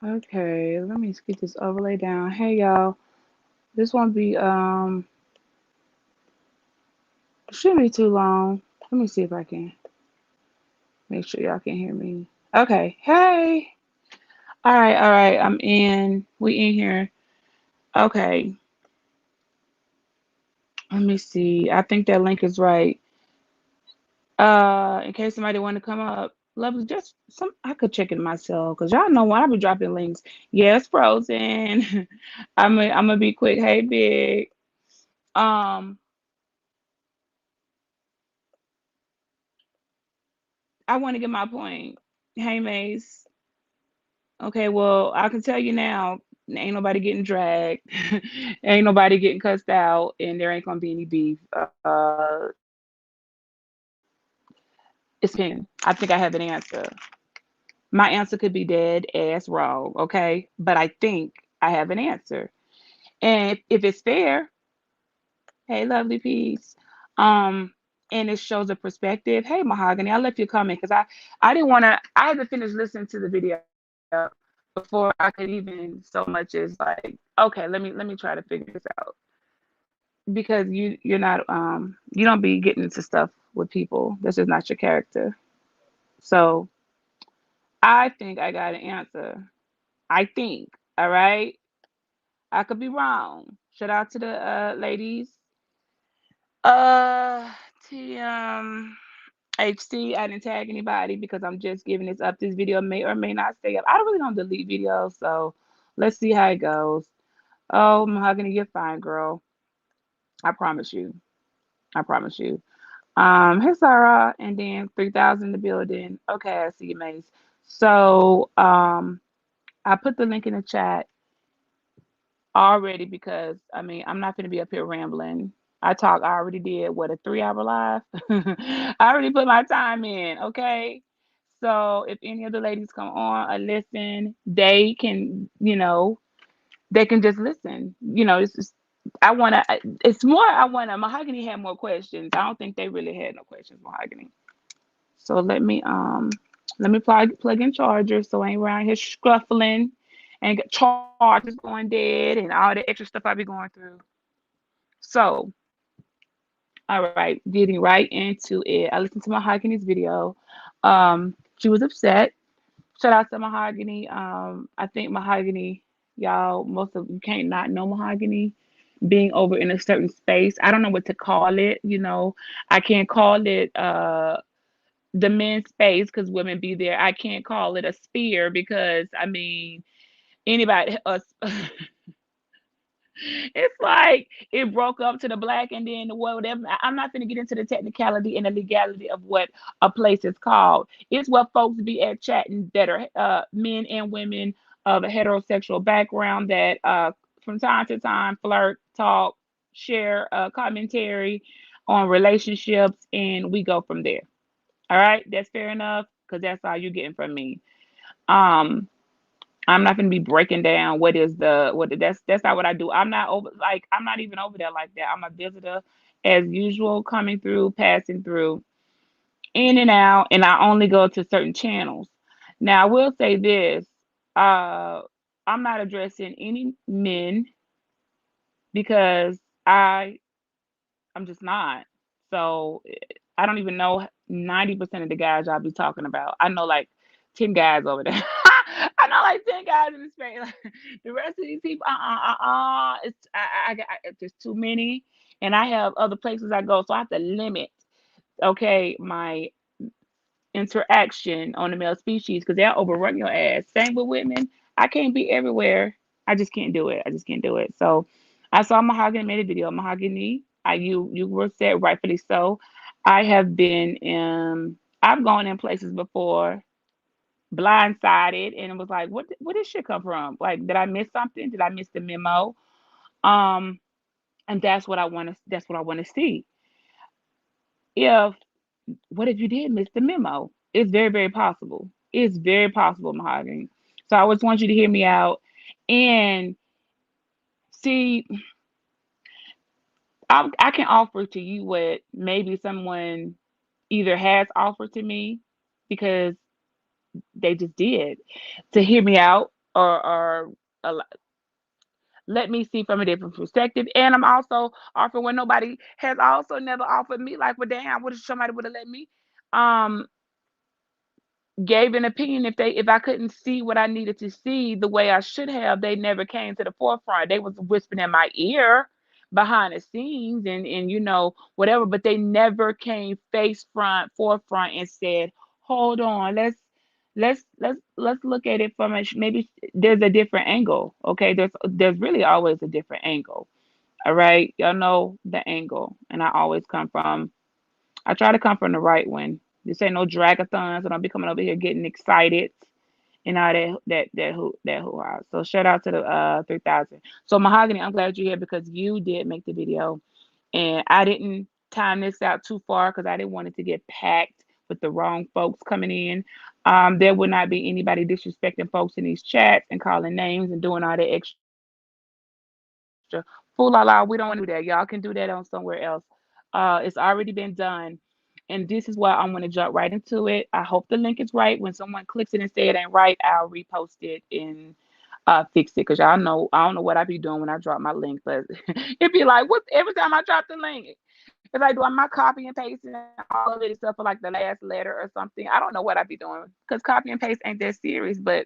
Okay, let me get this overlay down. Hey y'all, this won't be shouldn't be too long. Let me see if I can make sure y'all can hear me. Okay, hey. All right, I'm in. We in here. Okay, let me see. I think that link is right. In case somebody want to come up, lovely. Just some, I could check it myself because y'all know when I be dropping links. Yes, frozen. I'm gonna be quick. Hey, big. Um, I want to get my point. Hey, Mace. Okay, well, I can tell you now, ain't nobody getting dragged, ain't nobody getting cussed out, and there ain't gonna be any beef. It's opinion. I think I have an answer. My answer could be dead ass wrong, okay? But I think I have an answer. And if it's fair, hey, lovely piece. Um, and it shows a perspective. Hey, Mahogany, I left you a comment because I didn't want to. I had to finish listening to the video before I could even so much as like, okay, let me try to figure this out because you're not you don't be getting into stuff with people. That's just not your character. So I think I got an answer. I think. All right. I could be wrong. Shout out to the ladies. Uh, TMHC. I didn't tag anybody because I'm just giving this up. This video may or may not stay up. I don't really don't delete videos, so let's see how it goes. Oh, Mahogany, you're fine, girl. I promise you. I promise you. Hey Sarah, and then 3,000 in the building. Okay, I see you, Mace. So, I put the link in the chat already because I mean I'm not gonna be up here rambling. I already did what a 3 hour live. I already put my time in, okay? So if any of the ladies come on or listen, they can, they can just listen. It's just I wanna it's more I wanna Mahogany had more questions. I don't think they really had no questions, Mahogany. So let me plug in chargers so I ain't around here scuffling and get chargers going dead and all the extra stuff I be going through. So, all right, getting right into it. I listened to Mahogany's video. She was upset. Shout out to Mahogany. I think Mahogany, y'all, most of you can't not know Mahogany being over in a certain space. I don't know what to call it. I can't call it the men's space because women be there. I can't call it a sphere because I mean anybody us it's like it broke up to the black and then the whatever. I'm not going to get into the technicality and the legality of what a place is called. It's what folks be at chatting that are men and women of a heterosexual background that from time to time flirt, talk, share commentary on relationships, and we go from there. All right, that's fair enough because that's all you're getting from me. Um, I'm not gonna be breaking down that's not what I do. I'm not even over there like that. I'm a visitor as usual, coming through, passing through, in and out, and I only go to certain channels. Now, I will say this. Uh, I'm not addressing any men because I'm just not. So I don't even know 90% of the guys y'all be talking about. I know like 10 guys over there. I know like 10 guys in the space. Like, the rest of these people, it's it's just too many, and I have other places I go, so I have to limit. Okay, my interaction on the male species because they'll overrun your ass. Same with women. I can't be everywhere. I just can't do it. I just can't do it. So I saw Mahogany made a video. Mahogany, you were said rightfully so. I have been I've gone in places before blindsided and it was like what did shit come from? Like did I miss something? Did I miss the memo? Um and that's what I want to see. If what if you did miss the memo? It's very, very possible. It's very possible, Mahogany. So I always want you to hear me out and see. I can offer to you what maybe someone either has offered to me because they just did to hear me out or let me see from a different perspective. And I'm also offering when nobody has also never offered me. Like, well, damn, what if somebody would have let me? Um, gave an opinion if I couldn't see what I needed to see the way I should have, they never came to the forefront. They was whispering in my ear behind the scenes and whatever, but they never came face front forefront and said, "Hold on, let's look at it from maybe there's a different angle." Okay, there's really always a different angle. All right, y'all know the angle, and I try to come from the right one. This ain't no dragathon, so don't be coming over here getting excited and all that hoo ha. So shout out to the 3000. So Mahogany, I'm glad you're here because you did make the video, and I didn't time this out too far because I didn't want it to get packed with the wrong folks coming in. There would not be anybody disrespecting folks in these chats and calling names and doing all that extra fool la la. We don't want to do that. Y'all can do that on somewhere else. It's already been done. And this is why I'm going to jump right into it. I hope the link is right. When someone clicks it and say it ain't right, I'll repost it and fix it. Cause y'all know I don't know what I be doing when I drop my link, but it'd be like, what? Every time I drop the link, it's like, do I my copy and pasting all of it except for like the last letter or something? I don't know what I be doing because copy and paste ain't that serious, but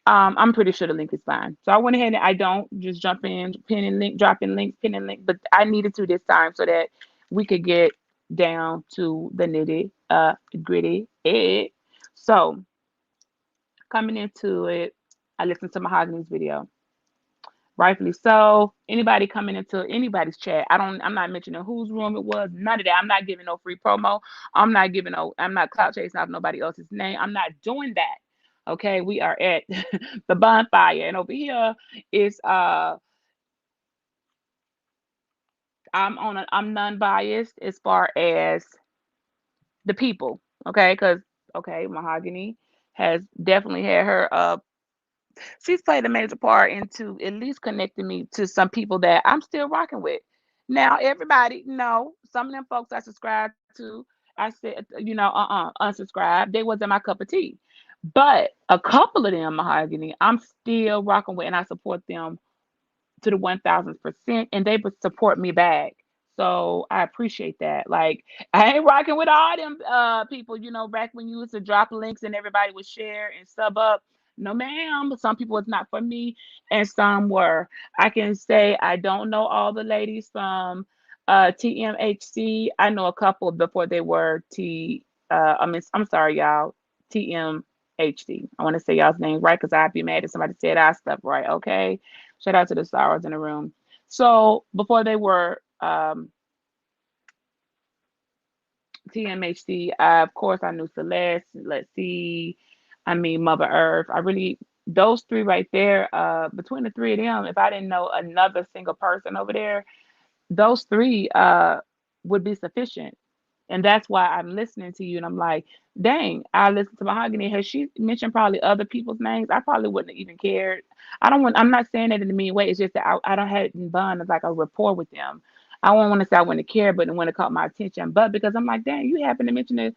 I'm pretty sure the link is fine. So I went ahead and I don't just jump in, pinning link, dropping links, pinning link, but I needed to this time so that we could get down to the nitty gritty. So coming into it, I listened to Mahogany's video. Rightfully so. Anybody coming into anybody's chat, I'm not mentioning whose room it was, none of that. I'm not giving no free promo. I'm not clout chasing off nobody else's name. I'm not doing that. Okay, we are at the bonfire, and over here is I'm non-biased as far as the people. Okay, because okay, Mahogany has definitely had her she's played a major part into at least connecting me to some people that I'm still rocking with. Now, everybody, no, some of them folks I subscribed to, I said, unsubscribe. They wasn't my cup of tea. But a couple of them, Mahogany, I'm still rocking with and I support them to the 1000%, and they would support me back. So I appreciate that. Like I ain't rocking with all them people, back when you used to drop links and everybody would share and sub up. No ma'am. Some people it's not for me and some were. I can say I don't know all the ladies from TMHC. I know a couple before they were I'm sorry, y'all. TMHD. I want to say y'all's names right because I'd be mad if somebody said our stuff right. Okay. Shout out to the sorrows in the room. So before they were TMHC, of course I knew Celeste. Let's see, I mean Mother Earth. I really those three right there. Between the three of them, if I didn't know another single person over there, those three would be sufficient. And that's why I'm listening to you and I'm like, dang, I listened to Mahogany. Has she mentioned probably other people's names? I probably wouldn't have even cared. I'm not saying that in a mean way. It's just that I don't have it in bond as like a rapport with them. I won't want to say I wouldn't care, but it wouldn't have caught my attention. But because I'm like, dang, you happen to mention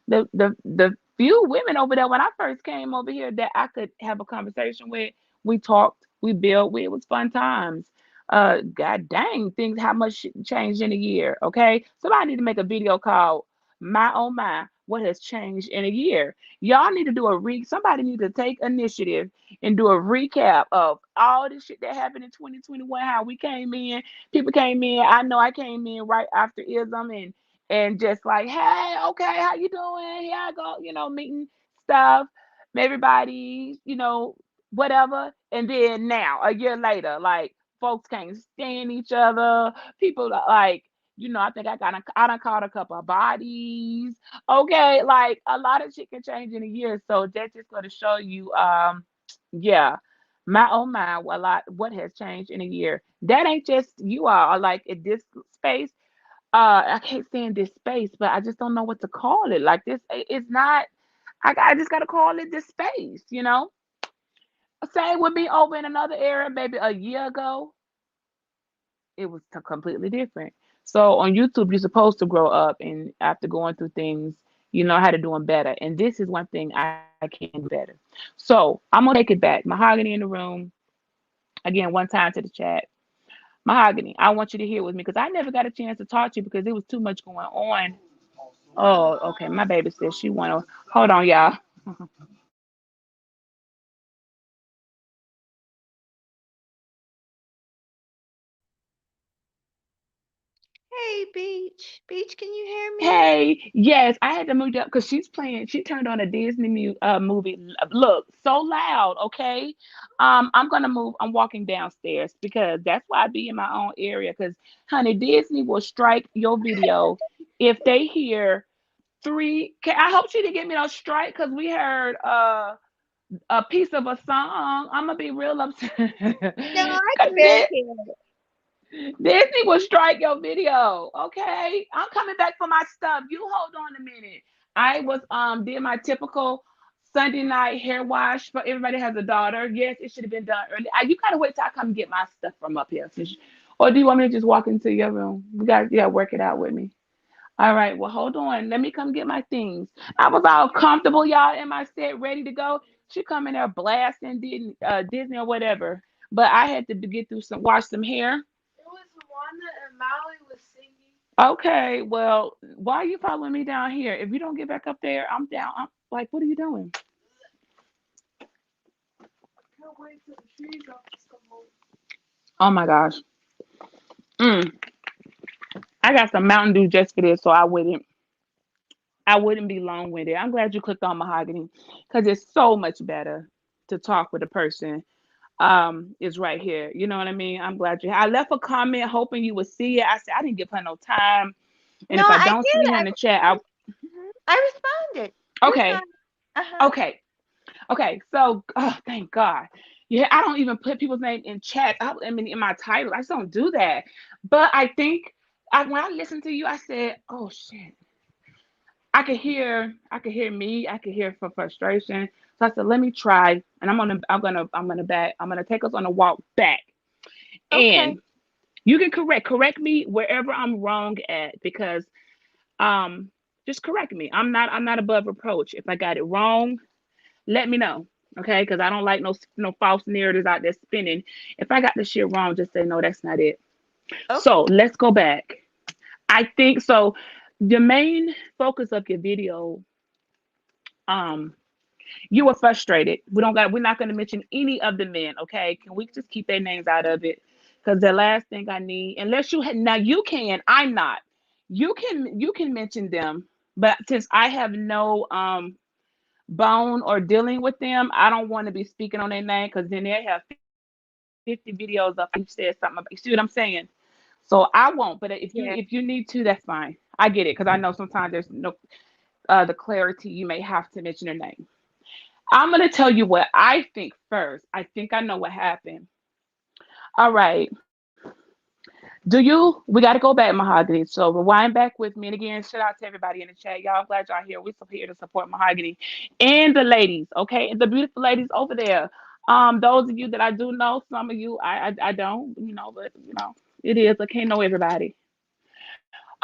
the few women over there when I first came over here that I could have a conversation with. We talked, we built, it was fun times. God dang, things how much shit changed in a year. Okay, somebody need to make a video called "My Oh My," what has changed in a year. Y'all need to do a somebody need to take initiative and do a recap of all this shit that happened in 2021. How we came in, people came in. I know I came in right after ism and just like, hey, okay, how you doing? Here I go, meeting stuff, everybody, whatever. And then now, a year later, like folks can't stand each other. People are like, I think I done caught a couple of bodies. Okay, like a lot of shit can change in a year. So that's just gonna show you, yeah. My oh my, what has changed in a year. That ain't just you all like in this space. I can't stand this space, but I just don't know what to call it. Like this, it's not. I just gotta call it this space. Same with me over in another area, maybe a year ago. It was completely different. So on YouTube, you're supposed to grow up, and after going through things, you know how to do them better. And this is one thing I can do better. So I'm gonna take it back. Mahogany in the room again. One time to the chat. Mahogany, I want you to hear with me because I never got a chance to talk to you because there was too much going on. Oh, okay. My baby says she wanna hold on, y'all. Hey, Beach. Beach, can you hear me? Hey, yes, I had to move up because she's playing. She turned on a Disney movie. Look, so loud. Okay, I'm gonna move. I'm walking downstairs because that's why I be in my own area. Because, honey, Disney will strike your video if they hear three. I hope she didn't get me no strike because we heard a piece of a song. I'm gonna be real upset. No, I can barely Cause hear it. Disney will strike your video. Okay. I'm coming back for my stuff. You hold on a minute. I was did my typical Sunday night hair wash, but everybody has a daughter. Yes, it should have been done early. You gotta wait till I come get my stuff from up here. Or do you want me to just walk into your room? You gotta work it out with me. All right, well, hold on. Let me come get my things. I was all comfortable, y'all, in my set, ready to go. She come in there blasting Disney or whatever. But I had to get through wash some hair. It was Wanda and Molly was singing. Okay, well, why are you following me down here? If you don't get back up there, I'm down. I'm like, what are you doing? Can't wait till the trees off come home. Oh my gosh. Mm, I got some Mountain Dew just for this, so I wouldn't be long winded. I'm glad you clicked on Mahogany because it's so much better to talk with a person. Is right here. You know what I mean? I'm glad you. I left a comment hoping you would see it. I said I didn't give her no time, and No, if I I don't see did. her in the chat, I I responded. You're fine. okay, Uh-huh. okay. Okay, so thank God. Yeah, I don't even put people's name in chat. I mean, in my title, I just don't do that. But I think when I listened to you, I said, "Oh shit!" I could hear me. I could hear for frustration. So I said, "Let me try." And I'm gonna take us on a walk back, Okay. and you can correct me wherever I'm wrong at because um, just correct me. I'm not above reproach. If I got it wrong, let me know. Okay, because I don't like no false narratives out there spinning. If I got the shit wrong, just say no, that's not it. Okay. So let's go back. I think so. The main focus of your video, um, you were frustrated. We're not gonna mention any of the men, okay? Can we just keep their names out of it? Because the last thing I need, unless now you can, I'm not. You can mention them, but since I have no bone or dealing with them, I don't want to be speaking on their name because then they have 50 videos up each said something about. You see what I'm saying? So I won't. But if you Yeah. need to, that's fine. I get it because I know sometimes there's no the clarity. You may have to mention their name. I'm gonna tell you what I think first. I think I know what happened. All right. We got to go back, Mahogany. So rewind back with me. And again, shout out to everybody in the chat. Y'all, I'm glad y'all here. We're here to support Mahogany and the ladies, okay? And the beautiful ladies over there. Those of you that I do know, some of you I don't, but it is. I can't know everybody.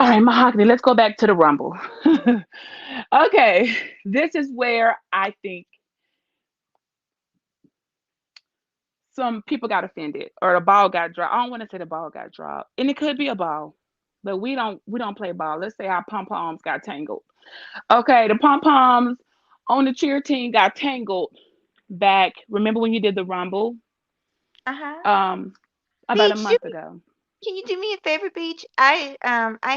All right, Mahogany, let's go back to the Rumble. Okay, this is where I think some people got offended or the ball got dropped. I don't want to say the ball got dropped, and it could be a ball, but we don't play ball. Let's say our pom poms got tangled. Okay, the pom poms on the cheer team got tangled back. Remember when you did the Rumble Uh-huh. um about a Beach, month ago? can you do me a favor, Beach? I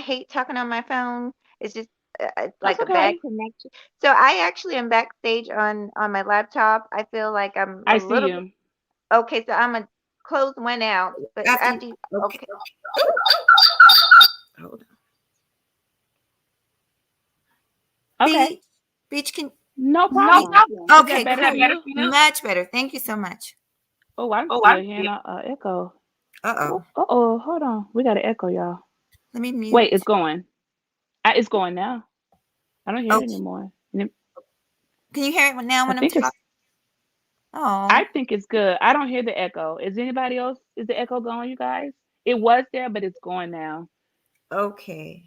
hate talking on my phone. It's just it's That's like a bad okay. connection. So I actually am backstage on my laptop. I feel like I'm I a see little bit you. okay. So I'm gonna close one out, but After you, after you, okay. okay. Hold on. Okay, Beach, Beach, can no No problem. Is that okay, better for cool. you? Much better. Thank you so much. Oh, I'm still hearing a echo. Uh-oh. Oh, uh-oh, hold on. We got an echo, y'all. Let me Wait, it's mute. going. It's going now. I don't hear it Okay. anymore. Can you hear it now I when I'm think it's talking? Oh, I think it's good. I don't hear the echo. Is anybody else? Is the echo going, you guys? It was there, but it's going now. okay.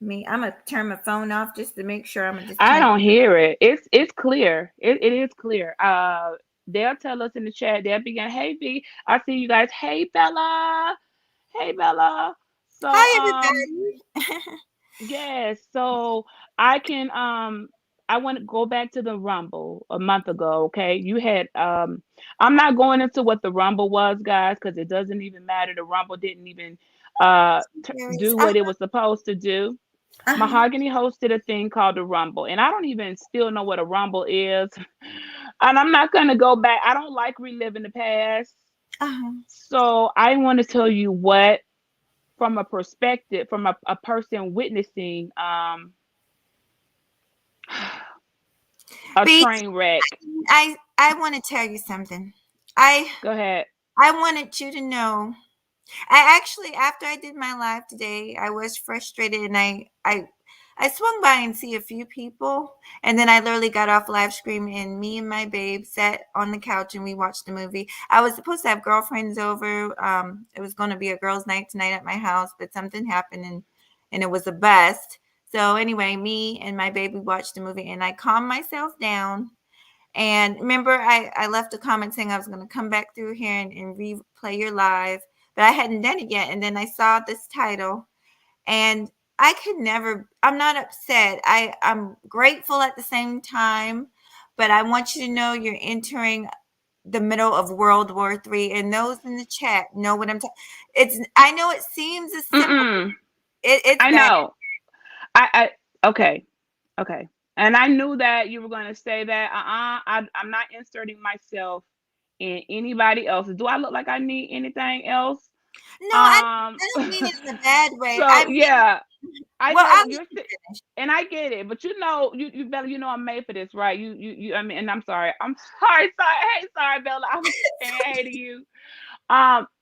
I'm gonna turn my phone off just to make sure. I'm gonna just I turn. don't hear it. It's clear. It is clear. They'll tell us in the chat. They'll begin. Hey B, I see you guys. Hey Bella. Hey Bella. So Hi, everybody. yes, so I can I want to go back to the Rumble a month ago, okay? You had I'm not going into what the Rumble was, guys, because it doesn't even matter. The Rumble didn't even Serious. do what it was supposed to do. Uh-huh. Mahogany hosted a thing called the Rumble, and I don't even still know what a Rumble is. And I'm not gonna go back. I don't like reliving the past. Uh-huh. So I want to tell you what from a perspective, from a person witnessing a Beach, train wreck. I want to tell you something. I Go ahead. I wanted you to know. I actually, after I did my live today, I was frustrated and I swung by and see a few people, and then I literally got off live stream and me and my babe sat on the couch and we watched the movie. I was supposed to have girlfriends over. It was going to be a girls' night tonight at my house, but something happened and it was a bust. So anyway, me and my baby watched the movie and I calmed myself down. And remember, I left a comment saying I was going to come back through here and replay your live, but I hadn't done it yet. And then I saw this title, and I could never, I'm not upset. I'm grateful at the same time, but I want you to know you're entering the middle of World War III. And those in the chat know what I'm talking. I know it seems as simple. Mm-mm. It's I bad. know. Okay. Okay. And I knew that you were going to say that. I'm not inserting myself in anybody else. Do I look like I need anything else? No, Um, I don't mean it in a bad way. I so mean, yeah, I well, know I'll let you're you finish. and I get it, but you Bella, you know I'm made for this, right? I mean, and I'm sorry. I'm sorry. Hey, sorry, Bella. I'm saying hey to you.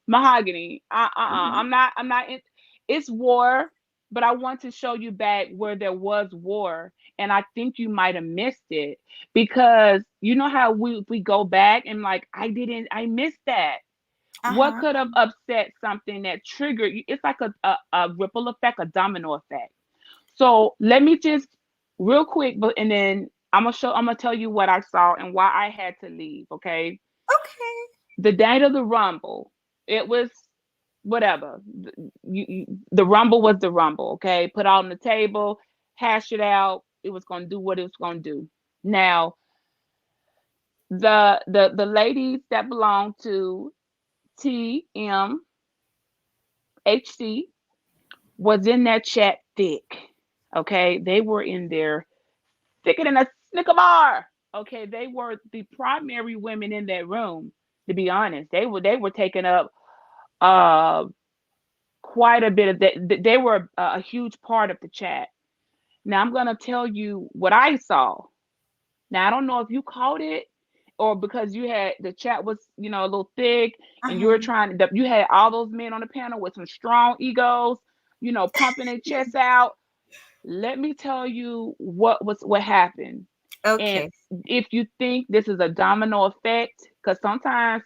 Mahogany. Mhm. I'm not in, it's war, but I want to show you back where there was war. And I think you might have missed it because you know how we go back and like I missed that. What Uh-huh. could have upset something that triggered you? It's like a ripple effect, a domino effect. So let me just real quick, but and then I'm gonna tell you what I saw and why I had to leave. Okay, Okay. the night of the Rumble, it was whatever. The Rumble was the Rumble. Okay, put out on the table, hash it out. It was gonna do what it was gonna do. Now the ladies that belong to TMHC was in that chat thick. Okay, they were in there thicker than a Snicker bar. Okay, they were the primary women in that room. To be honest, they were taking up uh quite a bit of that. They were a huge part of the chat. Now I'm gonna tell you what I saw. Now I don't know if you caught it or because you had the chat was a little thick and you were Uh-huh. you had all those men on the panel with some strong egos, pumping their chests out. Let me tell you what happened. Okay. if you think this is a domino effect, because sometimes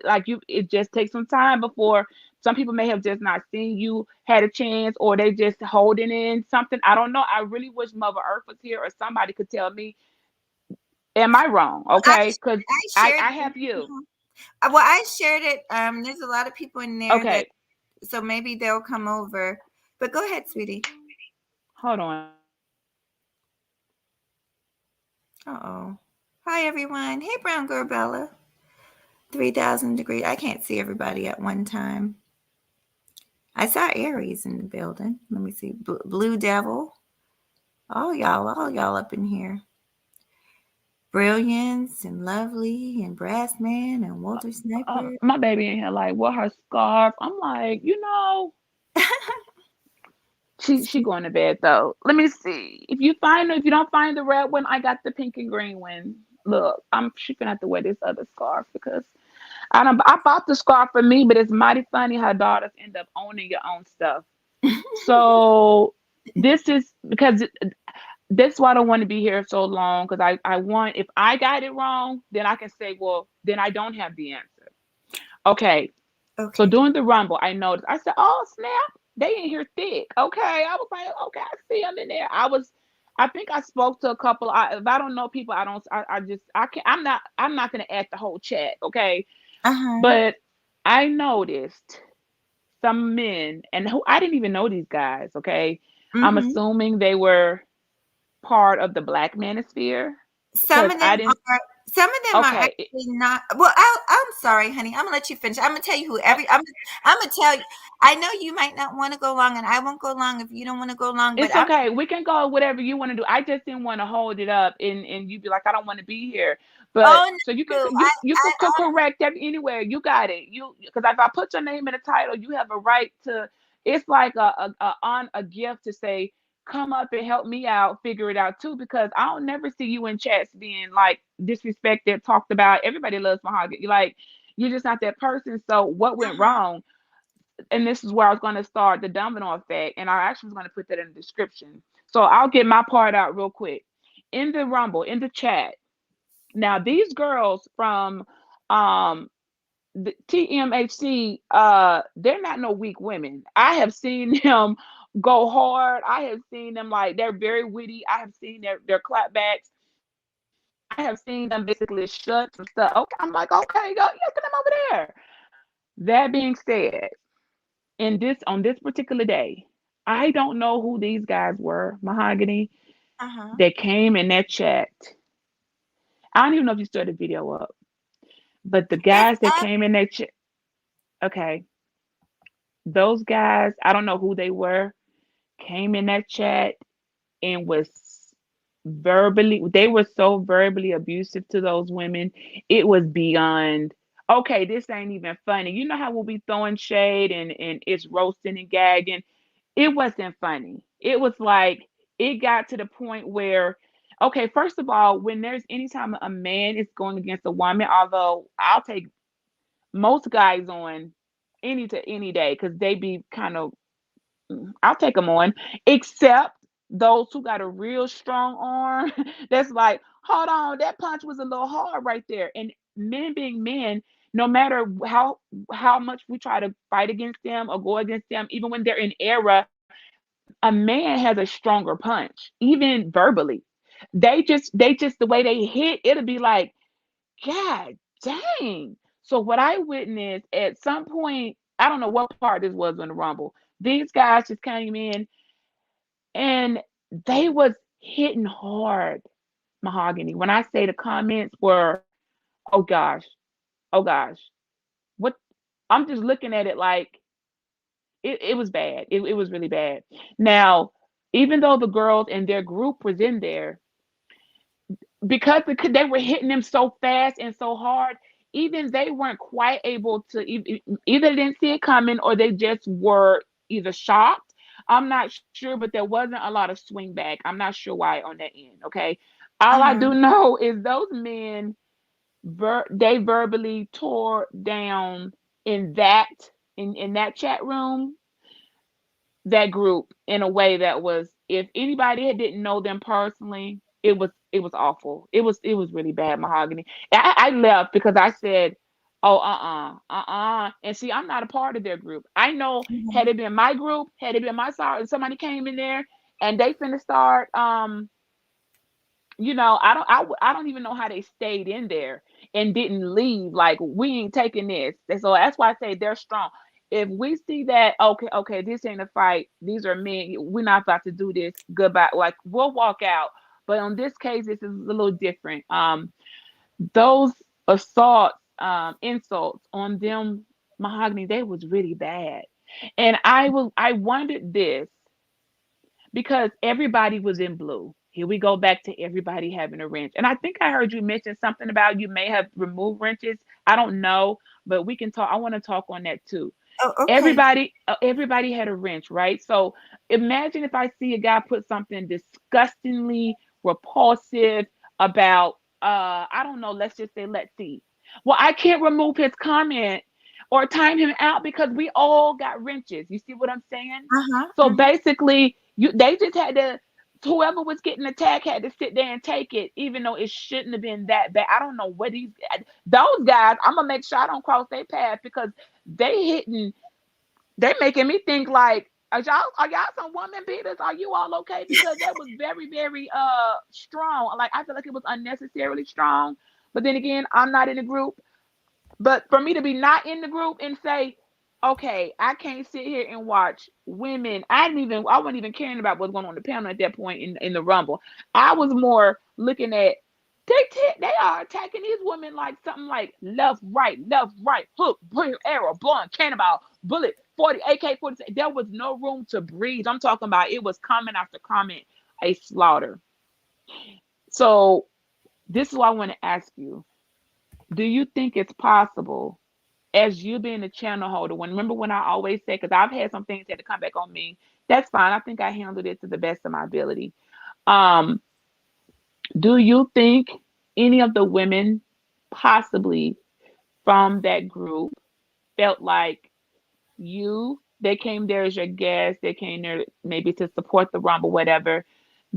like you, it just takes some time before some people may have just not seen you, had a chance, or they just holding in something. I don't know. I really wish Mother Earth was here or somebody could tell me, am I wrong? Well, Okay, because I I shared I it. have you. Mhm. Well, I shared it. There's a lot of people in there that, Okay, so maybe they'll come over. But go ahead, sweetie. hold on. Let me see. Uh-oh. Hi, everyone. Hey, Brown Girl Bella. 3,000 degrees. I can't see everybody at one time. I saw Aries in the building. Let me see. Blue Devil. All y'all up in here. Brilliance and Lovely and Brass Man and Walter Sniper. My baby in here like, what, her scarf? I'm like, she going to bed though. Let me see. If you don't find the red one, I got the pink and green one. Look, she gonna have to wear this other scarf because I bought the scarf for me, but it's mighty funny how daughters end up owning your own stuff. So this is because that's why I don't want to be here so long, because I want, if I got it wrong, then I can say, well, then I don't have the answer. Okay, so Okay. during the rumble, I noticed. I said, "Oh snap, they in here thick." Okay, I was like, "Okay, I see them in there." I think I spoke to a couple. If I don't know people, I don't. I just, I can't. I'm not gonna add the whole chat. Okay, Uh-huh. but I noticed some men, and who I didn't even know these guys. Okay, I'm Mm-hmm. assuming they were part of the Black Manosphere Some because of them I didn't. are. Some of them are Okay, actually not. Well, I'm sorry, honey. I'm gonna let you finish. I'm gonna tell you who every. I'm gonna tell you. I know you might not want to go long, and I won't go long if you don't want to go long. But it's okay. We can go whatever you want to do. I just didn't want to hold it up and you be like, I don't want to be here. But oh so you can no, you could correct that anywhere. You got it. You, because if I put your name in the title, you have a right to. It's like a gift to say, come up and help me out, figure it out too. Because I don't never see you in chats being like disrespected, talked about. Everybody loves Mahogany. Like you're just not that person. So what went uh-huh, wrong? And this is where I was going to start the domino effect, and I actually was going to put that in the description. So I'll get my part out real quick. In the Rumble, in the chat, now these girls from um the TMHC, they're not no weak women. I have seen them go hard. I have seen them like they're very witty. I have seen their clapbacks. I have seen them basically shut some stuff. Okay, I'm like, okay, go, yeah, get them over there. That being said, on this particular day, I don't know who these guys were, Mahogany. uh-huh. They came in that chat. I don't even know if you started the video up, but the It's guys that up. came in that chat, okay, those guys, I don't know who they were, came in that chat and was they were so verbally abusive to those women. It was beyond, okay, this ain't even funny. You know how we'll be throwing shade and it's roasting and gagging. It wasn't funny. It was like it got to the point where, okay, first of all, when there's anytime a man is going against a woman, although I'll take most guys on any day because they be kind of, I'll take them on, except those who got a real strong arm. That's like, hold on, that punch was a little hard right there. And men being men, no matter how much we try to fight against them or go against them, even when they're in error, a man has a stronger punch, even verbally. They just the way they hit, it'll be like, God dang. So what I witnessed at some point, I don't know what part this was in the Rumble. These guys just came in and they was hitting hard, Mahogany. When I say the comments were, oh gosh, oh gosh, what, I'm just looking at it like it was bad. It was really bad. Now, even though the girls and their group was in there, because they were hitting them so fast and so hard, even they weren't quite able to either they didn't see it coming or they just were either shocked. I'm not sure, but there wasn't a lot of swing back. I'm not sure why on that end. Okay, all I Uh-huh. do know is those men they verbally tore down in that in that chat room, that group, in a way that was, if anybody didn't know them personally, it was awful. It was really bad, Mahogany. I left because I said, oh, and see, I'm not a part of their group. I know, had Mhm. it been my group, had it been my side, and somebody came in there and they finna start, I don't even know how they stayed in there and didn't leave. Like, we ain't taking this. And so that's why I say they're strong. If we see that, okay, this ain't a fight, these are men, we're not about to do this, goodbye, like, we'll walk out. But on this case, this is a little different. Those assaults, insults on them, Mahogany, they was really bad. And I wondered this, because everybody was in blue. Here we go back to everybody having a wrench. And I think I heard you mention something about you may have removed wrenches. I don't know, but we can talk. I want to talk on that too. Oh, okay. Everybody had a wrench, right? So imagine if I see a guy put something disgustingly repulsive about, I don't know, let's just say, let's see. Well, I can't remove his comment or time him out because we all got wrenches. You see what I'm saying? Uh-huh. So Mhm. basically, they just had to, whoever was getting attacked had to sit there and take it, even though it shouldn't have been that bad. I don't know what those guys. I'm gonna make sure I don't cross their path, because they hitting, they making me think like, are y'all some woman beaters? Are you all okay? Because that was very, very strong. Like, I feel like it was unnecessarily strong. But then again, I'm not in the group. But for me to be not in the group and say, okay, I can't sit here and watch women. I wasn't even caring about what's going on the panel at that point in the Rumble. I was more looking at, they are attacking these women like something like left, right, hook, arrow, blunt, cannonball, bullet, 40, AK-40. There was no room to breathe. I'm talking about, it was comment after comment, a slaughter. So this is what I want to ask you. Do you think it's possible, as you being a channel holder, remember when I always say, because I've had some things that had to come back on me, that's fine. I think I handled it to the best of my ability. Um, do you think any of the women, possibly from that group, felt like they came there as your guest, they came there maybe to support the Rumble, whatever.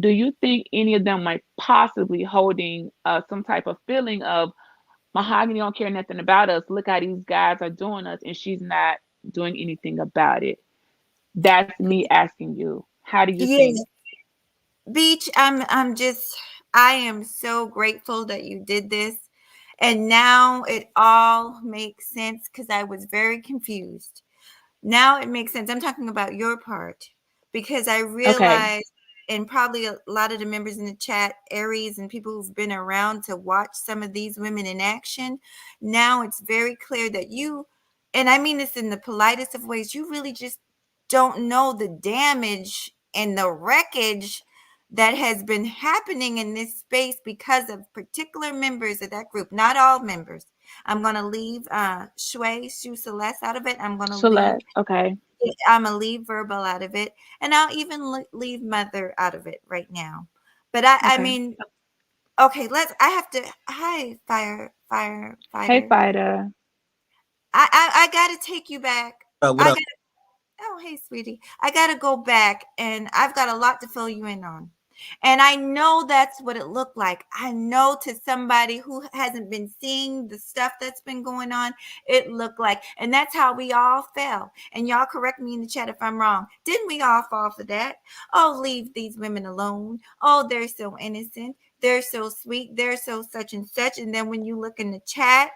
Do you think any of them might possibly holding some type of feeling of, Mahogany don't care nothing about us. Look how these guys are doing us, and she's not doing anything about it. That's me asking you. How do you think? Yes. Beach, I am so grateful that you did this. And now it all makes sense because I was very confused. Now it makes sense. I'm talking about your part because I Okay. realized, and probably a lot of the members in the chat, Aries, and people who've been around to watch some of these women in action, now it's very clear that you, and I mean this in the politest of ways, you really just don't know the damage and the wreckage that has been happening in this space because of particular members of that group, not all members. I'm going to leave Shu Celeste out of it. Shalette. Okay. I'm gonna leave verbal out of it, and I'll even leave mother out of it right now. But I Okay. mean, okay, I have to. Hi, Hey, firefighter. fighter. I gotta take you back. I got. Oh, hey, sweetie. I got to go back and I've got a lot to fill you in on. And I know that's what it looked like. I know, to somebody who hasn't been seeing the stuff that's been going on, it looked like. And that's how we all fell. And y'all correct me in the chat if I'm wrong. Didn't we all fall for that? Oh, leave these women alone. Oh, they're so innocent. They're so sweet. They're so such and such. And then when you look in the chat,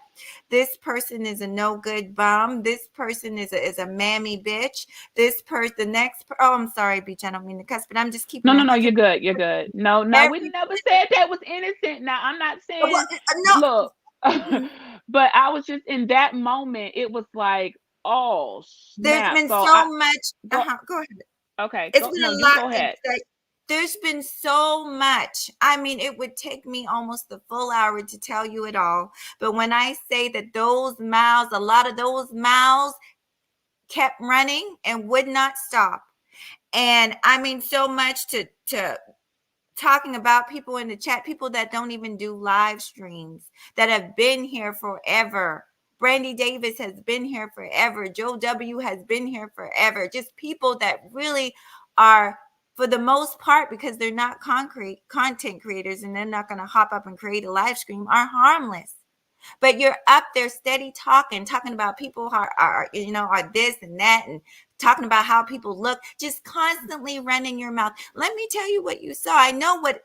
this person is a no good bum. This person is a mammy bitch. This person, the next, oh, I'm sorry, Beach. I don't mean to cuss, but I'm just No, keeping no, it no. because You're good. You're good. No, no. We every, never said that was innocent. Now, I'm not well, saying. no, Look, mhm. but I was just in that moment. It was like, oh There's snap. been So so much. go. Go ahead. Okay. It's Go. been No, a you lot. go ahead. There's been so much. I mean, it would take me almost the full hour to tell you it all. But when I say that those mouths, a lot of those mouths kept running and would not stop. And I mean, so much to talking about people in the chat, people that don't even do live streams, that have been here forever. Brandy Davis has been here forever. Joe W has been here forever. Just people that really are for the most part, because they're not concrete content creators and they're not going to hop up and create a live stream, are harmless. But you're up there steady talking about people are are this and that, and talking about how people look, just constantly running your mouth. Let me tell you what you saw. I know what,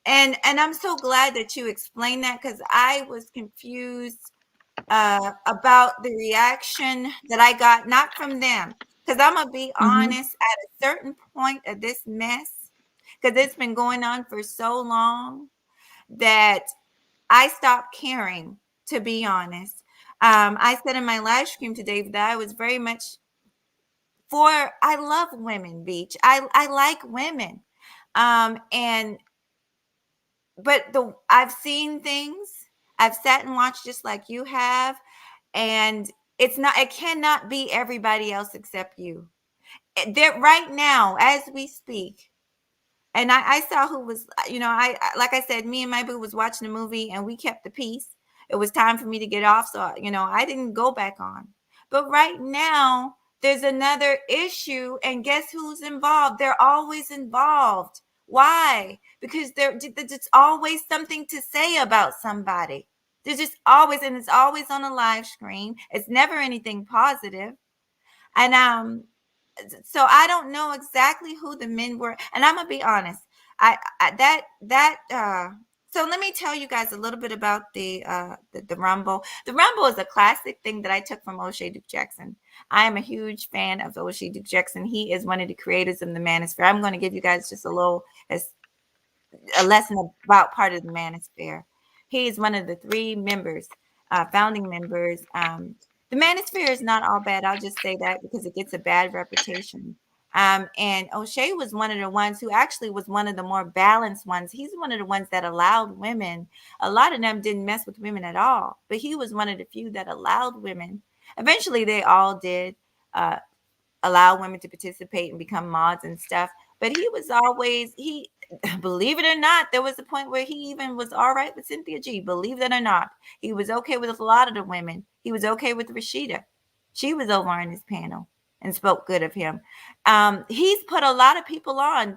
and I'm so glad that you explained that, because I was confused about the reaction that I got, not from them. Because I'm gonna be Mm-hmm. honest, at a certain point of this mess, because it's been going on for so long, that I stopped caring, to be honest. I said in my live stream today that I was very much for, I love women, Beach. I like women. And but the I've seen things, I've sat and watched just like you have, and it cannot be everybody else except you. There right now, as we speak, and I saw who was, like I said, me and my boo was watching a movie and we kept the peace. It was time for me to get off, so I didn't go back on. But right now, there's another issue, and guess who's involved? They're always involved. Why? Because there's just always something to say about somebody. There's just always, and it's always on a live screen. It's never anything positive. And so I don't know exactly who the men were, and I'm gonna be honest. I that that So let me tell you guys a little bit about the Rumble. The Rumble is a classic thing that I took from O'Shea Duke Jackson. I am a huge fan of O'Shea Duke Jackson. He is one of the creators of the Manosphere. I'm going to give you guys just a lesson about part of the Manosphere. He is one of the three members, founding members. The Manosphere is not all bad. I'll just say that because it gets a bad reputation. And O'Shea was one of the ones who actually was one of the more balanced ones. He's one of the ones that allowed women. A lot of them didn't mess with women at all, but he was one of the few that allowed women. Eventually, they all did. Allow women to participate and become mods and stuff. But he was always, he, believe it or not, there was a point where he even was all right with Cynthia G. Believe it or not, he was okay with a lot of the women. He was okay with Rashida. She was over on his panel and spoke good of him. He's put a lot of people on.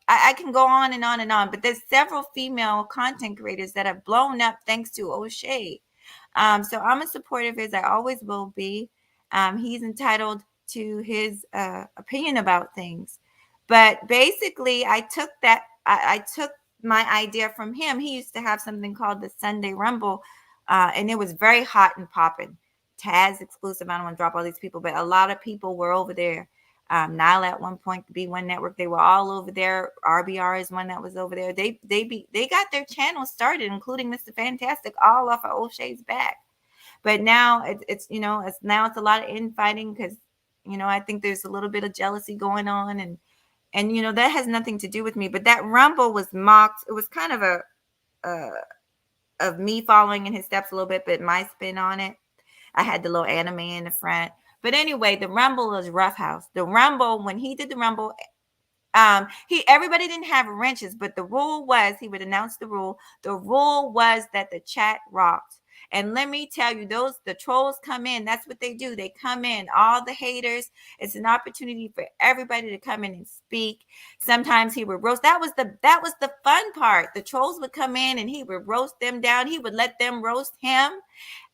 I can go on and on and on, but there's several female content creators that have blown up thanks to O'Shea. So I'm a supporter of his. I always will be. He's entitled to his opinion about things. But basically, I took my idea from him. He used to have something called the Sunday Rumble, and it was very hot and popping. Taz exclusive. I don't want to drop all these people, but a lot of people were over there. Nile at one point, the B1 Network, they were all over there. RBR is one that was over there. They got their channel started, including Mr. Fantastic, all off of O'Shea's back. But now it's a lot of infighting because I think there's a little bit of jealousy going on, and that has nothing to do with me. But that Rumble was mocked. It was kind of uh, of me following in his steps a little bit, but my spin on it. I had the little anime in the front. But anyway, the Rumble was rough house. The Rumble, when he did the Rumble, everybody didn't have wrenches, but the rule was he would announce the rule. The rule was that the chat rocked. And let me tell you, the trolls come in. That's what they do. They come in, all the haters. It's an opportunity for everybody to come in and speak. Sometimes he would roast. That was the fun part. The trolls would come in and he would roast them down. He would let them roast him.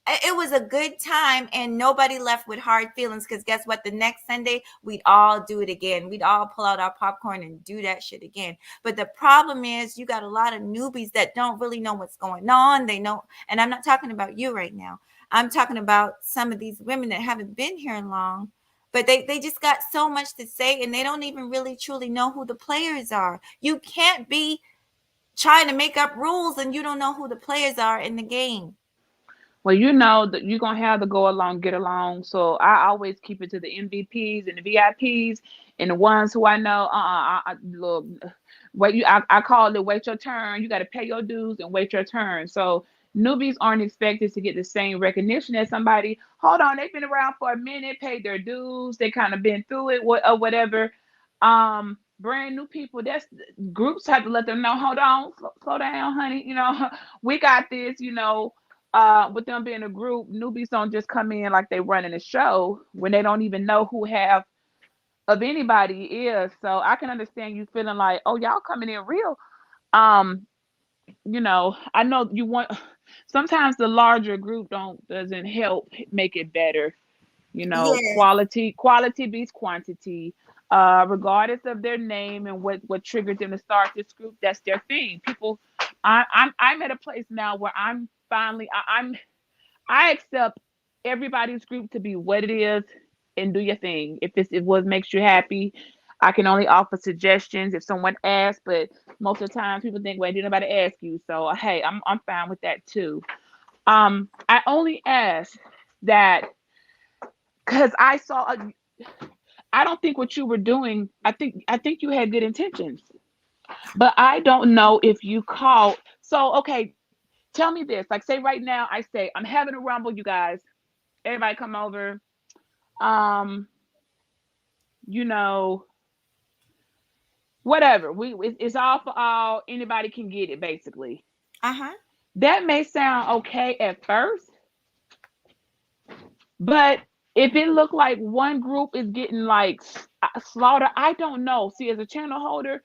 It was a good time, and nobody left with hard feelings, because guess what? The next Sunday, we'd all do it again. We'd all pull out our popcorn and do that shit again. But the problem is you got a lot of newbies that don't really know what's going on. They know, and I'm not talking about you right now. I'm talking about some of these women that haven't been here long, but they just got so much to say, and they don't even really truly know who the players are. You can't be trying to make up rules and you don't know who the players are in the game. Well, you know that you're gonna have to go along, get along. So I always keep it to the MVPs and the VIPs and the ones who I know. Look, wait. I call it wait your turn. You got to pay your dues and wait your turn. So newbies aren't expected to get the same recognition as somebody. Hold on, they've been around for a minute, paid their dues, they kind of been through it, or whatever. Brand new people. That's groups have to let them know. Hold on, slow down, honey. We got this. With them being a group, newbies don't just come in like they running a show when they don't even know who have of anybody is. So I can understand you feeling like, oh, y'all coming in real. Um, I know you want sometimes the larger group doesn't help make it better. Yes. Quality beats quantity. Regardless of their name and what triggered them to start this group, that's their thing. People, I'm at a place now where I'm finally I accept everybody's group to be what it is and do your thing. If what makes you happy, I can only offer suggestions if someone asks, but most of the time people think, well, did nobody ask you? So hey, I'm fine with that too. I only ask that because I don't think what you were doing, I think you had good intentions. But I don't know if you called. So okay, tell me this. Like say right now I say I'm having a rumble, you guys. Everybody come over. Um, you know, whatever. It's all for all. Anybody can get it basically. Uh-huh. That may sound okay at first, but if it looked like one group is getting like slaughtered, I don't know. See, as a channel holder,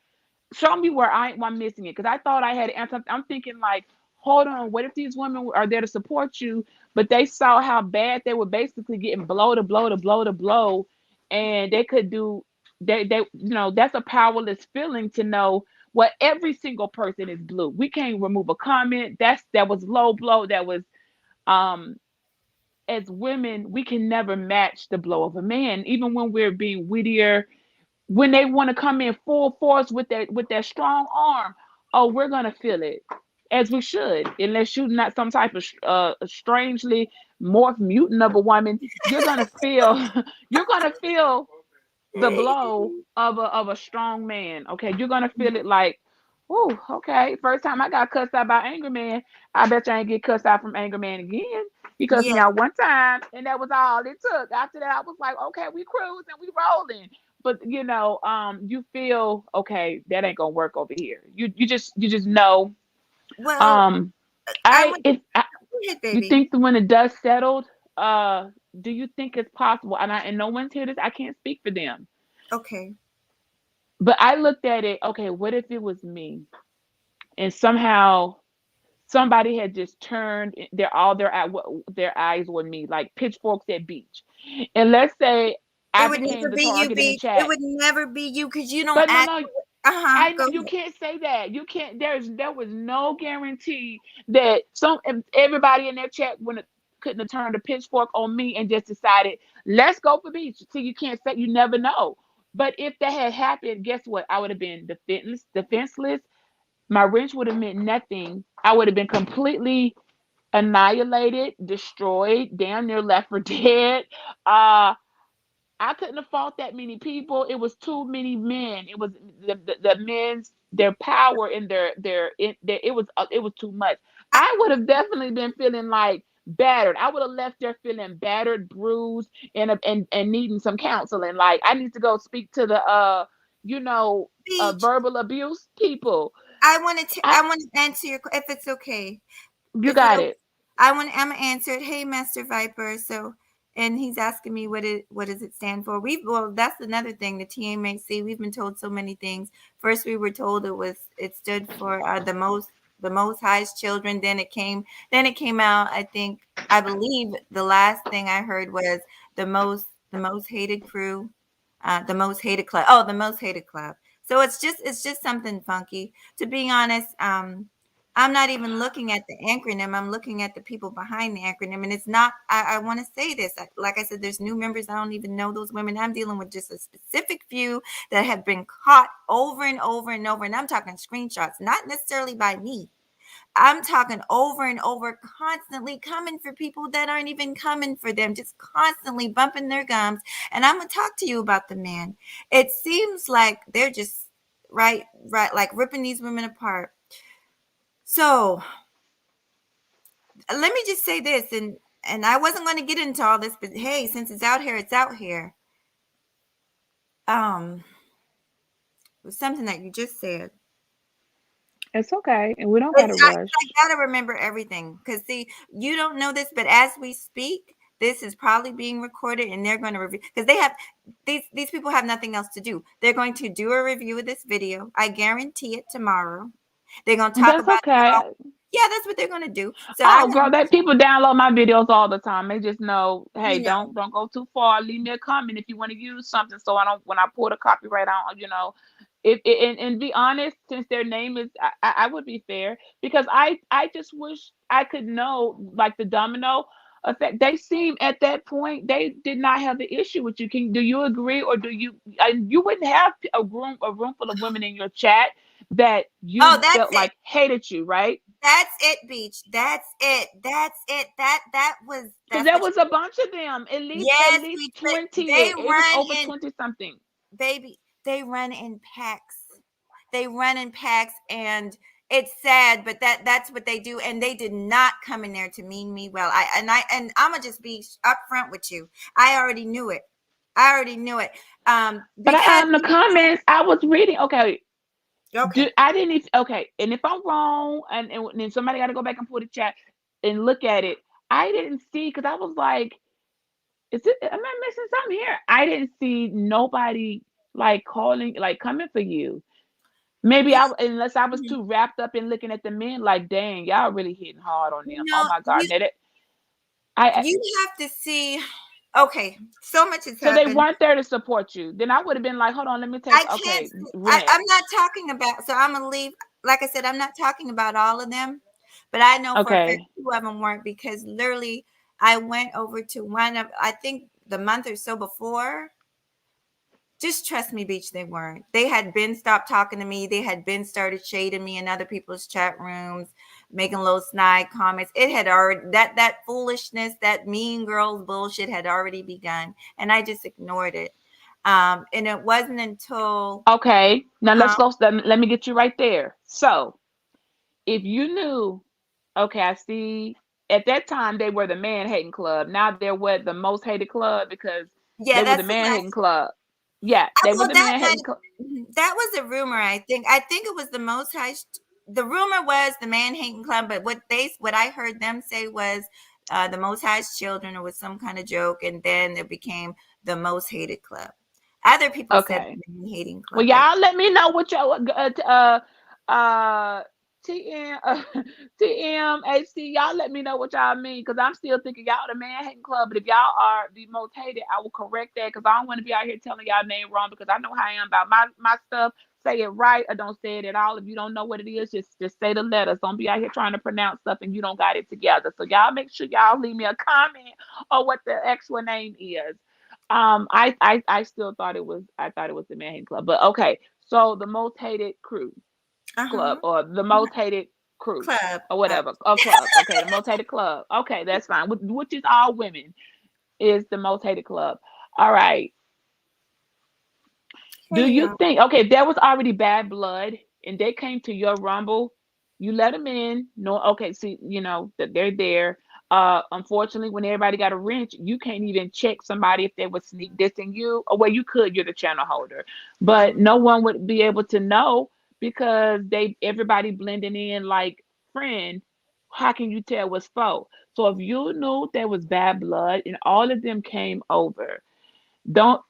show me where I'm missing it because I thought I had an answer. I'm thinking like, hold on, what if these women are there to support you, but they saw how bad they were basically getting blow to blow to blow to blow, and they could do that's a powerless feeling to know what every single person is blue. We can't remove a comment. That was low blow. That was um as women, we can never match the blow of a man, even when we're being wittier when they want to come in full force with that strong arm. Oh, we're gonna feel it as we should, unless you're not some type of strangely morph mutant of a woman. You're gonna feel you're gonna feel the blow of a strong man. Okay, you're gonna feel it like, oh, okay. First time I got cussed out by Angry Man, I bet you I ain't get cussed out from Angry Man again. He cussed Yeah. me out one time, and that was all it took. After that, I was like, okay, we cruising, we rolling. But you feel okay. That ain't gonna work over here. You just know. Well, Um, I I want if I, go ahead, you baby. think that when the dust settled, do you think it's possible? And no one's here. This I can't speak for them. Okay. But I looked at it, okay, what if it was me? And somehow somebody had just turned their eyes on me like pitchforks at beach. And let's say I It would became never the be you, target in the Beach. It chat. would never be you because you don't But no, act. no, Uh-huh. I know Go you ahead. can't say that. You can't. There was no guarantee that everybody in their chat wouldn't couldn't have turned a pitchfork on me and just decided let's go for beach. See, you can't say. You never know. But if that had happened, guess what? I would have been defenseless. My wrench would have meant nothing. I would have been completely annihilated, destroyed, damn near left for dead. Uh, I couldn't have fought that many people. It was too many men. It was the men's their power and it was too much. I, I would have definitely been feeling like battered. I would have left there feeling battered, bruised, and needing some counseling. Like I need to go speak to the you know Beach. verbal abuse people. I wanted to. I I want to answer your if it's okay. You Is it got okay? it. I'm gonna answer it. Hey, Master Viper. So, and he's asking me what does it stand for? Well, that's another thing. The TMHC. We've been told so many things. First, we were told it stood for the most highest children. Then it came out. I believe the last thing I heard was the most hated crew, the most hated club. Oh, the most hated club. So it's just something funky. To be honest, I'm not even looking at the acronym. I'm looking at the people behind the acronym. And it's not, I want to say this. Like I said, there's new members. I don't even know those women. I'm dealing with just a specific few that have been caught over and over and over. And I'm talking screenshots, not necessarily by me. I'm talking over and over, constantly coming for people that aren't even coming for them, just constantly bumping their gums. And I'm going to talk to you about the man. It seems like they're just right, like ripping these women apart. So let me just say this, and I wasn't going to get into all this, but hey, since it's out here, it's out here. It was something that you just said. It's okay, and we don't But gotta rush. I gotta remember everything because see, you don't know this, but as we speak, this is probably being recorded and they're going to review because they have these people have nothing else to do. They're going to do a review of this video. I guarantee it tomorrow. They're going to talk That's about how, okay. yeah, that's what they're going to do. So Oh, I'm going girl, to, that people download my videos all the time. They just know, hey, you know, don't go too far. Leave me a comment if you want to use something, so I don't when I pull the copyright out. If and be honest, since their name is, I would be fair because I just wish I could know like the domino effect. They seem at that point they did not have the issue with you. Do you agree or do you? You wouldn't have a room full of women in your chat that oh, you that's felt it. like hated you, right? That's it, Beach. That's it. That's it. Because That's there what was a bunch of them, at yes, least Beach. But 20. they It was run over in 20 something. baby, they run in packs. They run in packs and it's sad, but that's what they do. And they did not come in there to mean me well. And I'm gonna just be upfront with you. I already knew it. I already knew it. But Because the comments I was reading, okay, okay. I didn't even, okay, and if I'm wrong, and then somebody got to go back and pull the chat and look at it, I didn't see, because I was like, am I missing something here? I didn't see nobody like calling, like coming for you. Maybe You unless I was too wrapped up in looking at the men, like, dang, y'all really hitting hard on them. Oh know, my God. you Now I you have to see. Okay, so much has So they happened. weren't there to support you. Then I would have been like, hold on, let me take, I can't. okay, rent. I'm not talking about. So I'm gonna leave. Like I said, I'm not talking about all of them, but I know for a fact Okay. 2 of them weren't because literally I went over to one of. I think the month or so before. Just trust me, Beach. They weren't. They had been stopped talking to me. They had been started shading me in other people's chat rooms, making little snide comments. It had already that foolishness, that mean girls bullshit had already begun, and I just ignored it. And it wasn't until Okay. Now let's huh? go. Let me get you right there. So if you knew, okay, I see at that time they were the man hating club. Now they're what, the most hated club because Yeah, they were the that's the man hating last. club. Yeah, they were Well, the that man might hating club. that was a rumor. I think. I think it was the most high. The rumor was the man hating club, but what I heard them say was the most high's children, or was some kind of joke, and then it became the most hated club. Other people said Okay. the man hating Well, club. y'all let me know what y'all uh TM TMHC. Y'all let me know what y'all mean because I'm still thinking y'all the man hating club. But if y'all are the most hated, I will correct that because I don't want to be out here telling y'all name wrong because I know how I am about my stuff. Say it right or don't say it at all. If you don't know what it is, just say the letters. Don't be out here trying to pronounce stuff and you don't got it together. So y'all make sure y'all leave me a comment or what the actual name is. I still thought it was the Man Hating Club, but okay. So the most hated crew Uh club huh. or the most hated crew Club. or whatever, or club. Okay, the most hated club. Okay, that's fine. Which is all women is the most hated club. All right. Here Do you you go. think, okay, if there was already bad blood and they came to your rumble, you let them in? No, okay, see, that they're there. Unfortunately, when everybody got a wrench, you can't even check somebody if they were sneak dissing you, or well, you could, you're the channel holder, but no one would be able to know because everybody blending in like friend. How can you tell what's foe? So if you knew there was bad blood and all of them came over, don't.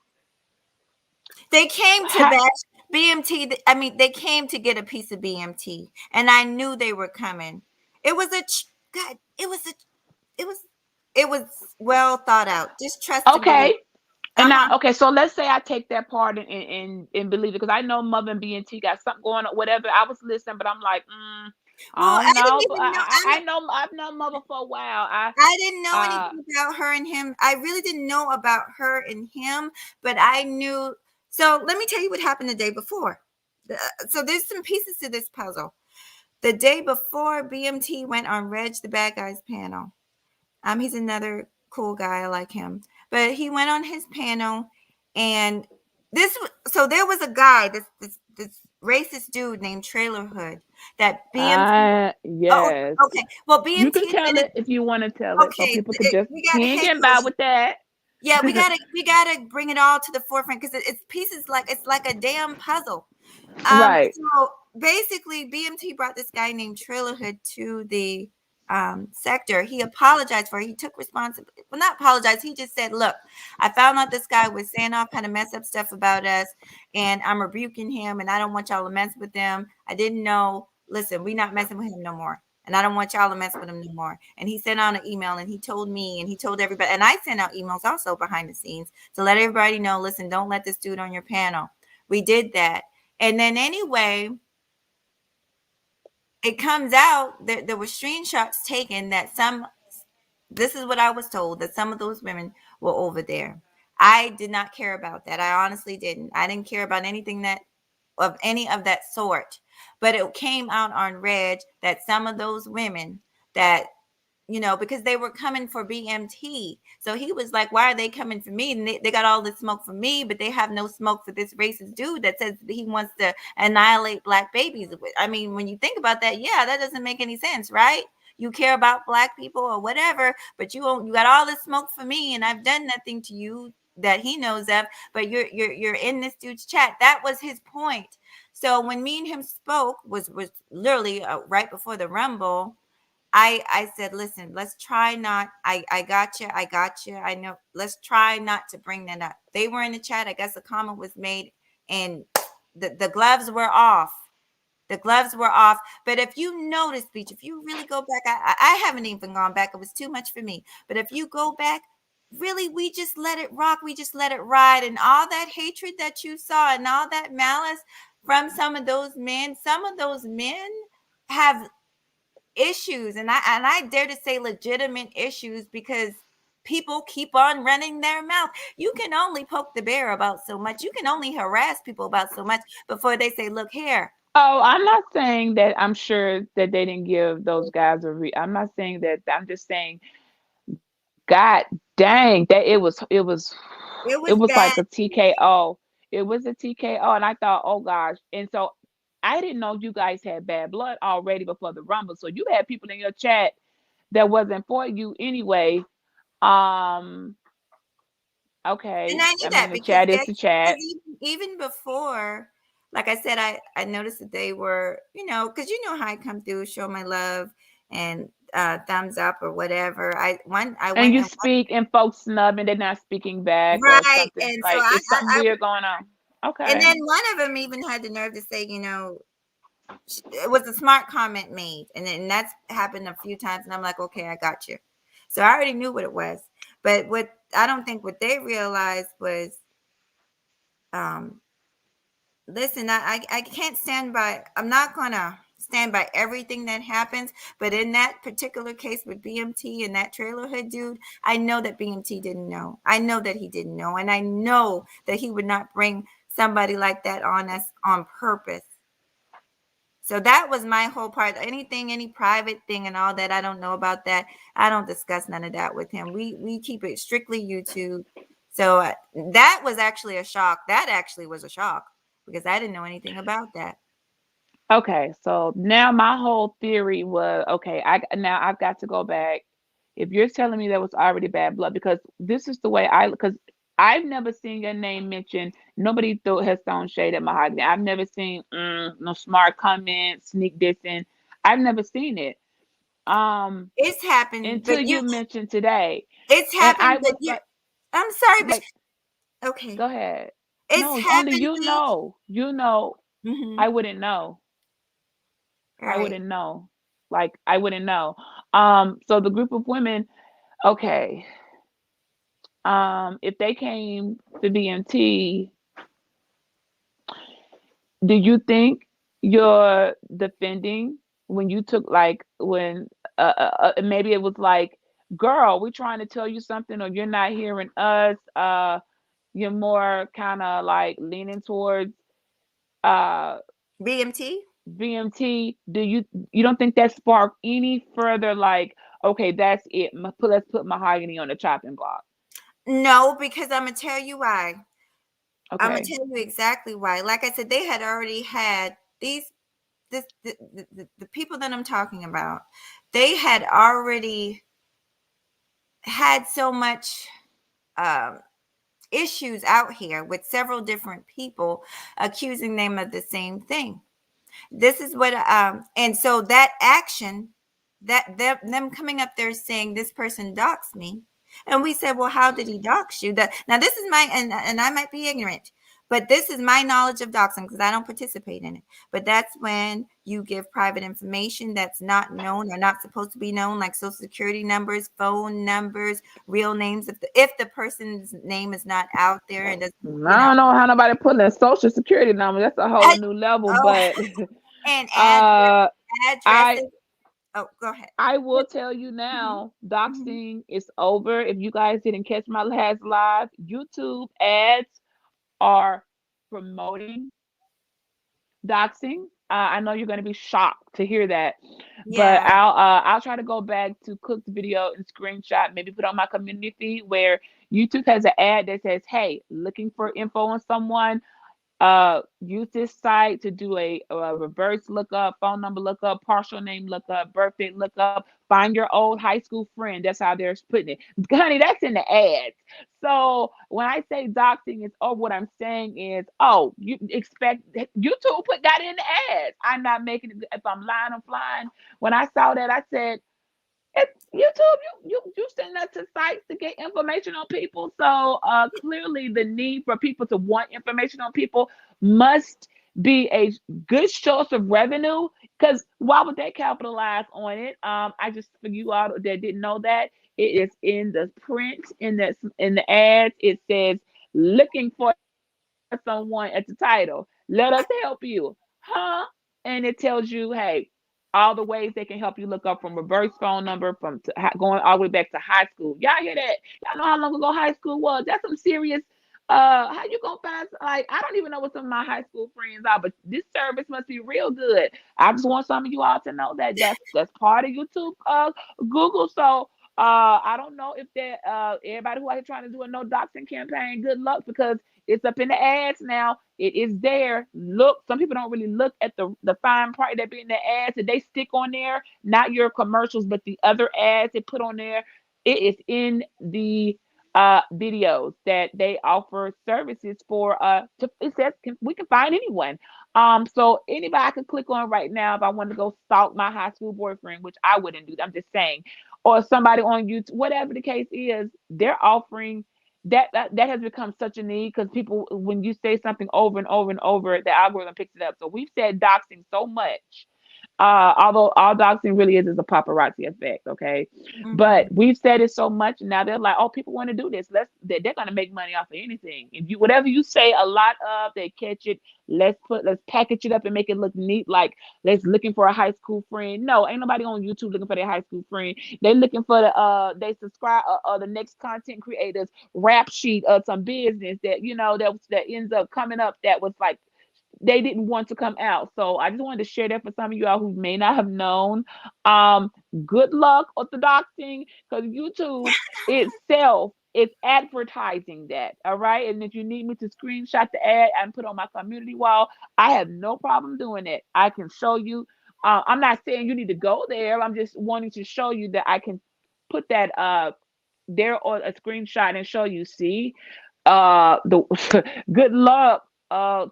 They came to Ha, bash BMT. I mean, they came to get a piece of BMT, and I knew they were coming. It was God. It was it was well thought out. Just trust and believe. okay. And Uh-huh. now, okay, so let's say I take that part and believe it because I know Mother and BNT got something going on, whatever. I was listening, but I'm like, Well, I I don't didn't know, but even know. I know I've known Mother for a while. I didn't know Uh, anything about her and him. I really didn't know about her and him, but I knew. So let me tell you what happened the day before. So there's some pieces to this puzzle. The day before, BMT went on Reg the Bad Guys panel. He's another cool guy. I like him. But he went on his panel, and so there was a guy, this racist dude named Trailer Hood, that BMT. Oh, yes, okay. Well, you BMT can tell admitted. it if you want to tell it, so Okay, people could just we he gotta ain't hang getting by those. with that. Yeah, we gotta bring it all to the forefront because it's pieces like it's like a damn puzzle. Right. So basically, BMT brought this guy named Trailer Hood to the sector. He apologized for it. He took responsibility. Well, not apologized. He just said, "Look, I found out this guy was saying all kind of mess up stuff about us, and I'm rebuking him, and I don't want y'all to mess with him. I didn't know. Listen, we not messing with him no more." And I don't want y'all to mess with him no more. And he sent out an email and he told me and he told everybody. And I sent out emails also behind the scenes to let everybody know, listen, don't let this dude on your panel. We did that. And then anyway, it comes out that there were screenshots taken that this is what I was told, that some of those women were over there. I did not care about that. I honestly didn't. I didn't care about anything that of any of that sort. But it came out on Reg that some of those women that, because they were coming for BMT. So he was like, why are they coming for me? And they got all this smoke for me, but they have no smoke for this racist dude that says that he wants to annihilate black babies. I mean, when you think about that, yeah, that doesn't make any sense, right? You care about black people or whatever, but you got all this smoke for me, and I've done nothing to you that he knows of. But you're in this dude's chat. That was his point. So when me and him spoke was literally right before the Rumble. I said, listen, let's try not. I got you. I got you. I know. Let's try not to bring that up. They were in the chat. I guess a comment was made, and the gloves were off. The gloves were off. But if you notice, Beach, if you really go back, I haven't even gone back. It was too much for me. But if you go back, really, we just let it rock. We just let it ride. And all that hatred that you saw and all that malice from some of those men have issues. And I dare to say legitimate issues, because people keep on running their mouth. You can only poke the bear about so much. You can only harass people about so much before they say, look here. Oh, I'm not saying that I'm sure that they didn't give those guys I'm not saying that. I'm just saying, God dang, that it It was was like a bad. TKO. It was a TKO, and I thought, oh gosh. And so I didn't know you guys had bad blood already before the Rumble. So you had people in your chat that wasn't for you anyway. Um, And okay. I knew I that mean, the because chat is the chat. even before, like I said, I noticed that they were, because how I come through, show my love and thumbs up or whatever. I And went you and speak and folks snub and they're not speaking back or right, something and so like it's something weird going on. and Okay. then one of them even had the nerve to say, it was a smart comment made, and then that's happened a few times, and I'm like, okay, I got you. So I already knew what it was, but what I don't think what they realized was, um, listen, I can't stand by. I'm not gonna stand by everything that happens, but in that particular case with BMT and that trailer hood dude, I know that BMT didn't know. I know that he didn't know, and I know that he would not bring somebody like that on us on purpose. So that was my whole part. Anything, any private thing and all that, I don't know about that. I don't discuss none of that with him. We keep it strictly YouTube. So that was actually a shock. That actually was a shock because I didn't know anything about that. Okay, so now my whole theory was okay. Now I've got to go back. If you're telling me there was already bad blood, because this is the way because I've never seen your name mentioned. Nobody has thrown shade at Mahogany. I've never seen no smart comments, sneak dissing. I've never seen it. Um, It's happened, until you mentioned today, it's and I happened, but was I'm sorry, but like, okay, go ahead. it's No, only happened, you Beach. know. You know, I Mm-hmm. wouldn't know. All I right. wouldn't know. Like I wouldn't know. So the group of women, okay. If they came to BMT, do you think you're defending when you took like when maybe it was like, girl, we're trying to tell you something, or you're not hearing us. You're more kind of like leaning towards uh BMT? BMT. You don't think that sparked any further like, okay, that's it. Let's put Mahogany on the chopping block. No, because I'm gonna tell you why. I'm gonna Okay. tell you exactly why. Like I said, they had already had the people that I'm talking about. They had already had so much um, issues out here with several different people accusing them of the same thing. This is what, and so that action. that them coming up there saying this person doxed me, and we said, well, how did he dox you? That now this is my, and I might be ignorant, but this is my knowledge of doxing because I don't participate in it. But that's when you give private information that's not known or not supposed to be known, like social security numbers, phone numbers, real names. If the person's name is not out there and doesn't, I don't know how nobody putting a social security number. That's a whole I- new level. oh, But and uh, I addresses. Oh, go ahead. I will tell you Mhm, now, mhm. doxing is over. If you guys didn't catch my last live, YouTube ads are promoting doxing. I know you're going to be shocked to hear that, but Yeah. I'll try to go back to Cook's video and screenshot, maybe put on my community feed where YouTube has an ad that says, "Hey, looking for info on someone, use this site to do a reverse lookup, phone number lookup, partial name lookup, birthday lookup, find your old high school friend." That's how they're putting it, honey. That's in the ads. So when I say doxing is, oh, what I'm saying is, oh, you expect YouTube put that in the ads. I'm not making it. If I'm lying, I'm flying. When I saw that, I said, it's YouTube. You send us to sites to get information on people. So clearly, the need for people to want information on people must be a good source of revenue. Because why would they capitalize on it? I just, for you all that didn't know that, it is in the print, in the ads. It says looking for someone at the title. Let us help you, huh? And it tells you, hey, all the ways they can help you look up from reverse phone number from going all the way back to high school. Y'all hear that? Y'all know how long ago high school was? That's some serious. How you gonna find, like, I don't even know what some of my high school friends are, but this service must be real good. I just want some of you all to know that that's part of YouTube, Google. So I don't know if that everybody who out here trying to do a no doxing campaign, good luck, because it's up in the ads now. It is there. Look, some people don't really look at the fine print that be in the ads that they stick on there, not your commercials, but the other ads they put on there. It is in the videos that they offer services for. It says we can find anyone. So anybody I could click on right now if I want to go stalk my high school boyfriend, which I wouldn't do. I'm just saying, or somebody on YouTube, whatever the case is, they're offering that has become such a need because people, when you say something over and over and over, the algorithm picks it up. So we've said doxing so much, although all doxing really is a paparazzi effect, okay? But Mhm. we've said it so much, now they're like, oh, people want to do this. They're gonna make money off of anything. If you whatever you say a lot of, they catch it. Let's package it up and make it look neat. Like, let's looking for a high school friend. No, ain't nobody on YouTube looking for their high school friend. They looking for they subscribe the next content creators rap sheet of some business that that ends up coming up that was like they didn't want to come out. So I just wanted to share that for some of you all who may not have known. Um, Good luck orthodoxing because YouTube itself is advertising that. All right. And if you need me to screenshot the ad and put on my community wall, I have no problem doing it. I can show you. I'm not saying you need to go there. I'm just wanting to show you that I can put that there on a screenshot and show you. See, the good luck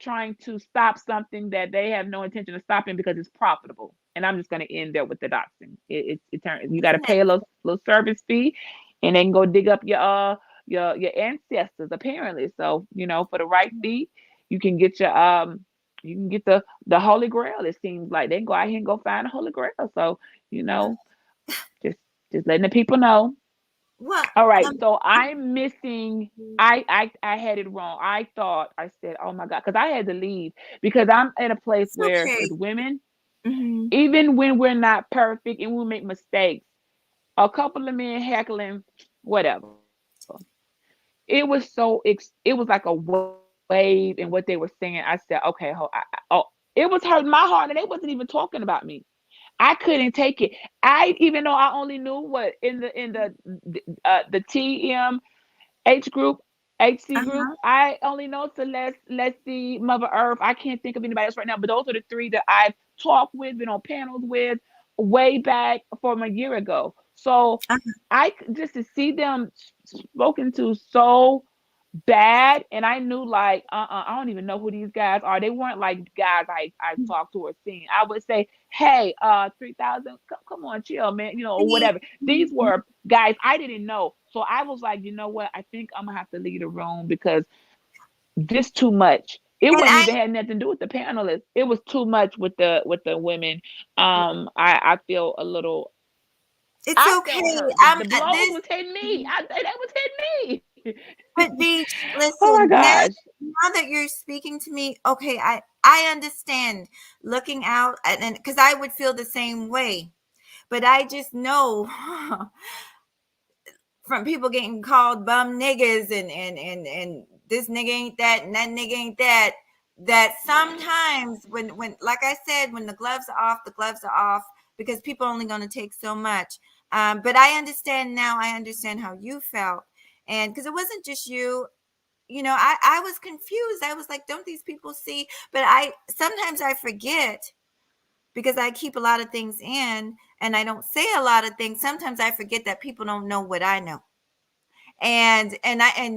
trying to stop something that they have no intention of stopping because it's profitable. And I'm just going to end there with the doxing. You got to Isn't it? pay a little service fee, and they can go dig up your ancestors apparently. So for the right fee, you can get the Holy Grail. It seems like they can go out here and go find the Holy Grail. So you know, just just letting the people know. Well, All right, um, so I'm missing. I had it wrong. I thought I said, "Oh my God," because I had to leave because I'm in a place it's where okay. with women, Mhm. even when we're not perfect and we make mistakes, a couple of men heckling, whatever. It was it was like a wave in what they were saying. I said, "Okay, it was hurting my heart, and they wasn't even talking about me. I couldn't take it. Even though I only knew what the TMH group, HC group. Uh-huh. I only know Celeste, Let's See, Mother Earth. I can't think of anybody else right now, but those are the three that I've talked with, been on panels with, way back from a year ago. So Uh-huh. just to see them spoken to so bad, and I knew like I don't even know who these guys are. They weren't like guys I talked to or seen. I would say, hey, 3,000, come on, chill, man, or whatever. These were guys I didn't know, so I was like, you know what, I think I'm gonna have to leave the room because this too much. It And wasn't I, even had nothing to do with the panelists. It was too much with the women. I feel a little. it's I okay. felt hurt. The blows This, was hitting me. That was hitting me. but Beach, Oh my listen, gosh. now that you're speaking to me, okay, I understand looking out, and because I would feel the same way, but I just know from people getting called bum niggas and this nigga ain't that and that nigga ain't that, that sometimes when like I said, when the gloves are off, the gloves are off, because people are only going to take so much. But I understand now. I understand how you felt, and because it wasn't just you. I was confused. I was like, don't these people see? But I sometimes I forget because I keep a lot of things in and I don't say a lot of things. Sometimes I forget that people don't know what I know. And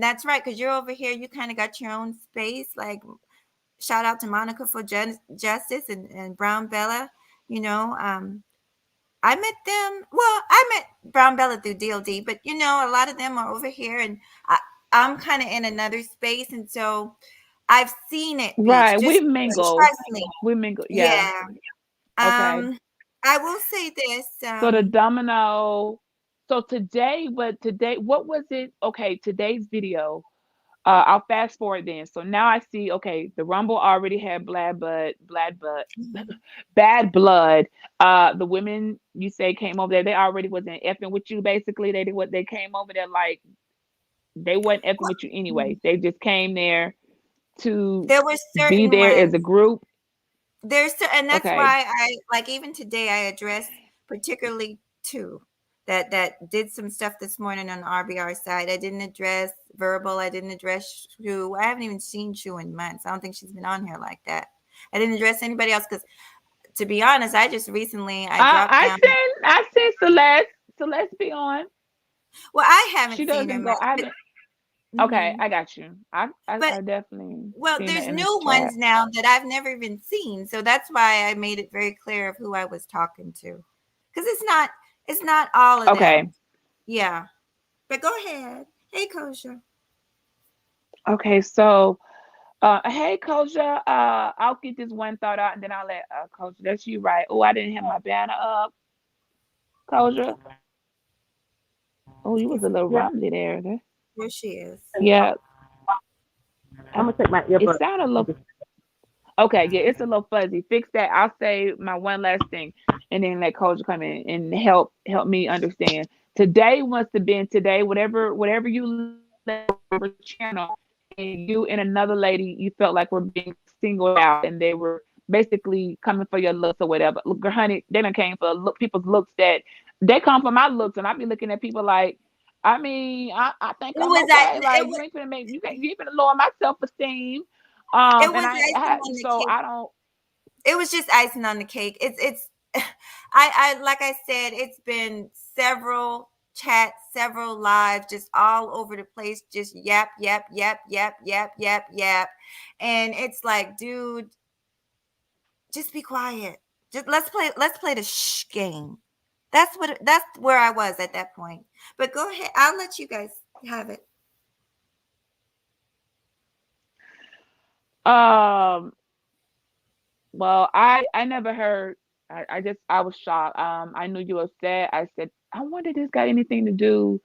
that's right, because you're over here, you kind of got your own space. Like, shout out to Monica for justice and Brown Bella. you know um I met them. Well, I met Brown Bella through DLD, but a lot of them are over here, and I'm kind of in another space, and so I've seen it. Beach, Right. We just mingle. trust me. We mingle. Yeah. Yeah. Okay. um I will say this. So the domino. So today, what was it? Okay, today's video. I'll fast forward then. So now I see, okay, the Rumble already had bad blood. The women you say came over there, they already wasn't effing with you. Basically, they came over there like they wasn't effing with you anyway. They just came there to There were be certain there as a ones. group. And that's Okay. why I like, even today I addressed particularly two that did some stuff this morning on the RBR side. I didn't address Verbal. I didn't address Shu. I haven't even seen Shu in months. I don't think she's been on here like that. I didn't address anybody else because, to be honest, I just recently I dropped down. I seen Celeste. Celeste be on. Well, I She haven't seen her doesn't go. much, I but haven't. Okay, mhm. I got you. but I definitely well, seen there's it in the new chat. ones now that I've never even seen, so that's why I made it very clear of who I was talking to, because it's not all of Okay. them. Yeah, but go ahead. Hey, Kosha. Okay. So, hey, Koja. I'll get this one thought out, and then I'll let Koja. That's you, right? Oh, I didn't have my banner up, Koja. Oh, you was a little Yeah, rumbly there. There she is. Yeah. I'm Uh, gonna take my it earbud. sounded a little. Okay, yeah, it's a little fuzzy. Fix that. I'll say my one last thing, and then let Coach come in and help me understand. Today must have been today. Whatever you left whatever channel, and you and another lady, you felt like were being singled out, and they were basically coming for your looks or whatever. Look, honey, they done came for people's looks that they come for my looks, and I be looking at people like. I mean, I think It I'm was that. okay. Like you ain't gonna make you ain't gonna lower my self esteem. It And was icing on the so cake. I don't. It was just icing on the cake. It's. I like I said, it's been several chats, several lives, just all over the place, just yap, yap, yap, yap, yap, yap, yap, and it's like, dude, just be quiet. Just let's play the shh game. That's where I was at that point. But go ahead. I'll let you guys have it. Um. Well, I never heard. I was shocked. I knew you were upset. I said, I wonder if this got anything to do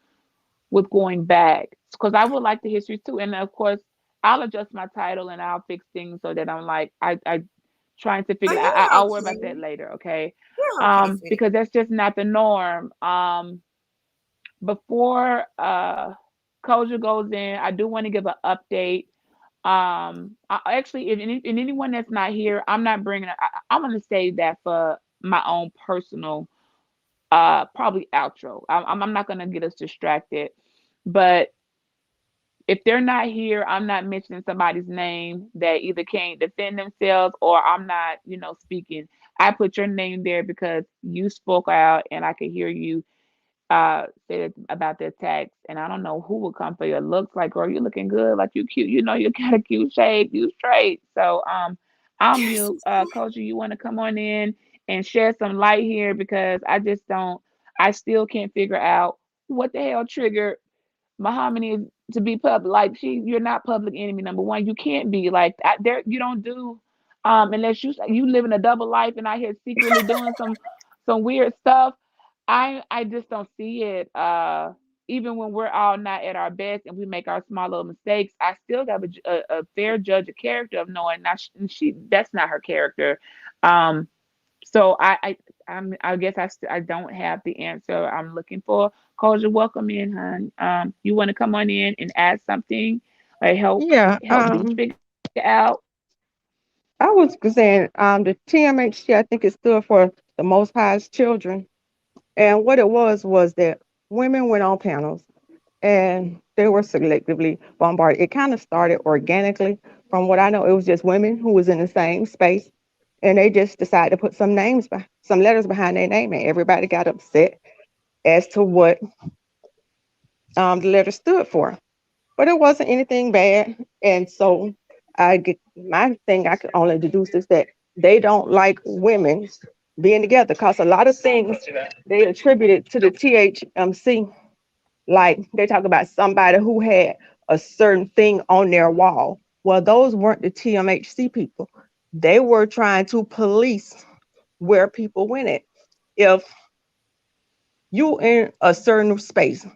with going back because I would like the history too. And of course, I'll adjust my title and I'll fix things so that I'm like I trying to Oh, figure. you're I'll worry about that okay. later. Okay. You're okay, sweetie. Because that's just not the norm. Before Koja goes in, I do want to give an update. Actually, if anyone that's not here, I'm not bringing it. I'm going to save that for my own personal, probably outro. I'm not going to get us distracted. But if they're not here, I'm not mentioning somebody's name that either can't defend themselves or I'm not, speaking. I put your name there because you spoke out and I could hear you said about the attacks, and I don't know who would come for your looks. Like, girl, you looking good, like you cute, you got a cute shape, you straight. So I'm you, Coach. You want to come on in and share some light here because I just don't, I still can't figure out what the hell triggered Mahogany to be public. Like you're not public enemy number one. You can't be like there. You don't do unless you living a double life and out here secretly doing some weird stuff. I just don't see it. Even when we're all not at our best and we make our small little mistakes, I still got a fair judge of character of knowing not she that's not her character. Um, so I guess I don't have the answer I'm looking for. Cause you're welcome in, hon. You want to come on in and add something or Yeah, help Beach figure out? I was saying the TMHC, I think it stood for the Most High's Children. And what it was that women went on panels and they were selectively bombarded. It kind of started organically. From what I know, it was just women who was in the same space, and they just decided to put some letters behind their name, and everybody got upset as to what the letter stood for. But it wasn't anything bad, and so I get my thing. I could only deduce is that they don't like women being together because a lot of things they attributed to the THMC. Like they talk about somebody who had a certain thing on their wall. Well, those weren't the TMHC people. They were trying to police where people went at. If you in a certain space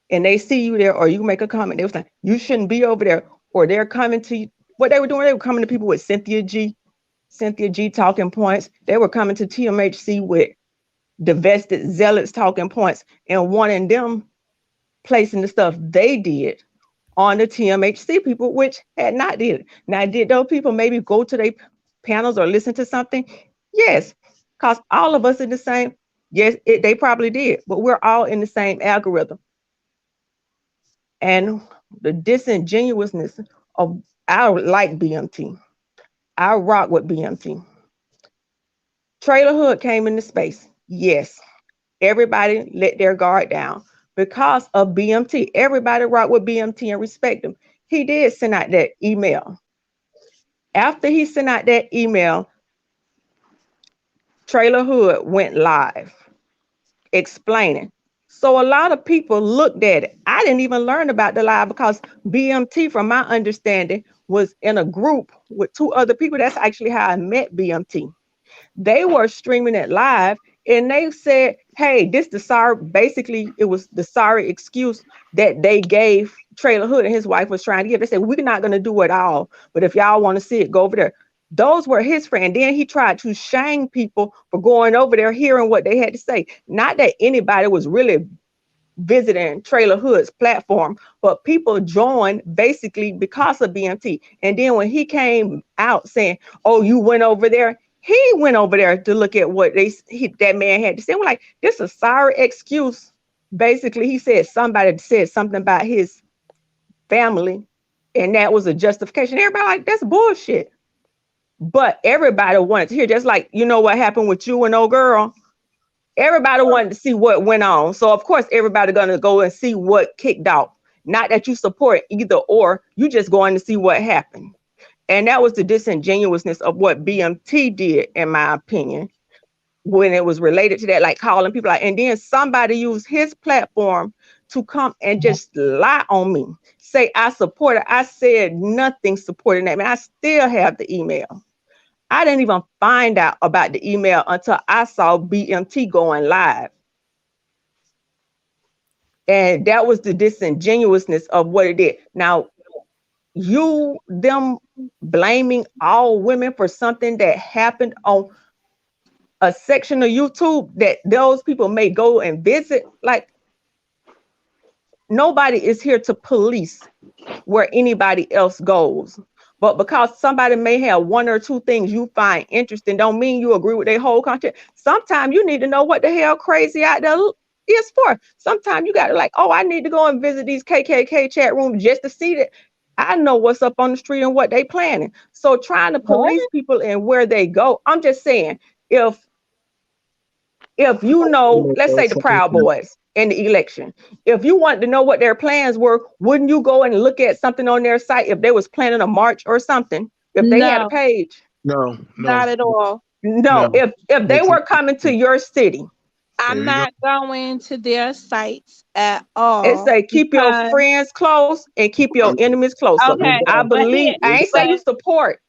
and they see you there or you make a comment, they was like, you shouldn't be over there. Or they're coming to you. What they were doing, they were coming to people with Cynthia G talking points. They were coming to TMHC with divested zealots talking points and wanting them placing the stuff they did on the TMHC people, which had not did it. Now, did those people maybe go to their panels or listen to something? Yes, because all of us in the same, yes, they probably did, but we're all in the same algorithm. And the disingenuousness of, I like BMT. I rock with BMT. Trailer Hood came into space. Yes, everybody let their guard down because of BMT. Everybody rock with BMT and respect him. He did send out that email. After he sent out that email, Trailer Hood went live explaining. So a lot of people looked at it. I didn't even learn about the live because BMT, from my understanding, was in a group with two other people. That's actually how I met BMT. They were streaming it live and they said, hey, this the sorry, basically it was the sorry excuse that they gave Trailer Hood and his wife was trying to give. They said, we're not going to do it all, but if y'all want to see it, go over there. Those were his friends. Then he tried to shame people for going over there, hearing what they had to say. Not that anybody was really visiting Trailer Hood's platform, but people joined basically because of BMT. And then when he came out saying, oh, you went over there, he went over there to look at what that man had to say. We're like, this is a sorry excuse. Basically, he said somebody said something about his family, and that was a justification. Everybody like, that's bullshit. But everybody wanted to hear, just like, you know what happened with you and old girl. Everybody wanted to see what went on. So of course, everybody gonna go and see what kicked off. Not that you support either or, you just going to see what happened. And that was the disingenuousness of what BMT did, in my opinion, when it was related to that, like calling people out. And then somebody used his platform to come and just lie on me, say I support it. I said nothing supporting that. Man, I still have the email. I didn't even find out about the email until I saw BMT going live. And that was the disingenuousness of what it did. Now, them blaming all women for something that happened on a section of YouTube that those people may go and visit, like, nobody is here to police where anybody else goes. But because somebody may have one or two things you find interesting, don't mean you agree with their whole content. Sometimes you need to know what the hell crazy out there is for. Sometimes you got to like, oh, I need to go and visit these KKK chat rooms just to see that I know what's up on the street and what they planning. So trying to police people and where they go, I'm just saying, if If you know, let's say the Proud Boys in the election, if you want to know what their plans were, wouldn't you go and look at something on their site if they was planning a march or something? If they had a No, page? No, no, not at all. No. no. If they were coming to your city, I'm There you go. not going to their sites at it all say keep your because friends close and keep your enemies closer. We're okay, I done. but here, believe I ain't say but you support.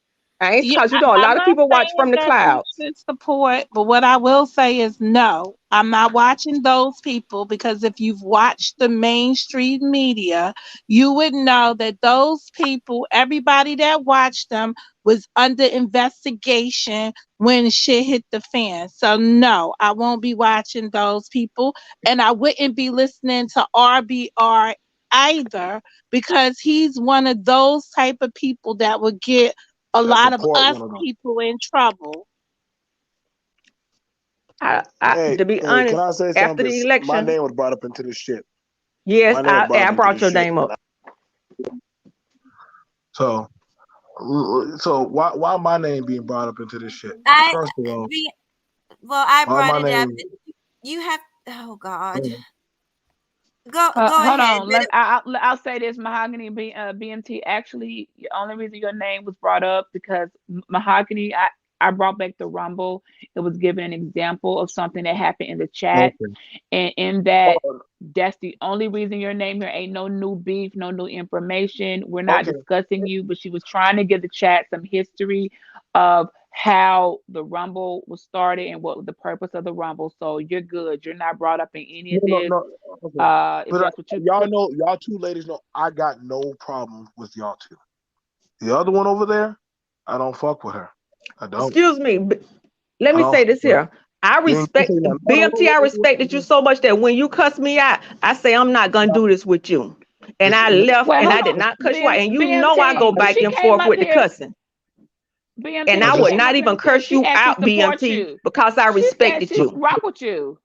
I ain't yeah, because you know a I'm lot of not people watch saying from the that you clouds. should support, but what I will say is no, I'm not watching those people because if you've watched the mainstream media, you would know that those people, everybody that watched them, was under investigation when shit hit the fan. So no, I won't be watching those people, and I wouldn't be listening to RBR either because he's one of those type of people that would get a That lot of support us one of them. people in trouble. Hey, To be hey, can honest, I say something? after the Because my election, name was brought up into this shit. yes, My name was brought I up into brought this your shit. name up. So, so why my name being brought up into this shit? I First of all, be well. I why brought my it up. name? You have. Oh God. Go Hold ahead. on. But I'll say this. Mahogany BMT. Actually, the only reason your name was brought up because Mahogany. I brought back the Rumble. It was giving an example of something that happened in the chat, Okay. and in that, that's the only reason your name here. Ain't no new beef, no new information. We're not Okay. discussing you, but she was trying to give the chat some history of how the Rumble was started and what was the purpose of the Rumble. So you're good. You're not brought up in any No, of no, this. no. Okay. If But that's what you y'all know, y'all two ladies know, I got no problem with y'all two. The other one over there, I don't fuck with her. I don't. Excuse me. Let I me don't say fuck this with her. here. I You ain't gonna respect say nothing. Hold on, BMT. I respected you so much that when you cuss me out, I say I'm not gonna do this with you. And I Listen, left Well, and hold I did on. not cuss you out. And you know I BMT, go back she and came forth up with the here. cussing. And BMT, I I she would just, came not up here even and said curse she you actually out, supports BMT, you. because I She said respected she you. rock with you.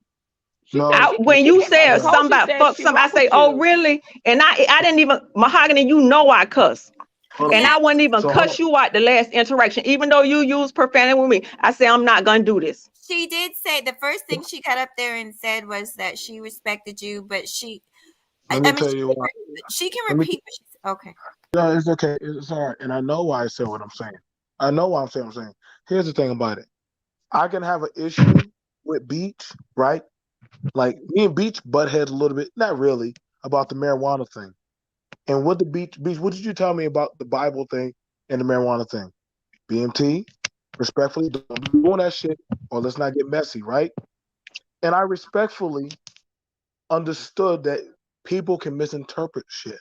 She said no, When she you came up said no. cold. something She about said fuck she something, I rock say, with oh you. really? And I didn't even Mahogany, you know I cuss. Hold And on. yeah, I wouldn't even So hold on. cuss you out the last interaction, even though you used profanity with me. I say I'm not gonna do this. she did say the first thing she got up there and said was that she respected you, but Let I me mean, tell you why. she can Let me. repeat what she said. Okay. No, it's okay. It's all right. And I know why I said what I'm saying. I know why I'm saying what I'm saying. Here's the thing about it. I can have an issue with Beach, right? Like me and Beach butt heads a little bit, not really, about the marijuana thing. And what the Beach, what did you tell me about the Bible thing and the marijuana thing? BMT, respectfully, don't be doing that shit, or let's not get messy, right? And I respectfully understood that people can misinterpret shit.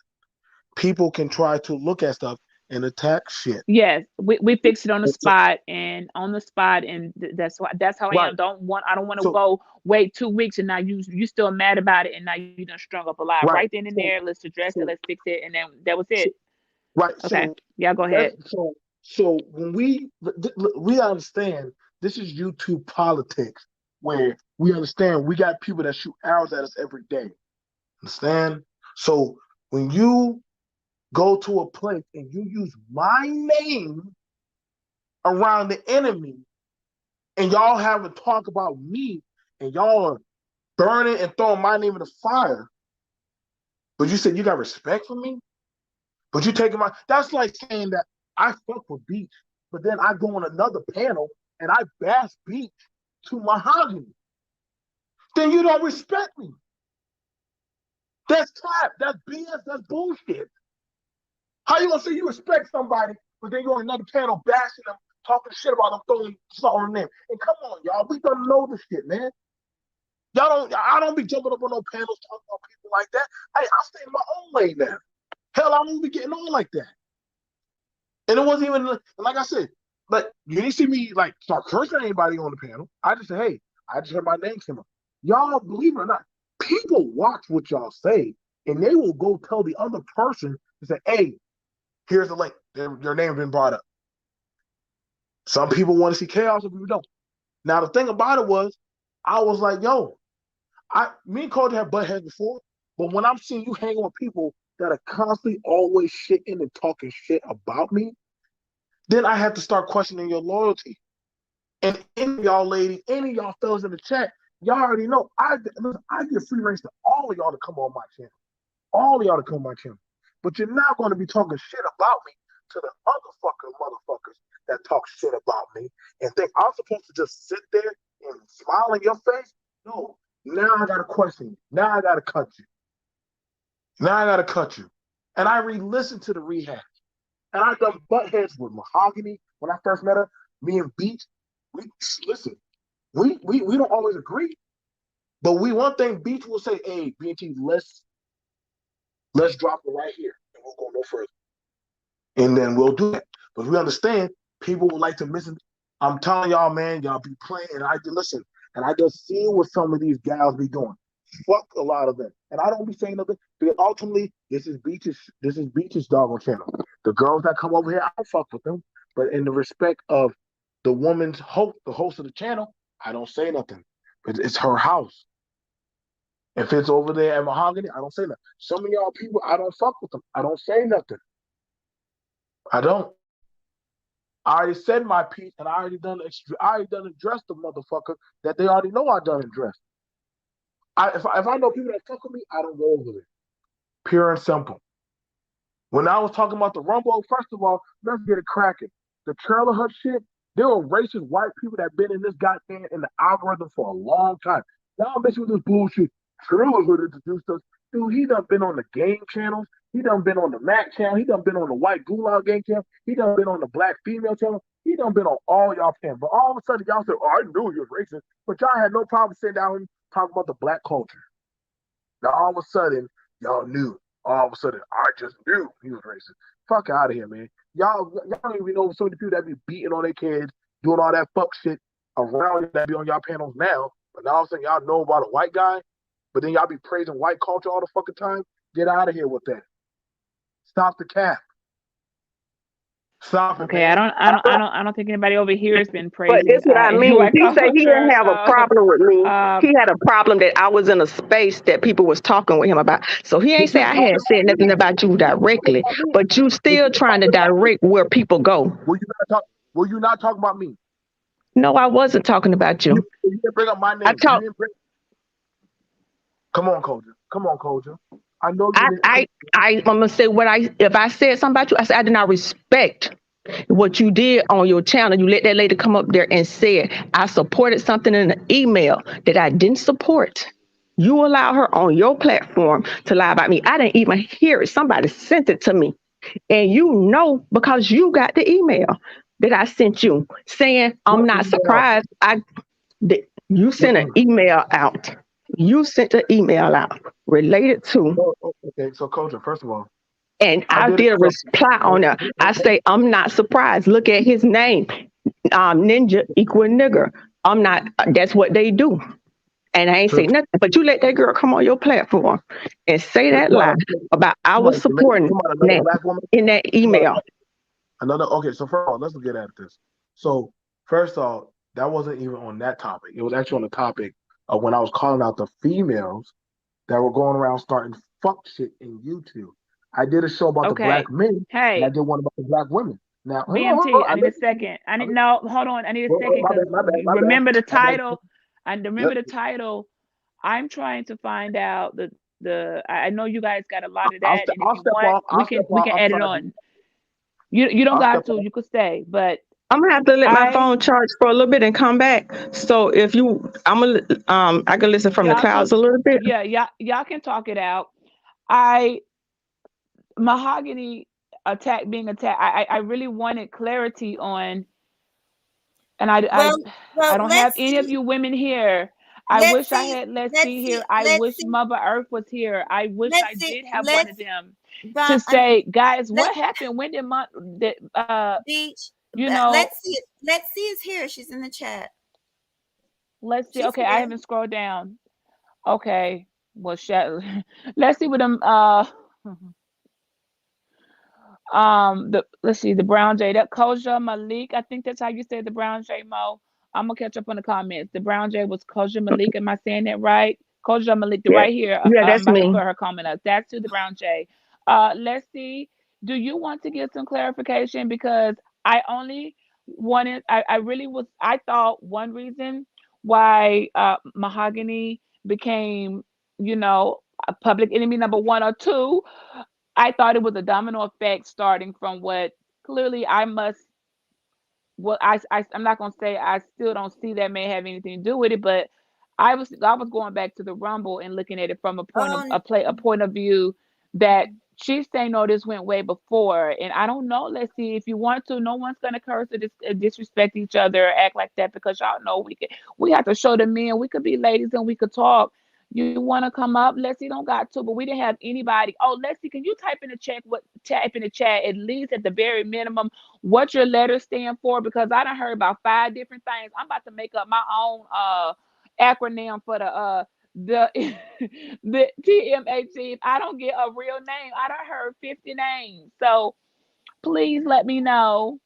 People can try to look at stuff and attack shit. Yes, we fix it on the spot and on the spot, and that's how I Right. am. I don't want to So go wait 2 weeks and now you still mad about it and now you done strung up a lie right. right then and So there. Let's address it. so Let's fix it, and then that was so it. right. Okay, So y'all go that's ahead. so when we understand this is YouTube politics where we understand we got people that shoot arrows at us every day. Understand? So when you go to a place and you use my name around the enemy and y'all have a talk about me and y'all are burning and throwing my name in the fire, but you said you got respect for me? But you taking my that's like saying that I fuck with Beach, but then I go on another panel and I bash Beach to Mahogany. Then you don't respect me. That's cap. That's BS. That's bullshit. How you gonna say you respect somebody, but then you're on another panel bashing them, talking shit about them, throwing salt on them? And come on, y'all, we don't know this shit, man. Y'all don't. I don't be jumping up on no panels talking about people like that. I stay in my own lane now. Hell, I don't be getting on like that. And it wasn't even like I said. Like you didn't see me like start cursing anybody on the panel. I just said, hey, I just heard my name come up. Y'all believe it or not, people watch what y'all say, and they will go tell the other person to say, hey, here's the link. Their name's been brought up. Some people want to see chaos, some people don't. Now the thing about it was, I was like, yo, me and Cody have butt heads before, but when I'm seeing you hanging with people that are constantly always shitting and talking shit about me, then I have to start questioning your loyalty. And any of y'all ladies, any of y'all fellas in the chat, Y'all already know. Listen, I give free range to all of y'all to come on my channel. All of y'all to come on my channel. But you're not going to be talking shit about me to the other fucking motherfuckers that talk shit about me and think I'm supposed to just sit there and smile in your face. No. Now I gotta question you. Now I gotta cut you. Now I gotta cut you. And I re-listened to the rehab. And I done butt heads with Mahogany when I first met her. Me and Beach. We listen. We don't always agree, but we one thing. Beach will say, "Hey, BT, let's drop it right here, and we'll go no further." And then we'll do that. But we understand people would like to miss it. I'm telling y'all, man, y'all be playing, and I listen, and I just see what some of these gals be doing. Fuck a lot of them, and I don't be saying nothing because ultimately this is Beach's doggo channel. The girls that come over here, I don't fuck with them, but in the respect of the woman's host, the host of the channel, I don't say nothing. But it's her house. If it's over there at Mahogany, I don't say nothing. Some of y'all people, I don't fuck with them. I don't say nothing. I don't. I already said my piece, and I already done addressed the motherfucker that they already know I done addressed. If I know people that fuck with me, I don't go over there. Pure and simple. When I was talking about the Rumble, first of all, let's get it cracking. The trailer hut shit, there were racist white people that been in this goddamn in the algorithm for a long time. Y'all bitch with this bullshit. Trailer Hood introduced us. Dude, he done been on the game channels. He done been on the Mac channel. He done been on the White Gulag game channel. He done been on the Black Female channel. He done been on all y'all channels. But all of a sudden, y'all said, "Oh, I knew he was racist." But y'all had no problem sitting down and talking about the black culture. Now all of a sudden, y'all knew. All of a sudden, I just knew he was racist. Fuck out of here, man. Y'all don't even know some of the people that be beating on their kids, doing all that fuck shit around that be on y'all panels now. But now all of a sudden, y'all know about a white guy, but then y'all be praising white culture all the fucking time. Get out of here with that. Stop the cap. Stop it, Okay, I man. don't, I don't, I don't, I don't think anybody over here has been But praising this what I mean. white He said he didn't culture. have a problem with me. Uh, He had a problem that I was in a space that people was talking with him about. So he ain't But say you I talking had said about nothing me. about you Talking directly, about me. but you But still you trying to talking about me. direct where people go. Will you not talk? Will you not talk about me? No, I wasn't talking about You, you. you didn't bring up my I name. You talk. didn't bring. Come on, Koja. Come on, Koja. I know you I didn't. I I'm gonna say what I if I said something about you, I said I did not respect what you did on your channel. You let that lady come up there and said I supported something in an email that I didn't support. You allow her on your platform to lie about me. I didn't even hear it. Somebody sent it to me. And you know because you got the email that I sent you saying I'm What not email? surprised. You What sent an email? email out. You sent an email out related to Okay, so Koja, first of all, and I I did it. did a So, reply on there. I say, I'm not surprised. Look at his name. Ninja equal nigger. I'm not, that's what they do. And I ain't so say nothing. But you let that girl come on your platform and say you that lie about I was supporting talking about another that black woman? in that You talking email. about another? Okay, so first of all, let's get at this. So first off, that wasn't even on that topic. It was actually on the topic of when I was calling out the females that were going around starting fuck shit in YouTube. I did a show about the black okay, men, and I hey, did one about the black women. Now, hold BMT, on. I need a second. I need no, hold on. I need a second My because bad, my bad, my bad, remember the my bad. title. And remember Let, the title. I'm trying to find out the. I know you guys got a lot of I'll that, step. and if I'll you step want, off. we I'll can step we off. can I'm add it trying to. on. You don't I'll got step to. off. You could stay, but I'm gonna have to let my I phone charge for a little bit and come back. So if you, I can listen from the y'all clouds can a little bit. yeah y'all can talk it out. I Mahogany attack being attacked. I really wanted clarity on, and Well, I well, don't have let's any of see. you women here. I Let's wish I see. had Let's Let's See see. here. I Let's wish see. Mother Earth was here. I wish Let's I see. did have one Let's of them to Bon, say, guys, let what happened? When did my that Beach. you know? Let's see. Let's see is here. She's in the chat. Let's see. She's Okay, I here. haven't scrolled down. Okay, well, let's see what them the let's see the brown J that Koja Malik. I think that's how you say the brown J Mo. I'm gonna catch up on the comments. The brown J was Koja Malik. Am I saying that right? Koja Malik, the Yeah, right here. yeah, I'm that's about to me. put her comment up. That's to the brown J. Let's see. Do you want to get some clarification? Because I only wanted. I really was. I thought one reason why Mahogany became, a public enemy number one or two. I thought it was a domino effect starting from what clearly I must well, I'm not gonna say I still don't see that may have anything to do with it, but I was going back to the Rumble and looking at it from a point of Oh, a point of view that she's saying no, this went way before, and I don't know. Let's see if you want to. No one's gonna curse or disrespect each other or act like that because y'all know we have to show the men we could be ladies and we could talk. You want to come up? Let's see, don't got to, but we didn't have anybody. Oh, let's see. Can you type in the chat at least at the very minimum what your letters stand for because I done heard about five different things. I'm about to make up my own acronym for the the TMHC. If I don't get a real name, I done heard 50 names. So please let me know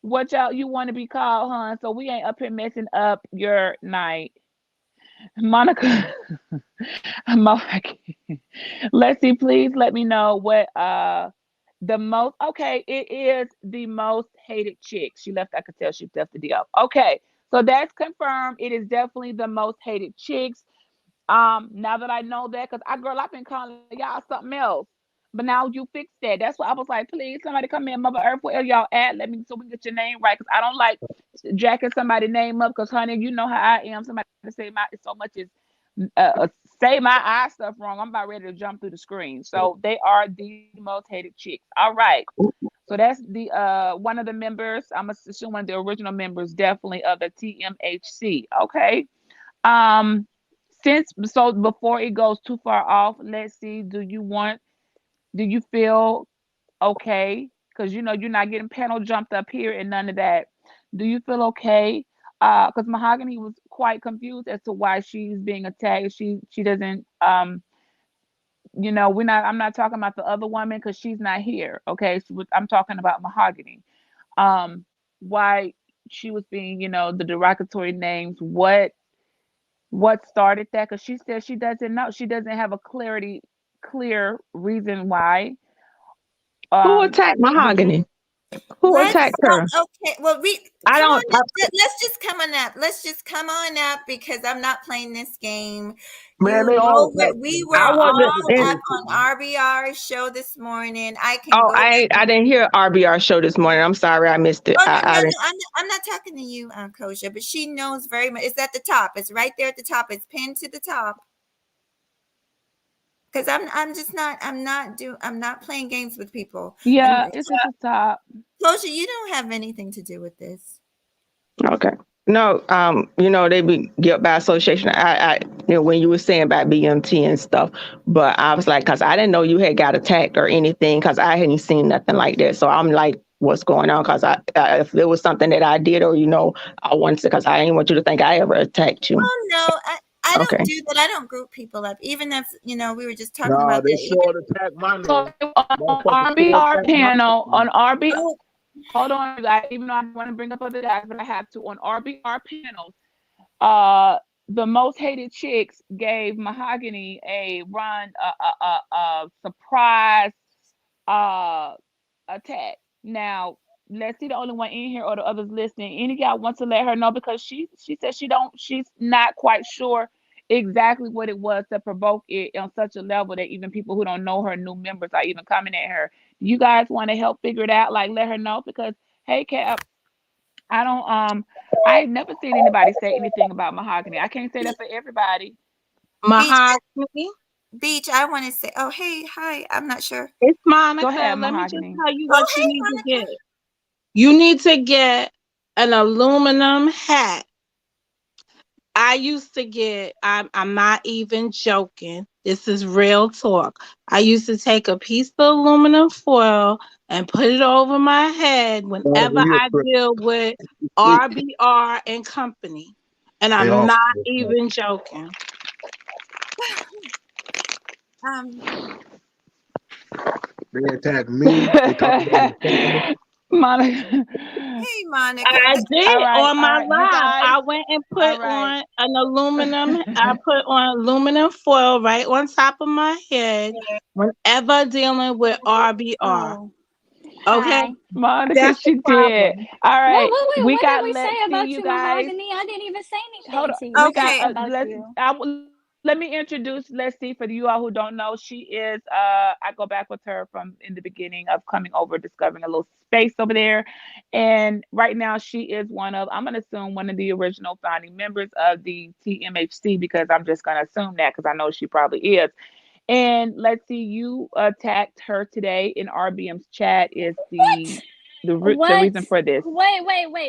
what y'all you want to be called, huh? So we ain't up here messing up your night. Monica Mark. Let's see, please let me know what the most okay, it is the most hated chick. She left, I could tell she left the deal. Okay, so that's confirmed. It is definitely the most hated chicks. Now that I know that, because I've been calling y'all something else. But now you fixed that. That's why I was like, please, somebody come in, Mother Earth, where y'all at? Let me so we can get your name right. Because I don't like jacking somebody's name up. Because honey, you know how I am. Somebody say my so much as say my eye stuff wrong. I'm about ready to jump through the screen. So they are the most hated chicks. All right. So that's the one of the members. I'm assuming one of the original members, definitely of the TMHC. Okay. Um, since so before it goes too far off, let's see. Do you feel okay? Because you're not getting panel jumped up here and none of that. Do you feel okay? Because Mahogany was quite confused as to why she's being attacked. She doesn't we're not I'm not talking about the other woman because she's not here. Okay. I'm talking about Mahogany. Um, why she was being, the derogatory names, what started that? Because she said she doesn't know. She doesn't have a clear reason why. Who Um, attacked would you? Mahogany? Who attacked her? okay. Well, I come don't. on up. Let's just come on up. Let's just come on up because I'm not playing this game. Man, You they know all what? attacked We me. were I I all wasn't never in. up did on to RBR's show this morning. I can Oh, go back. I didn't hear RBR show this morning. I'm sorry, I missed it. Oh no, I no, didn't. no! I'm not talking to you, Kosha, but she knows very much. It's at the top. It's right there at the top. It's pinned to the top. Because I'm not playing games with people. And Yeah, it's at the top. Kosha, you don't have anything to do with this. Okay. No, they be guilt by association. When you were saying about BMT and stuff, but I was like, cause I didn't know you had got attacked or anything, cause I hadn't seen nothing like that. So I'm like, what's going on? Cause if there was something that I did, or I wanted to, cause I didn't want you to think I ever attacked you. Oh no, I don't Okay. do that. I don't group people up. Even if we were just talking Nah, about they that. Even sure attacked my So name. on Motherfuckers sure RBR attacked my panel, name. on RB, oh, hold on, you guys. Even though I don't want to bring up other guys, but I have to on RBR panels. Uh, the most hated chicks gave Mahogany a run, a surprise uh attack. Now, let's see the only one in here or the others listening. Any guy wants to let her know because she said she's not quite sure exactly what it was to provoke it on such a level that even people who don't know her, new members, are even coming at her. Do you guys want to help figure it out? Like let her know because hey Cap, I don't I've never seen anybody say anything about Mahogany. I can't say that for everybody. Beach, Mahogany. Beach. I want to say, oh hey, hi. I'm not sure. It's Go Monica. ahead, Let me just Mahogany. tell you Oh what you hey, need to Monica. get. You need to get an aluminum hat. I used to get, I'm not even joking. This is real talk. I used to take a piece of aluminum foil and put it over my head Oh, whenever you I deal with a RBR and company. And They I'm all not even joking. Um, they attacked me. They talked about the family. Monica. hey, Monica. I did on All my right, you live. guys. I went and All put right. on an aluminum. I put on aluminum foil right on top of my head whenever dealing with RBR. Oh, Okay, Monica, she that's did. the All right, problem. we got What let's did we see, say you about you, guys. Mahogany? I didn't even say Hold on. anything to We you got Okay. about you. let me introduce Leslie for you all who don't know. She is I go back with her from in the beginning of coming over, discovering a little space over there. And right now she is one of, I'm gonna assume, one of the original founding members of the TMHC, because I'm just gonna assume that because I know she probably is. And let's see, you attacked her today in RBM's chat. Is the What? reason for this? Wait.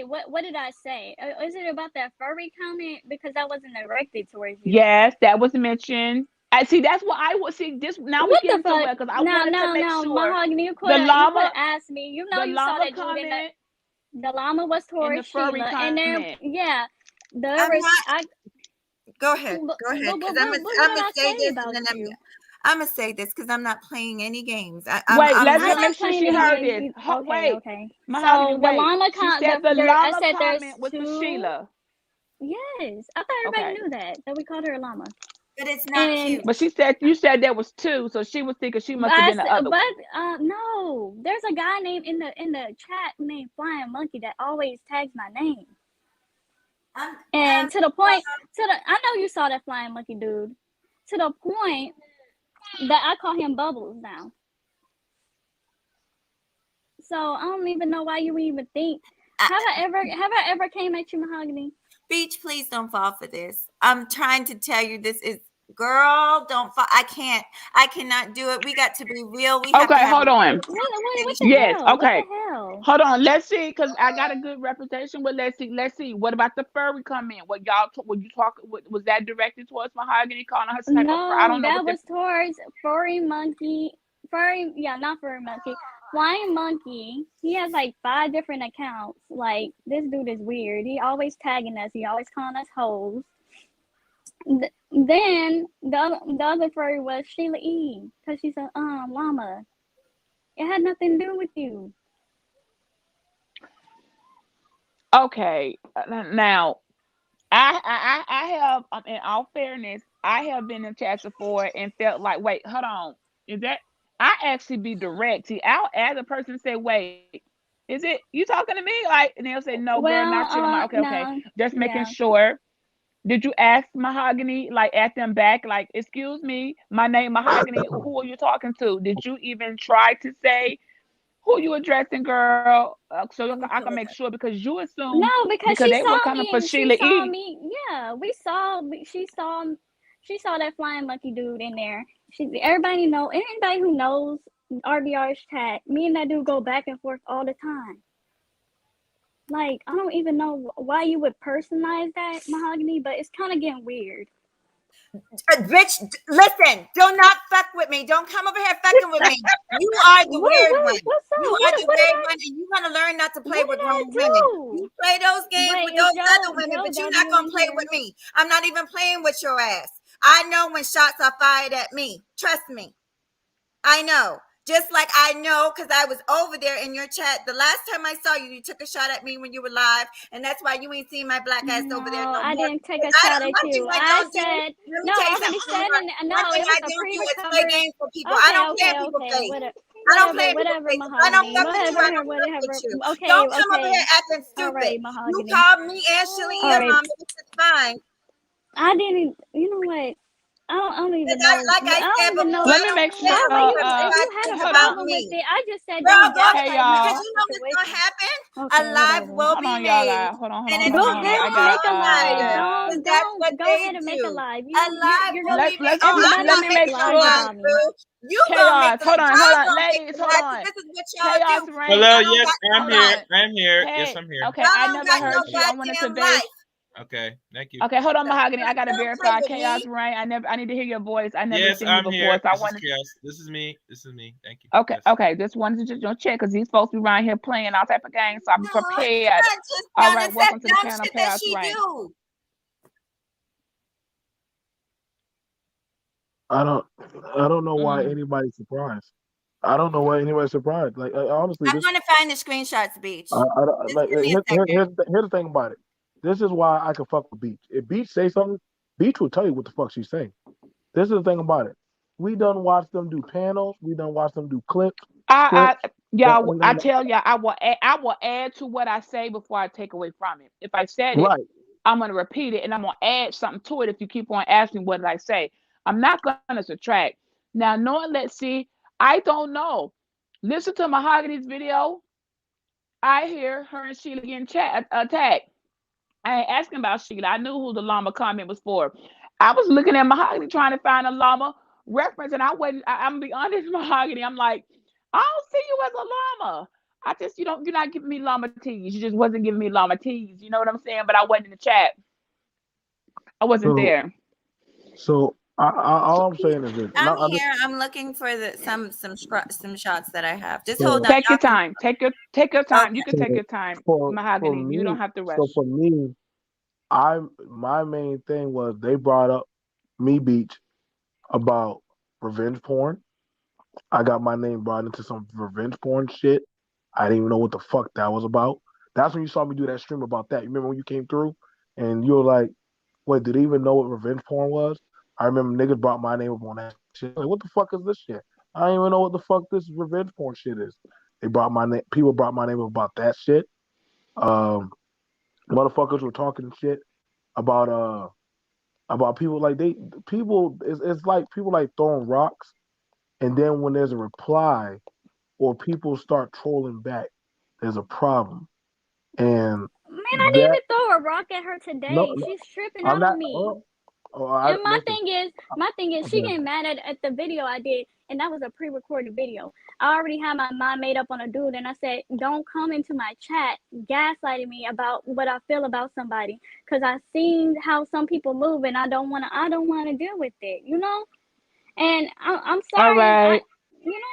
What did I say? Is it about that furry comment? Because that wasn't directed towards you. Yes, that was mentioned. I see. That's what I would see. This now we What the getting fuck? somewhere because I No, wanted to no, make no, sure Mahogany. the You could have llama, asked me. You know, the you saw llama that dude in comment the llama was and the towards furry Sheila, and then comment. yeah, the I'm other not. I. Go ahead. But, Go ahead. Because what I'm did gonna I say say this, and about then you? I'm gonna say this because I'm not playing any games. Wait, I'm let's I'm really. not make sure playing she any heard games. this. Okay, Wait, okay. Mahogany. So the Wait, llama she said the I llama said there's comment was for two. Sheila. Yes, I thought everybody Okay, knew that we called her a llama. But it's not And cute. but she said you said there was two, so she was thinking she must have been the other but one. no, there's a guy named in the chat named Flying Monkey that always tags my name. I'm. And to the point, I know you saw that Flying Monkey dude. To the point that I call him Bubbles now. So I don't even know why you even think. I, Have I ever came at you, Mahogany? Beach, please don't fall for this. I'm trying to tell you this is girl. Don't fall. I can't. I cannot do it. We got to be real. We have to Okay, have hold a on. What the Yes, hell? What the okay. hell? Hold on, let's see, because I got a good reputation with Let's see. Let's see. What about the furry comment? What y'all, when you talk, was that directed towards Mahogany, calling her some type of fur? I No, don't know that what the. was towards Furry Monkey. Yeah, not Furry Monkey. Flying Monkey. He has like 5 different accounts. Like, this dude is weird. He always tagging us. He always calling us hoes. Then the other furry was Sheila E. Because she's a llama. It had nothing to do with you. Okay, now I have, in all fairness, I have been in chats before and felt like, wait, hold on, is that? I actually be direct. See, I'll ask a person, say, wait, is it you talking to me? Like, and they'll say, no, girl, not Well, you. I'm like, okay, okay, no. just making Yeah. sure. Did you ask Mahogany, like, at them back, like, excuse me, my name Mahogany, who are you talking to? Did you even try to say who you addressing, girl? So let me I can pull it make up. sure, because you No, assumed because because she they saw were coming me for and she Sheila saw E. me. Yeah, she saw that flying monkey dude in there. Everybody know, anybody who knows RBR's chat, me and that dude go back and forth all the time. Like, I don't even know why you would personalize that, Mahogany, but it's kind of getting weird. Bitch, listen. Do not fuck with me. Don't come over here fucking with me. You are the weird one. What's You up? are the weird one, and you want to learn not to play What with did I grown women. You do? play those games Wait, with is those other women, Joe but you're not W gonna in play here? with me. I'm not even playing with your ass. I know when shots are fired at me. Trust me. I know. Just like I know, because I was over there in your chat. The last time I saw you, you took a shot at me when you were live, and that's why you ain't seen my black ass over there No, no I more. didn't take 'Cause a I shot don't, at one thing you. I I don't do, said let me no. tell I you already something, said, sweetheart. and One no, thing it I was a don't do is play pre-recovered. games for people. I don't play in people's Okay. face. I don't play in people's Whatever, face. If I don't Mahogany. fuck with you, I don't fuck with Whatever. you. Okay, Don't come over okay. here acting All stupid. right, You Mahogany. called me and Shelly All your right. mama, which is fine. I didn't. You know what? I don't even Because I, know. like I I said don't even before, know Let I me don't make care sure. how what you. If you everybody had thinks a about Hold problem on. with me. it, I just said Girl, don't go Hey, gaslight me because on y'all. the you know what's going to situation. happen? A Okay, live whatever. will Hold be on, y'all. made, Guys. Hold on. Hold and on. Hold it's on. Go going Hold to on. be ahead I and got make a live. all-nighter because that's Don't what go they ahead and make a do. live. A live You're will gonna. be made. Oh, I'm Everybody not let me makes make making no lives sure. live, about me. boo. You gonna make Chaos. them. Hold on. Hold Y'all on, gonna make ladies. them Hold live because on. this is what y'all do. Chaos And reign. Hello, y'all don't yes, got no I'm Hold here. on. life. I'm here. Yes, Hey. I'm here. Okay. Y'all I don't never got no heard you. I wanted to goddamn ver. life. Okay, thank you. Okay. Hold on, So Mahogany. I gotta don't play verify. with Chaos me. reign. I need to hear your voice. I never Yes, seen you I'm before, here. so I This is wanted. Chaos. This is me. This is me. Thank you. Okay. Yes. Okay. Just wanted to just check because these folks be around here playing all type of games, so I'm No, prepared. not just All dumb. right. It's that Welcome to the dumb panel, shit that Chaos she reign. do. I don't I don't know why Mm. anybody's surprised. I don't know why anybody's surprised. Like honestly, I'm this gonna find the screenshots, Beach. Just like give me a second. here's the thing about it. This is why I can fuck with Beach. If Beach say something, Beach will tell you what the fuck she's saying. This is the thing about it. We done watched them do panels. We done watched them do I clips. Y'all, I and tell y'all, I will add to what I say before I take away from it. If I said it, right. I'm gonna repeat it, and I'm gonna add something to it. If you keep on asking, what did I say? I'm not gonna subtract. Now, knowing, let's see, I don't know. Listen to Mahogany's video. I hear her and Sheila getting attacked. I ain't asking about Sheila. I knew who the llama comment was for. I was looking at Mahogany trying to find a llama reference, and I wasn't. I'm gonna be honest, Mahogany. I'm like, I don't see you as a llama. I just, you're not giving me llama teas. You just wasn't giving me llama teas. You know what I'm saying? But I wasn't in the chat. I wasn't So there. all I'm saying is this, and I'm I just here. I'm looking for some shots that I have. Just hold so on. Take your Y'all can. time. Take your time. You Okay. can take so your time, for Mahogany. You don't me, have to so rush. for me, I my main thing was they brought up me Beach about revenge porn. I got my name brought into some revenge porn shit. I didn't even know what the fuck that was about. That's when you saw me do that stream about that. You remember when you came through and you were like, wait, did they even know what revenge porn was? I remember niggas brought my name up on that shit. Like, what the fuck is this shit? I don't even know what the fuck this revenge porn shit is. They brought my name. People brought my name up about that shit. Um, Motherfuckers were talking shit about people like they people. It's like people like throwing rocks, and then when there's a reply or people start trolling back, there's a problem. And Man, I didn't that even throw a rock at her no, today. no She's tripping I'm out not. on me. I And listen. my thing is, she Okay. getting mad at the video I did, and that was a pre-recorded video. I already had my mind made up on a dude, and I said, "Don't come into my chat gaslighting me about what I feel about somebody, cause I seen how some people move, and I don't wanna deal with it, you know." And I'm All sorry, right. you know,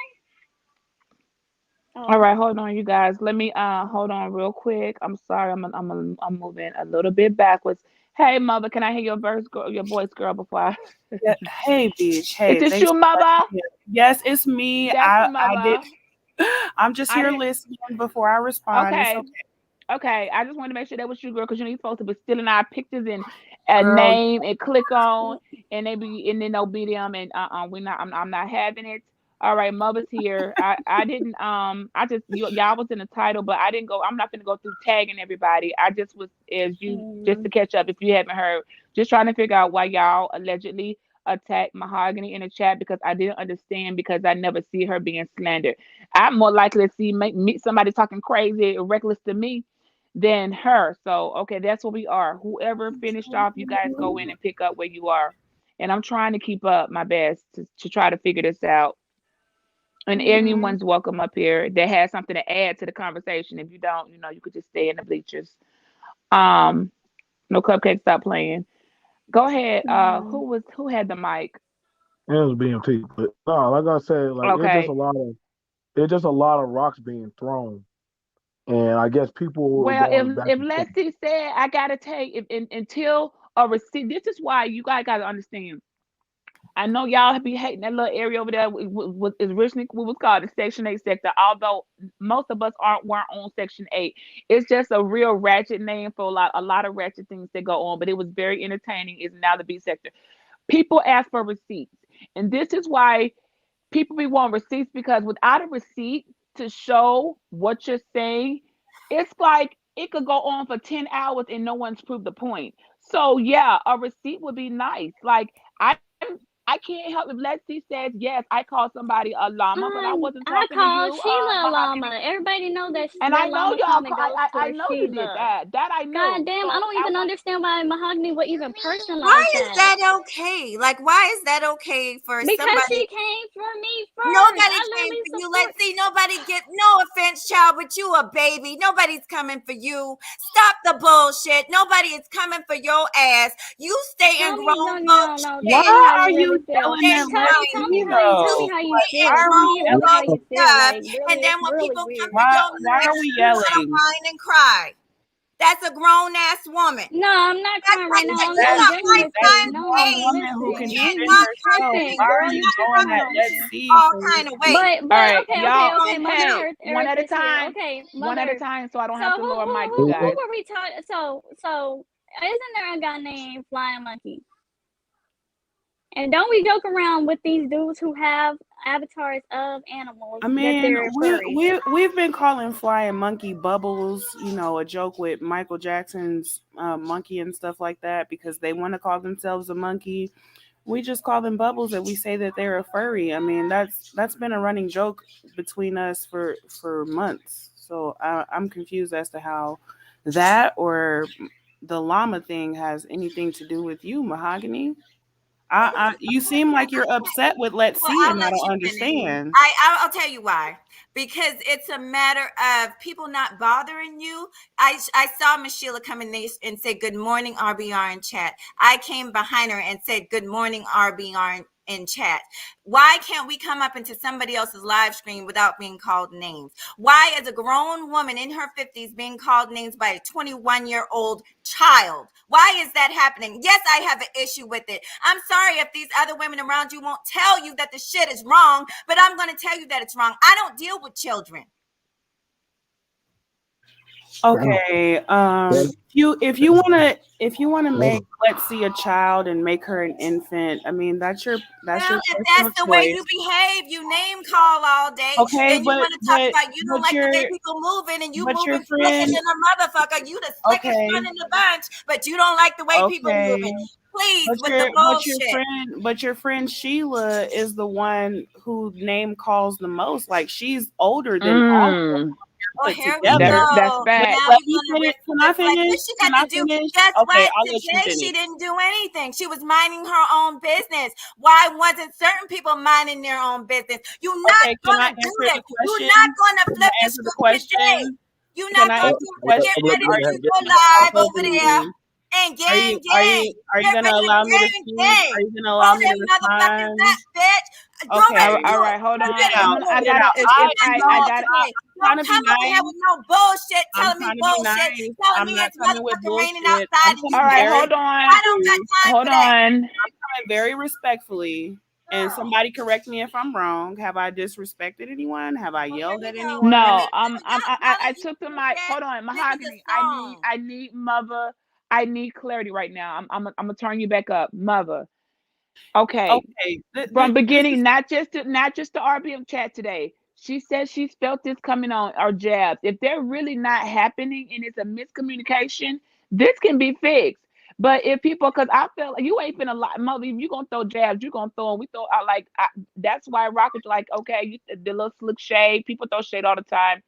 All oh, right, hold on, you guys. Let me hold on real quick. I'm sorry, I'm moving a little bit backwards. Hey, mother, can I hear your verse, girl, your voice, girl, before I? Yeah. Hey, Beach. Is Hey, this thanks you, for letting mother? me in. Yes, it's me. That's the I did. mother. I'm just I here didn't. listening before I respond. It's Okay, okay, okay. I just wanted to make sure that was you, girl, because you're supposed to be stealing our pictures and a girl. name and click on, and they be and then they'll be them, and we're not. I'm not having it. All right, mother's here. I didn't I just y'all was in the title, but I didn't go. I'm not gonna go through tagging everybody. I just was as you just to mm, catch up if you haven't heard, just trying to figure out why y'all allegedly attacked Mahogany in the chat because I didn't understand because I never see her being slandered. I'm more likely to see meet somebody talking crazy or reckless to me than her. So okay, that's where we are. Whoever finished off, you guys go in and pick up where you are. And I'm trying to keep up my best to try to figure this out. And mm-hmm. anyone's welcome up here that has something to add to the conversation. If you don't, you could just stay in the bleachers. Um, no cupcakes, stop playing. Go ahead. Yeah. Who had the mic? It was BMT, but no, like I said, like Okay. it's just a lot of rocks being thrown, and I guess people were Well, going back if and forth. Lexi said I gotta take until a receipt. This is why you guys gotta understand. I know y'all be hating that little area over there with is originally what was called the Section 8 sector. Although most of us weren't on Section 8, it's just a real ratchet name for a lot of ratchet things that go on. But it was very entertaining. It's now the B sector. People ask for receipts, and this is why people be wanting receipts because without a receipt to show what you're saying, it's like it could go on for 10 hours and no one's proved the point. So yeah, a receipt would be nice. Like I'm I can't help if Lexi says yes, I called somebody a llama, but I wasn't I talking to call you, Sheila a llama. Mahogany. Everybody know that And I that know llama y'all comment call goes I for know you did Sheila. that. That I God knew. damn, I So don't I even want understand why Mahogany would even Why personalize is that. that okay? Like, why is that okay for Because somebody? she came for me first. Nobody I came literally for you. support. Let's see. Nobody get no offense, child, but you a baby. Nobody's coming for you. Stop the bullshit. Nobody is coming for your ass. You stay in Tell me, grown no, folk no, no. Why shit. Tell me how are you you really feel. yelling Stay at Tell crying. me Lexi how you You tell me though? how you Like, stay why in feel. are Tell we me grown really how folk you yelling? feel. stuff. Like And really, then it's when really people come weird. for your Why man, are we you want to yelling? whine and cry. That's a grown ass woman. No, I'm not That's crying like right that. now. You I'm got genuinely That's lifetime saying a grown no. pain. woman who You can Listen, can't you defend talk herself. perfectly, tripping, Why are girl. girl. you You Not going tripping at on perfectly. me. Lexi All for kind of real? ways. all But right, okay, Keep okay, y'all. on okay. Mother Hey, down. Earth, one Earth at a is here. time. Okay, One Mother at a Earth. time, so I don't So have to lower mic, you who guys. were we talking? So isn't there a guy named Flying Monkey? And don't we joke around with these dudes who have avatars of animals I that mean, they're furry? we've been calling flying monkey Bubbles, a joke with Michael Jackson's monkey and stuff like that because they want to call themselves a monkey. We just call them Bubbles and we say that they're a furry. I mean, that's been a running joke between us for months. So I'm confused as to how that or the llama thing has anything to do with you, Mahogany. You seem like you're upset with Let's Well, See, I'll and I let don't you finish. understand. I'll tell you why. Because it's a matter of people not bothering you. I saw Miss Sheila come in there and say, "Good morning, RBR in chat." I came behind her and said, "Good morning, RBR in chat." Why can't we come up into somebody else's live stream without being called names? Why is a grown woman in her 50s being called names by a 21-year-old child? Why is that happening? Yes, I have an issue with it. I'm sorry if these other women around you won't tell you that the shit is wrong, but I'm going to tell you that it's wrong. I don't deal with children. Okay. If you wanna make Let's See a child and make her an infant, I mean that's Well, your if personal that's the way you choice. behave, you name call all day, Okay, and you but want to talk but about you don't but like the way your people moving, and you but your moving slicker friend. than a motherfucker. You the slickest one Okay, in the bunch, but you don't like the way people moving. okay. Please, But with the your but your bullshit. friend Sheila is the one who name calls the most. Like she's older than all of Mm, Oh, put here we together. that's go. But facts. Now let we're me gonna finish. Can I reflect finish? what she Can got I to do. finish? Guess Okay, what? I'll let you Today finish. she didn't do anything. She was minding her own business. Why wasn't certain people minding their own business? You're not Okay, can I gonna do answer this. the You're not question? gonna Can flip I the answer the script today. question? You're Can not I gonna answer do the it. Get question? ready to do your Are live over there Mahogany, and are gang you are gang. you are you Get gonna ready to allow me to gang speak? gang. Are you gonna allow Roll me to that motherfucking respond? back, bitch. Go Okay. ready to All do it. right, hold Get on. ready to Now, I'm do I it. now, gotta Cause if you're not I doing know it gotta today. I'm trying Don't to be come over here nice. with no bullshit I'm telling me trying to be bullshit, nice. telling I'm me not it's coming with motherfucking raining bullshit. outside I'm and you all coming right, very scared. hold I on. don't got respectfully. time Hold for that. on. I'm coming very respectfully. And Girl, somebody correct me if I'm wrong. Have I disrespected anyone? Have I well, here yelled we at go. And No, anyone? I y'all took the think mic. that Hold on, this is a Mahogany. song. I need mother. I need clarity right now. I'm gonna turn you back up, mother. Okay, Okay, from this beginning, is not just the RBM chat today. She said she's felt this coming on our jabs. If they're really not happening and it's a miscommunication, this can be fixed. But if people, because I feel like you ain't finna lie, mother, if you gonna throw jabs, you gonna throw them. We throw out that's why Rocket's like, okay, the little slick shade. People throw shade all the time.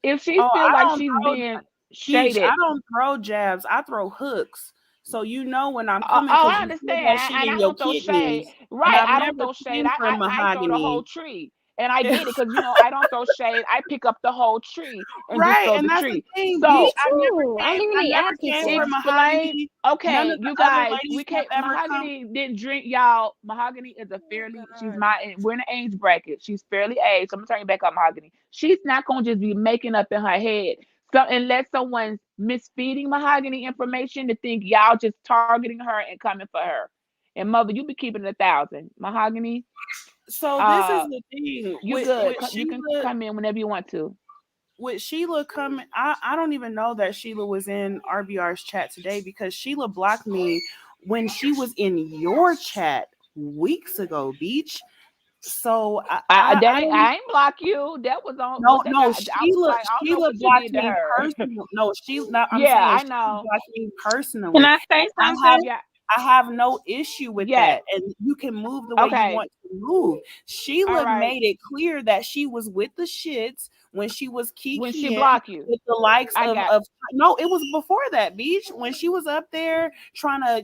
If she oh, feel I like don't she's throw being Beach, I shaded, don't throw jabs. I throw hooks. So you know when I'm coming oh, because I you feel understand, that shit and in I your don't throw shade. kidneys. And Right, I've I don't never throw shade. came from I throw the whole mahogany. tree, and I get it because I don't throw shade. I pick up the whole tree and just Right, throw and the that's the tree. thing, Me Beach. So too. I don't even I need never ask came people. from explain. mahogany. None Okay, of you the other guys, we ladies have can't. ever come. Mahogany didn't drink, y'all. Mahogany is a Oh fairly. She's God. my. We're in the age bracket. She's fairly aged. So I'm gonna turn you back up, Mahogany. She's not gonna just be making up in her head. So unless someone's misfeeding Mahogany information to think y'all just targeting her and coming for her. And mother, you be keeping it 1,000. Mahogany, So this is uh, the thing you good. with You can Sheila. come in whenever you want to. With Sheila coming, I don't even know that Sheila was in RBR's chat today because Sheila blocked me when she was in your chat weeks ago, Beach. So I don't. I ain't block you. That was on No, what that no, got. I was like, I don't know Sheila what you blocked did to me her. personally. No, Sheila. I'm Yeah, saying I she know. blocked me Can personally. I say I something? have Yeah. I have no issue with Yes. that, and you can move the way you Okay. want to move. All Sheila right. made it clear that she was with the shits when she was When she kikiing block you, with the likes I got. of no, it was before that, Beach, when she was up there trying to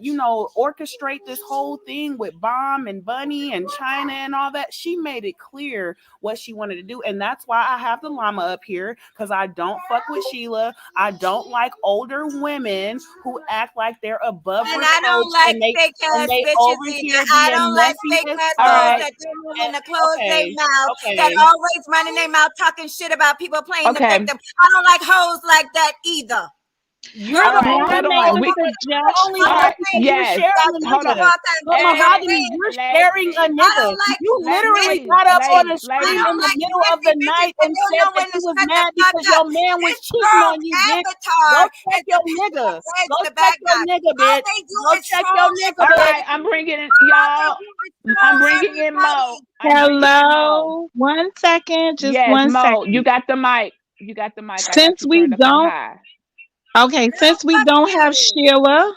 orchestrate this whole thing with Bomb and Bunny and China and all that. She made it clear what she wanted to do, and that's why I have the llama up here, because I don't fuck with Sheila. I don't like older women who act like they're above And I don't reproach, like and they fake and ass they bitches over either. here I being don't like messy fake as ass All hoes fuck. right. that don't know when And to close their okay, mouth, that okay. always running their mouth talking shit about people playing the Okay. victim. I don't like hoes like that either. You're All the right, May I only hold make on. a one. We You're the only all one suggestion? right. that thinks you're Yes. sharing Y'all a keep Hold nigga. on. talking But over Mahogany, me. you're sharing a Ladies, I nigga. don't like You literally ladies, messy. got up on the I screen ladies. in don't the like middle of messy the bitches night that and don't said know that when you to was shut the mad fuck because up. your man was This cheating girl's on you, bitch. avatar Go check is the your bitch that nigga. drags Go the check bad your guy. nigga, All bitch. they do Go is check your troll nigga, All bitch. right, everybody. I'm bringing in All they y'all. do is troll I'm bringing in everybody. Mo. I'm bringing in Mo. Hello. 1 second. Just Yes, one Mo, you second. got the mic. You got the mic. I got Since you we turned up on don't, high. okay, Girl, fuck you.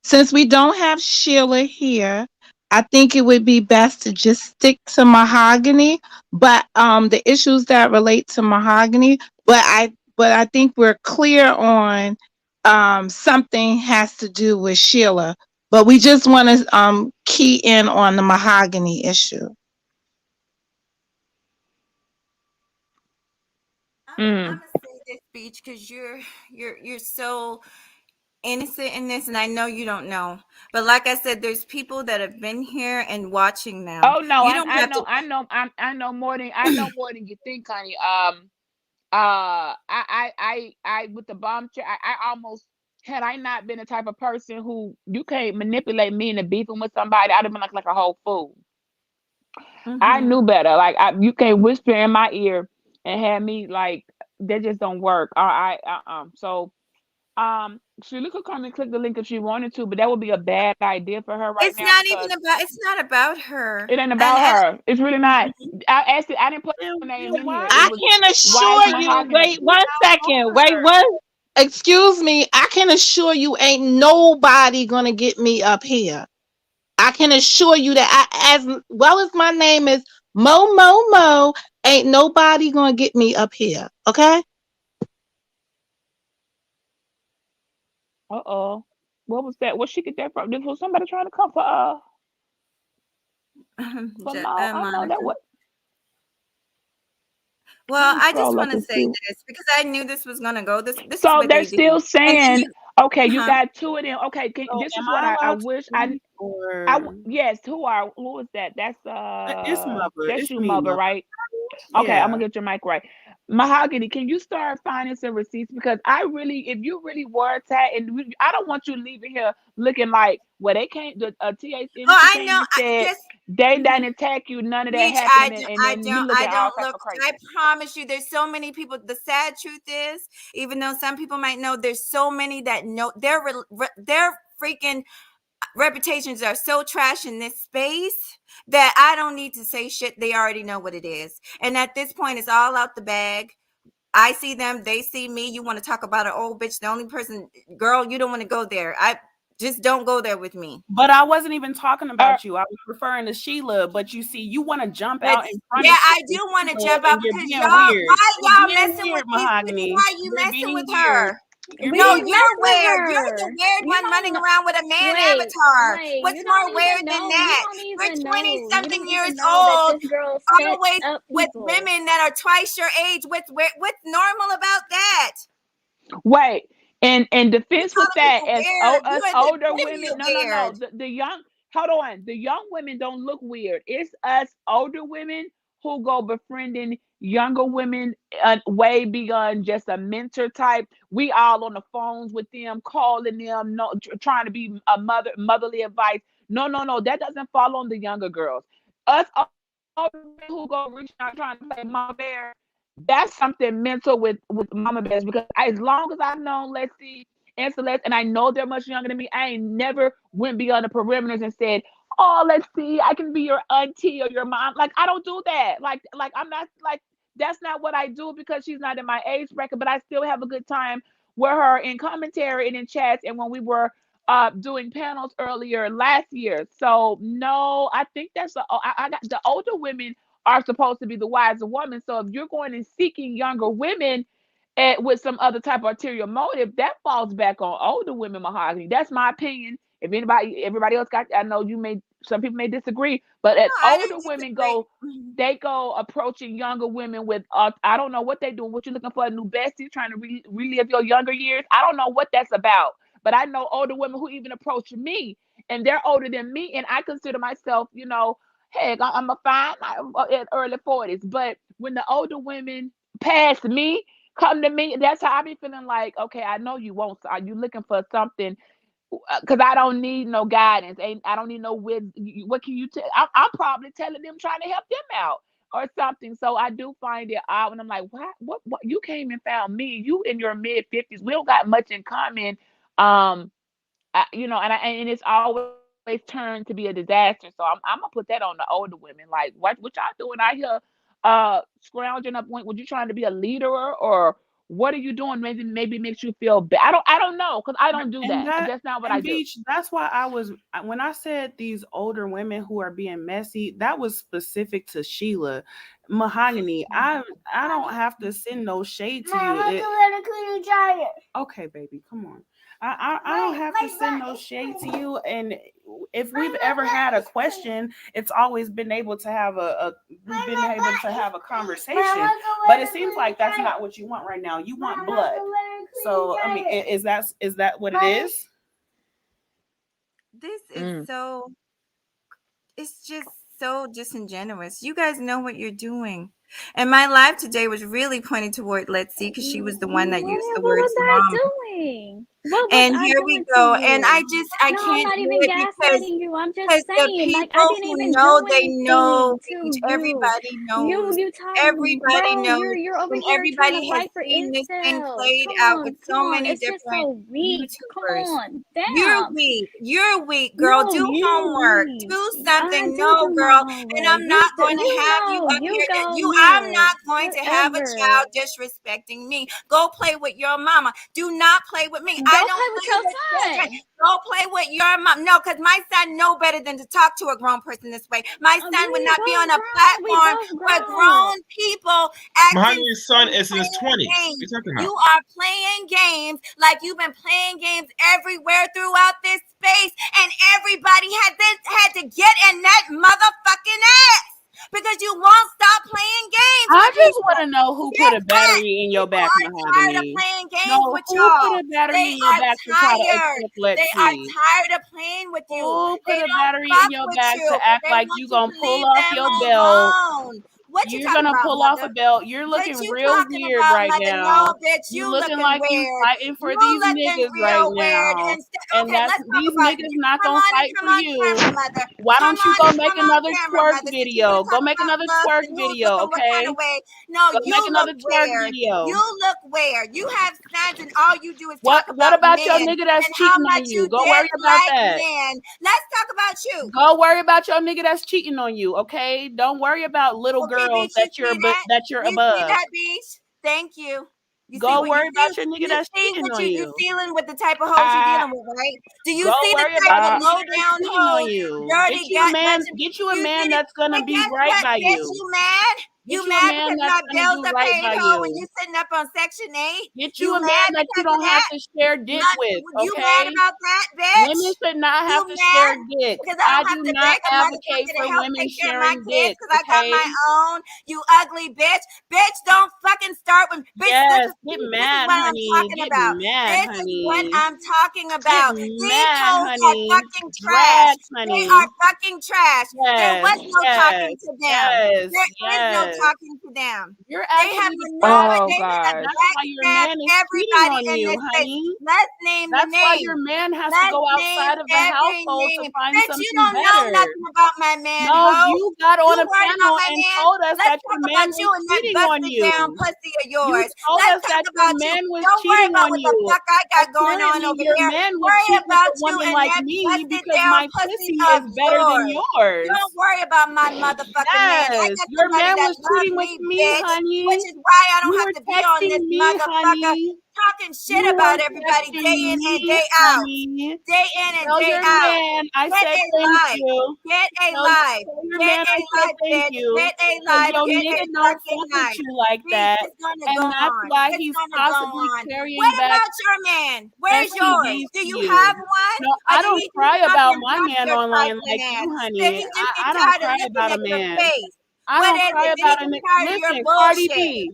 Since we don't have Sheila here, I think it would be best to just stick to Mahogany, but the issues that relate to Mahogany, but I think we're clear on something has to do with Sheila, but we just want to key in on the Mahogany issue. Mm. I'm gonna say this speech because you're so innocent in this, and I know you don't know. But like I said, there's people that have been here and watching now. Oh no, You I don't I have know to. I know more than you think, honey. I with the bomb chair, I almost had I not been the type of person who you can't manipulate me into beefing with somebody, I'd have been like a whole fool. I Hmm. knew better. Like you can't whisper in my ear and have me like that just don't work. So she could come and click the link if she wanted to, but that would be a bad idea for her right It's now not because even about. It's not about her. it ain't And about her. It's really not. I asked it. I didn't put her name Then in why here. do It I was can Wise assure you, wait Mahogany. one second, you wait one, excuse me, I can assure you ain't nobody gonna get me up here. I can assure you that as well as my name is Mo, ain't nobody gonna get me up here. Okay? Uh-oh. What was that? Where she get that from? This was somebody trying to come for Mo. I know that Monica. what. Let Well, me I just scroll want up to and say see. this because I knew this was gonna go. This is So what they're they do. still And then saying, you, okay, you huh? got two of them. Okay, So this is am what I I allowed to wish speak or yes. Who was that? it's mother? That's It's you, me, mother, mother. right? Okay, I'm Yeah. gonna get your mic right. Mahogany, can you start finding some receipts? Because I really, if you really were attacked, and I don't want you leaving here looking like, well, they can't, the Oh, THNC I came know. and I said just. they Mhm. didn't attack you, none of that Beach, happened, and then you looking I all don't type look. of crazy. I promise you, there's so many people. The sad truth is, even though some people might know, there's so many that know their freaking reputations are so trash in this space that I don't need to say shit. They already know what it is, and at this point, it's all out the bag. I see them, they see me. You want to talk about an old bitch? The only person, girl, you don't want to go there. I just don't go there with me. But I wasn't even talking Uh, about you. I was referring to Sheila. But you see, you want to jump But out in front yeah, of I do want to Sheila, jump out and you're because being y'all, weird. why You're y'all being messing with weird, these bitches? Mahogany. Why you You're messing being with weird. her? You're We No, being didn't weird. you're mess with weird. You're the her. weird You one running don't around with a man wait, avatar. wait. What's You don't more weird even than know. You that? don't You're even 20 know. You something don't years even know that old, this girl sets always up with people. women that are twice your age. What's normal about that? Wait, and in You defense with calling that, people as weird. You us are the older epitome women, of no, weird. the young, hold on, the young women don't look weird. It's us older women who go befriending younger women way beyond just a mentor type. We all on the phones with them, calling them, no, trying to be a motherly advice. No, that doesn't fall on the younger girls. Us older women who go reaching out trying to play mama bear, that's something mental with mama bears because as long as I've known Lexi and Celeste, and I know they're much younger than me, I ain't never went beyond the perimeters and said, "Oh, let's see, I can be your auntie or your mom." Like I don't do that. Like I'm not like that's not what I do because she's not in my age bracket. But I still have a good time with her in commentary and in chats, and when we were doing panels earlier last year. So no, I think I got the older women are supposed to be the wiser woman. So if you're going and seeking younger women with some other type of ulterior motive, that falls back on older women, Mahogany. That's my opinion. If everybody else got, I know some people may disagree, but No, as I older didn't women disagree. go, they go approaching younger women with, I don't know what they doing. What you looking for a new bestie, trying to relive your younger years? I don't know what that's about. But I know older women who even approach me, and they're older than me, and I consider myself, heck, I'm a fine, I'm in early 40s. But when the older women pass me, come to me. That's how I be feeling like, okay, I know you won't. Are you looking for something? Because I don't need no guidance. Ain't I don't need no what can you tell? I'm probably telling them, trying to help them out or something. So I do find it odd when I'm like, what? You came and found me. You in your mid 50s. We don't got much in common. And it's always turned to be a disaster. So I'm gonna put that on the older women. Like, what y'all doing out here, scrounging up? Would you trying to be a leader, or what are you doing? Maybe makes you feel bad. I don't know, because I don't do And that. that That's not what I and do. Beach, that's why when I said these older women who are being messy, that was specific to Sheila. Mahogany, I don't have to send no shade to you. Okay, baby, come on. I don't have to send no shade to you. And if we've ever had a question, it's always been able to have we've been able to have a conversation. But it seems like that's not what you want right now. You want blood. So I mean, is that what it is? This is so, it's just so disingenuous. You guys know what you're doing. And my live today was really pointing toward Let's See, because she was the one that used the What words was I mom. doing? What was And I here we doing go. to And you? I No, I'm can't not do even it because gaslighting you. I'm just the saying, like, I people didn't who even know, do they know, anything Beach. to you. Everybody knows. You talk, Everybody bro. knows. You're over And here trying to everybody has fight for seen this thing incels. played Come out with on, come so on. many It's just different so weak. Come YouTubers. on, You're damn. weak. You're weak, girl. No, Do you homework. weak. Do I something. No, do my girl. And homework. I'm You not do, going to have you up you here. go I'm look. not going to have a Whatever. child disrespecting me. Go play with your mama. Do not play with me. Go I don't play with play your with children. son. Go play with your mom. No, because my son know better than to talk to a grown person this way. My son would We not be both on a grown. We platform both where grown. grown people acting Mahogany's son is in his playing 20s. What are you games. talking You about? are playing games like you've been playing games everywhere throughout this space, and everybody had to get in that motherfucking ass because you won't stop playing games I with just people. want to know who put Get a back. battery in your People back, are tired of Mahogany. playing games No, with who put y'all. a battery They in your are back to try to tired. accept Let's They are See? tired of playing with you. Who put They a don't battery in fuck your with back you. to act They like want you you gonna to pull leave off them your belt? alone. What you You're talking gonna about, pull off a mother? belt. You're What looking you real talking weird about, right mother? No, now. bitch, You you looking looking like you weird. fighting for You these looking niggas right real weird. now. And And okay, that's let's talk these about niggas you. not Come gonna on and fight come for on you. camera, mother. Why Come don't you on go and make come on another camera, twerk mother. Since you video? want to Go talk make about another looks twerk and who's video, looking what kind okay? of way. No, Go you make look another twerk weird. video. You look weird. You have sons and all you do is What talk what about about your men nigga that's and how cheating on much you? you Go worry about dislike that. men. Let's talk about you. Go worry about your nigga that's cheating on you, okay? Don't worry about little Okay, girls Beach, you see that? that you're You see above. that, Beach? Thank you. You see Go what you worry feel? about your nigga You that's see cheating what on you you. dealing with the type of hoes you I dealing with, right? Do you Go see the worry type about of your uh low nigga that's down cheating on hoes, you. dirty bunching? Get you a You man see it? that's gonna But be guess right what, by bitch? you. You mad? Get You you a mad man because that's my gonna bills do are right paid, by hoe, and you. you sitting up on Section 8? Get you You a man mad that you because of don't have that? to share dick Not with, you mad okay? about that, Women bitch? should not You have to share mad dick. because I I don't do have to not beg a advocate motherfucker to for help women take care of my sharing kids dick, because I got okay? my own? You ugly bitch. Bitch, don't fucking start with bitch. Yes, get This is mad, what I'm honey. talking Get about. mad, This is what honey. I'm talking Get about. These mad, hoes are honey. fucking trash. Drag, They honey. are fucking trash. There Yes, was no yes, talking to them. yes, There is no yes. talking to them. You're They have actually the problem. oh they have gosh. That's why your backstabbed man is cheating everybody on in you, this space. honey. Let's name the That's why your names. man has to Let's go name outside of the every household to name. find Bitch, you something don't know better. nothing about my man, No, ho. you got You on a worried about panel my and man? told us Let's that your talk man about you was and that cheating on busted down you. pussy of You yours. told Let's us talk that your about you. man was Don't worry cheating about on what the you. fuck I got going on Apparently, over your here. man would Worry cheat with about a you woman and like that me busted because down my pussy pussy of is better than yours. yours. Don't worry about my motherfucking man. I Yes, got your somebody man that was loves cheating with me, me, bitch, which honey. is why I don't You have were to be on this texting me, motherfucker honey. talking shit You were about everybody day texting in and me, day out. honey. Day in and Tell day your out. man I Get said a thank life. you. Get a Tell, life. tell your Get man a I said life, thank bitch. you. Get a Cause life. your Get a nigga don't fucking fuck with life. you like Beach that. is gonna go And that's on. why It's he's gonna go possibly on. carrying What back about your man? Where's yours? STDs Do to you you. have one? No, Or I did don't he just cry up about and my block man your online trifling like ass? you, Did honey. he just get I don't tired of cry looking about a at your man. face? I What don't is cry it? Did he about a get nigga. tired of your Listen, Cardi bullshit? B.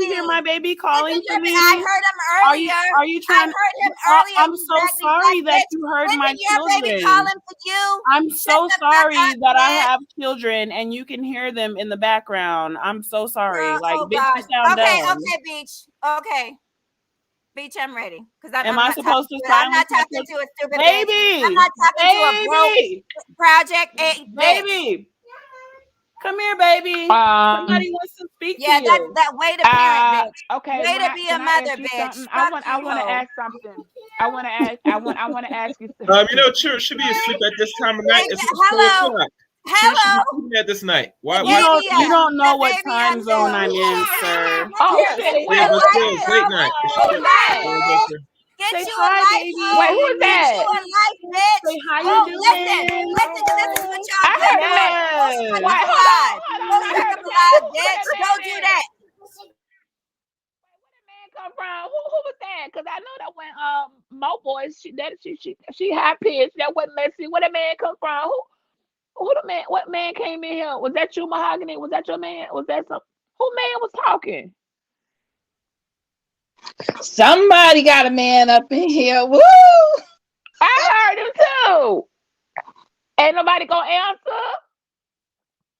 you hear my baby calling Listen to to me. me? I heard him earlier. Are you I trying? heard him earlier. I'm You so raggedy sorry black that bitch. you heard Listen, my your baby children. calling for you. I'm Shut so the fuck sorry up, that I bitch. have children and you can hear them in the background. I'm so sorry. Like, Oh bitch, you God. sound Okay, dumb. okay, Beach. Okay. Beach, I'm ready. Because Am I'm I not supposed talking to to I'm not silence my talking children? to a stupid bitch. I'm Baby, not talking to a broke baby, project bitch. baby. Come here, baby. Um. Somebody wants to speak to Yeah, that you. that way to parent, bitch. Okay. Way to be a Can I mother, ask you bitch. something? Fuck I you, want to hoe. ask something. I want to ask you. Children should be asleep at this time of night. It's Hello, 4 o'clock. Children should be hello. sleeping at this night. The Why? You Why? don't baby you up. don't know The what baby up time zone there. I'm in, sir. Oh Nigga, get shit! you Yeah, a but life, still, it's late hoe. night. It's Who still, is that? Get Say you a hi, life, Wait, hoe. who is baby. Get you that? a life, bitch. Say how Go you listen. doing? Listen, because this is what y'all I good heard a for. man. Go Wait, suck Yes. up a live. hold Go on. I suck heard up a a man. live, Who bitch. that Go man do is? that. Where the man come from? Who was that? Cause I know that when Mo Boys she high pitched. That wasn't. Let's see where the man come from. Who the man? What man came in here? Was that you, Mahogany? Was that your man? Was that some? Who man was talking? Somebody got a man up in here. Woo! I heard him too. Ain't nobody gonna answer.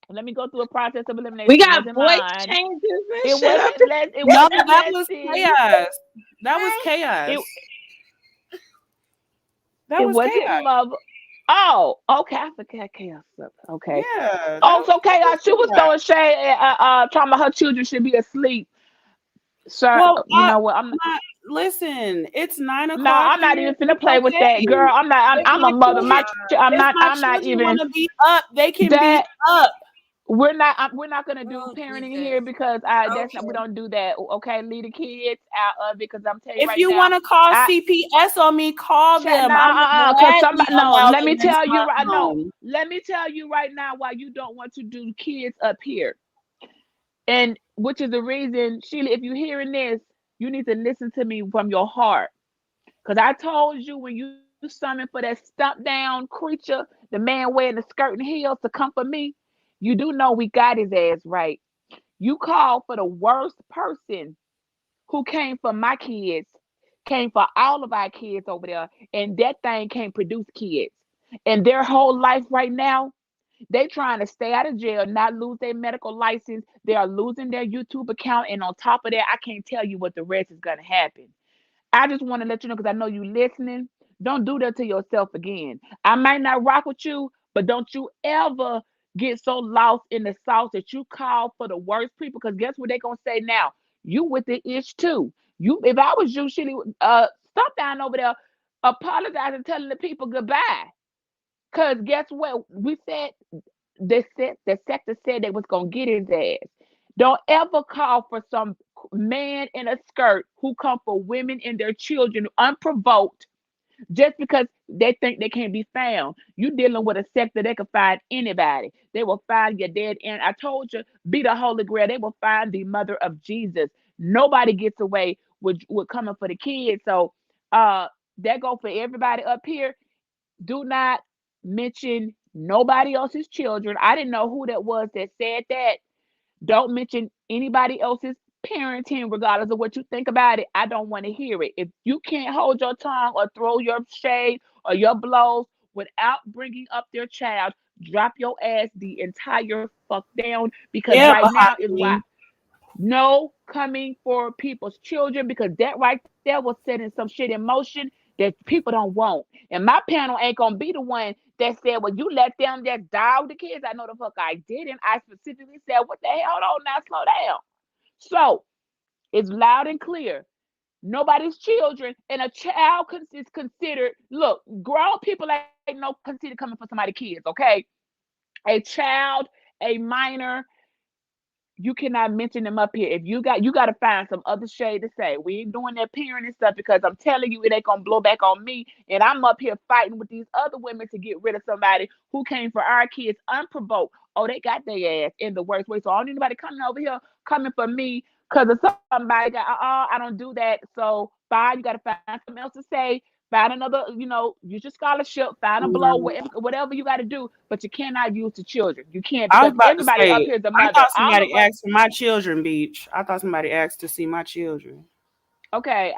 Let me go through a process of We elimination. It got wasn't voice mine. changes and It shit up wasn't in let. It No, wasn't that was Leslie. chaos. That was It chaos. That it was wasn't chaos. love. Oh, okay. I forgot chaos. Okay. Yeah, Oh, so that was chaos. She was chaos. throwing shade. Talking about her children should be asleep. Sir, Well, you know what? listen, it's 9 No, o'clock I'm not here. even finna It's play with that okay. girl. I'm not. If I'm a my mother. children, if my I'm not children want even to be up, they can be that. up. We're not gonna do Oh, parenting Jesus. here because I that's not we Okay. don't do that. Okay, leave the kids out of it because I'm telling you If right you now. want to call I CPS on me, call chat them. no I will cause gladly somebody no. allow Let them me into tell you my right no. home. Let me tell you right now why you don't want to do kids up here, and which is the reason, Sheila. If you're hearing this, you need to listen to me from your heart. Cause I told you when you summon for that stump down creature, the man wearing the skirt and heels to come for me, you do know we got his ass right. You called for the worst person who came for my kids, came for all of our kids over there, and that thing can't produce kids. And their whole life right now, they trying to stay out of jail, not lose their medical license. They are losing their YouTube account, and on top of that, I can't tell you what the rest is gonna happen. I just want to let you know because I know you listening. Don't do that to yourself again. I might not rock with you, but don't you ever get so lost in the sauce that you call for the worst people. Because guess what they gonna say now? You with the ish too. You, if I was you, Shitty, stop down over there, apologizing, telling the people goodbye. Cause guess what? We said the sector said they was gonna get his ass. Don't ever call for some man in a skirt who come for women and their children unprovoked just because they think they can't be found. You dealing with a sector they can find anybody. They will find your dead end. I told you, be the Holy Grail. They will find the mother of Jesus. Nobody gets away with coming for the kids. So that go for everybody up here. Do not mention nobody else's children. I didn't know who that was that said that. Don't mention anybody else's parenting, regardless of what you think about it. I don't want to hear it. If you can't hold your tongue or throw your shade or your blows without bringing up their child, drop your ass the entire fuck down because Yeah, right now is why Mahogany. no coming for people's children because that right there was setting some shit in motion that people don't want. And my panel ain't gonna be the one that said, well, you let them just die with the kids. I know the fuck I didn't. I specifically said, what the hell? Hold on now, slow down. So it's loud and clear. Nobody's children and a child is considered, look, grown people ain't no considered coming for somebody's kids, okay? A child, a minor, you cannot mention them up here. If you got to find some other shade to say. We ain't doing that parent and stuff because I'm telling you, it ain't gonna blow back on me. And I'm up here fighting with these other women to get rid of somebody who came for our kids unprovoked. Oh, they got their ass in the worst way. So I don't need anybody coming over here coming for me because of somebody got. I don't do that. So fine, you got to find something else to say. Find another, use your scholarship, find a blow, No. whatever you got to do, but you cannot use the children. You can't I because was about to everybody up say, here is a I mother. thought All of somebody us. asked for my children, Beach. I thought somebody asked to see my children. Okay,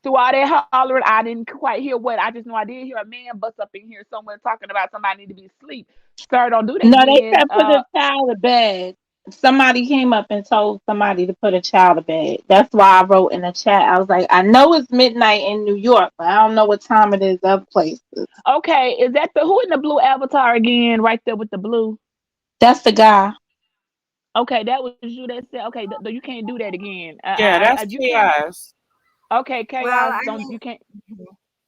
through all that hollering, I didn't quite hear what. I just know I did hear a man bust up in here somewhere talking about somebody need to be asleep. Sir, don't do that No, they again. said put a child to bed. Somebody came up and told somebody to put a child to bed. That's why I wrote in the chat. I was like, I know it's midnight in New York, but I don't know what time it is other places. Okay, is that the who in the blue avatar again? Right there with the blue. That's the guy. Okay, that was you that said. Okay, you can't do that again. Yeah, that's You can't. chaos. Okay, Well, chaos. I Don't mean,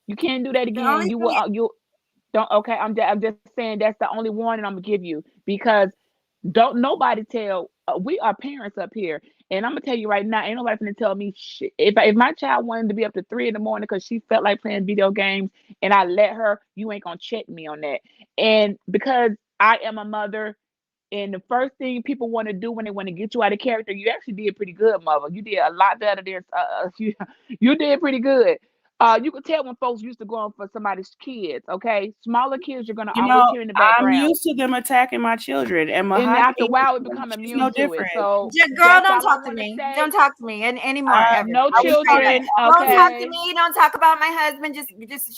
you can't do that the again. only You will. thing, You don't. Okay, I'm just saying that's the only warning I'm gonna give you because don't nobody tell. We are parents up here, and I'm gonna tell you right now. Ain't nobody gonna tell me shit. If my child wanted to be up to 3 in the morning because she felt like playing video games, and I let her, you ain't gonna check me on that. And because I am a mother. And the first thing people want to do when they want to get you out of character, you actually did pretty good, mother. You did a lot better than you did pretty good. You could tell when folks used to go on for somebody's kids. Okay, smaller kids you're gonna You always know, hear in the I'm background, used to them attacking my children, and and after a Mahogany, while, we become she's immune no to it. different. So girl, that's don't all I talk to want to me. Don't say. talk to me anymore I, ever. No I was Straight up. children. talking. Don't Okay. talk to Okay. me. Don't talk about my husband. Just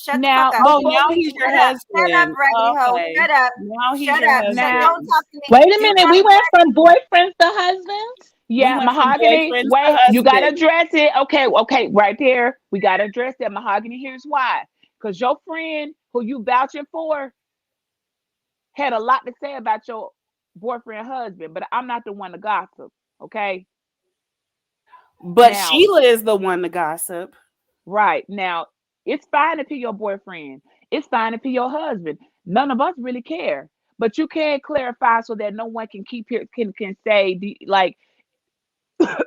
shut the fuck Now up. Oh, before now we he's your Shut up, husband. raggedy hoe. Okay. Shut up. Now he's Shut your up. now Don't husband. talk to me. Wait a Do minute. not We went address from me. boyfriends to husbands. We yeah, went from mahogany. boyfriends to Wait, you gotta husband. address it. Okay, okay, right there. We gotta address that mahogany. Here's why. Because your friend who you vouching for had a lot to say about your boyfriend husband, but I'm not the one to gossip. Okay. But Now, Sheila is the one to gossip. right now, it's fine if he's your boyfriend. It's fine if he's your husband. None of us really care. But you can clarify so that no one can keep here can say like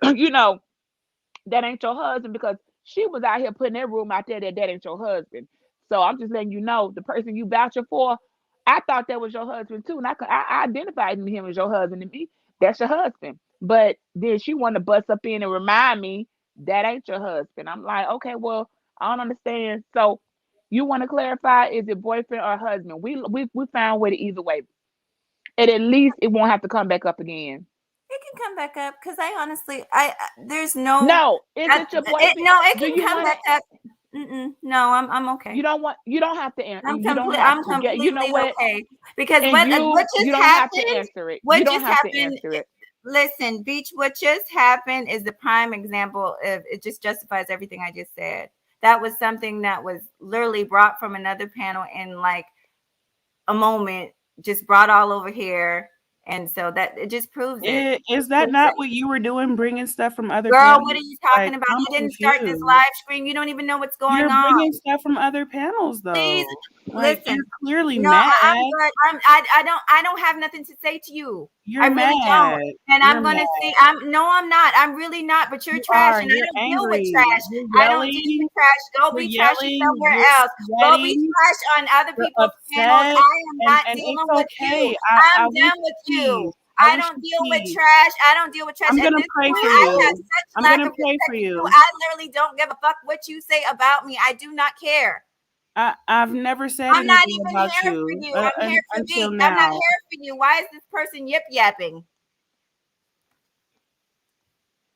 you know that ain't your husband because she was out here putting that room out there that ain't your husband. So I'm just letting you know the person you vouching for, I thought that was your husband too, and I identified him as your husband to me. That's your husband. But then she wanted to bust up in and remind me that ain't your husband. I'm like, okay, well, I don't understand. So you want to clarify is it boyfriend or husband? We found with it either way. And at least it won't have to come back up again. It can come back up because I honestly, there's no, No, is it your boyfriend? no, it Do can you come want back it? up. No, I'm okay. You don't have to answer. I'm You don't complete. have I'm to get. You know completely what? okay because And what you just don't have to happened, answer it. You what don't just have to happened. answer it. Listen, Beach, what just happened is the prime example of it. Just justifies everything I just said. That was something that was literally brought from another panel in like a moment, just brought all over here, and so that it just proves it. Is Just that proves not it. what you were doing, bringing stuff from other Girl, what are panels? you Like, talking about? I'm I didn't start this confused. live stream. You don't even know what's going You're on. bringing stuff from other panels, though. Please Like, listen. you're clearly No, mad. I'm good. I don't have nothing to say to you. I You're really don't. mad. And You're I'm mad. gonna see. I'm not. I'm really not. But you're You trash, are. and I You're don't deal with angry. trash. You're I don't deal yelling. with trash. Go You're be trashy yelling. somewhere You're else. Go be sweating. trash on other You're people's panels. upset. I am not And it's dealing with you. okay. I I'm wish done with peace. you. I I wish don't you deal with peace. trash. I don't deal with trash. I'm At gonna this pray point, for I have you. such I'm lack gonna of pray for respect for you. you. I literally don't give a fuck what you say about me. I do not care. I've never said I'm not anything even about here for you you. I'm here for until Beach. I'm not now. here for you. Why is this person yip yapping?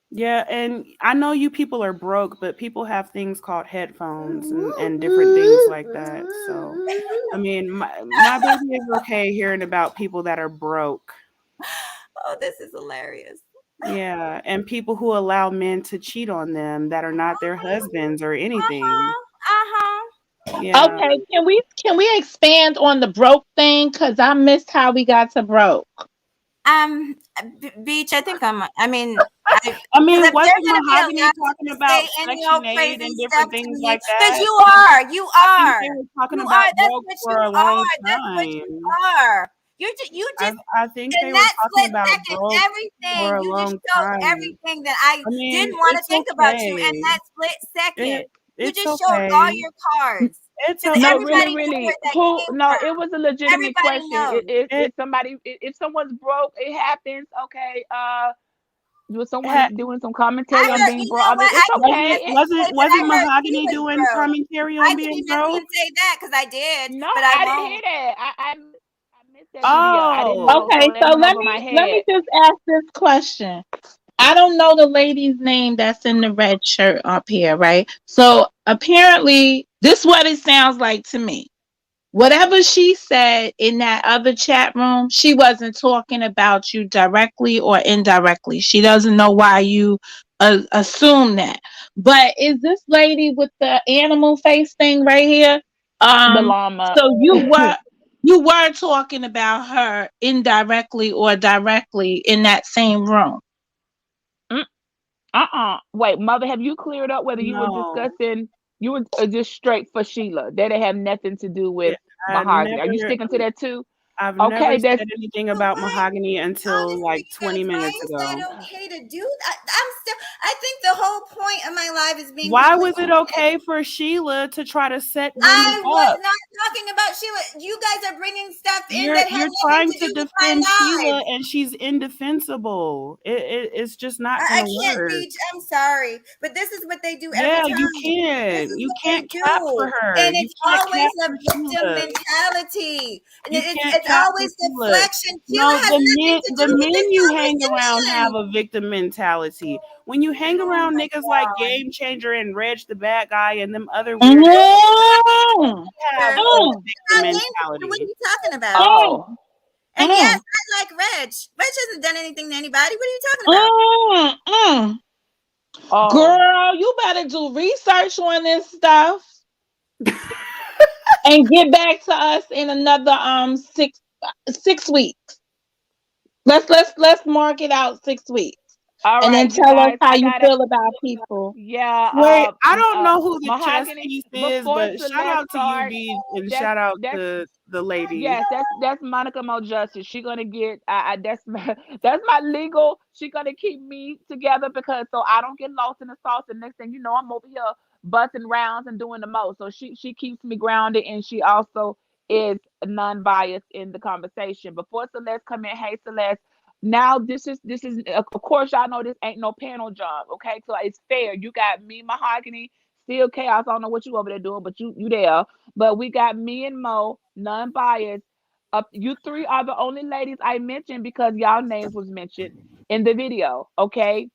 Yeah, and I know you people are broke, but people have things called headphones and different things like that. So, I mean, my baby is okay hearing about people that are broke. Oh, this is hilarious. Yeah, and people who allow men to cheat on them that are not their husbands or anything. Uh-huh. Yeah. Okay, can we expand on the broke thing? Cause I missed how we got to broke. Beach, I think I mean, I because mean, if wasn't they're going to be Mahogany allowed talking to about say any Section old 8 crazy and stuff different to things me, like because that? you I think are, they were talking you about are. That's broke what for you a long are. That's what you time. are. You just I think in they were that talking split about second, broke for everything a you just long showed time. everything that I I mean, didn't want to it's think about you in okay. that split second. It You it's just showed all okay. your cards It's because No, it's really, everybody knows really. where that Who? came No, it from. was a legitimate Everybody question. knows. If it somebody, if someone's broke, it happens. Okay. Was ha, someone doing some I commentary on heard, being you broke? know I mean, what? it's I didn't okay. even mean to say that. I wasn't heard he Mahogany was doing broke. commentary I on didn't being even broke? mean to say that because I did, No, but I I didn't hear won't. that. I missed that video. I didn't Oh, know, Okay, so that so went let over me my let me head. just ask this question. I don't know the lady's name that's in the red shirt up here, right? So apparently, this is what it sounds like to me. Whatever she said in that other chat room, she wasn't talking about you directly or indirectly. She doesn't know why you assume that. But is this lady with the animal face thing right here? The llama. So you were. You were talking about her indirectly or directly in that same room. Mm, Wait, mother, have you cleared up whether you were No. discussing you were just straight for Sheila? That it have nothing to do Yeah, with I Mahogany. Are you never sticking to that too? I've never Okay, said that's anything But about why? mahogany until Honestly, like guys, 20 why minutes is that ago. okay to do? I'm still. I think the whole point of my life is being Why was completely. it okay for Sheila to try to set women I was up? not talking about Sheila. You guys are bringing stuff in You're that had you're nothing trying to to do with my defend Sheila life. and she's indefensible. It's just not I gonna can't work. reach. I'm sorry, but this is what they do every Yeah, you time. This can. is You what they can't cap for do, her. and You it's can't always cap the for victim Sheila. mentality, and You can't it's cap for always Sheila. deflection. Sheila No, has nothing to the do with men this you hang around have conversation. a victim mentality. When you hang Oh around my niggas like god. Game Changer and Reg the Bad Guy and them other weirdos, Mm, have a mm, victim Game changer. What are mentality. you talking about? oh. mm, And yes, mm, I like Reg. Reg hasn't done anything to anybody. What are you talking about? mm, mm. Oh. Girl, you better do research on this stuff and get back to us in another 6 weeks. Let's mark it out 6 weeks, All and then right, you tell us guys. how I you gotta. feel about people. Wait, Yeah. I don't know who the chess Mahogany. piece is, Before but shout Celeste out to you, start, B, and that's shout out that's to the lady. yes, that's Monica Mo Justice. She gonna get. That's my, that's my legal. She gonna keep me together because so I don't get lost in the sauce. And next thing you know, I'm over here busting rounds and doing the most. So she keeps me grounded, and she also is non-biased in the conversation. Before Celeste come in, hey Celeste. Now this is of course y'all know this ain't no panel job, okay? So it's fair. You got me, Mahogany, still chaos. I don't know what you over there doing, but you there. But we got me and Mo, non-biased. You three are the only ladies I mentioned because y'all names was mentioned in the video. Okay.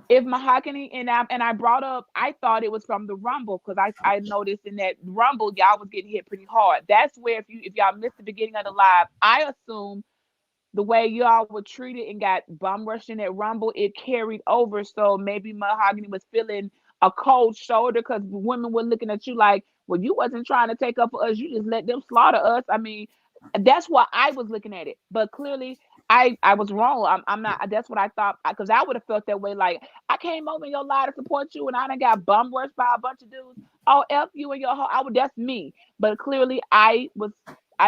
If Mahogany and I brought up, I thought it was from the Rumble because I noticed in that Rumble y'all was getting hit pretty hard. That's where if y'all missed the beginning of the live, I assume the way y'all were treated and got bum rushing at Rumble, it carried over. So maybe Mahogany was feeling a cold shoulder because women were looking at you like, well, you wasn't trying to take up for us. You just let them slaughter us. I mean, that's why I was looking at it. But clearly, I was wrong. I'm not. That's what I thought because I would have felt that way. Like I came over in your live to support you, and I done got bum rushed by a bunch of dudes. Oh, f you and your whole. I would. That's me. But clearly, I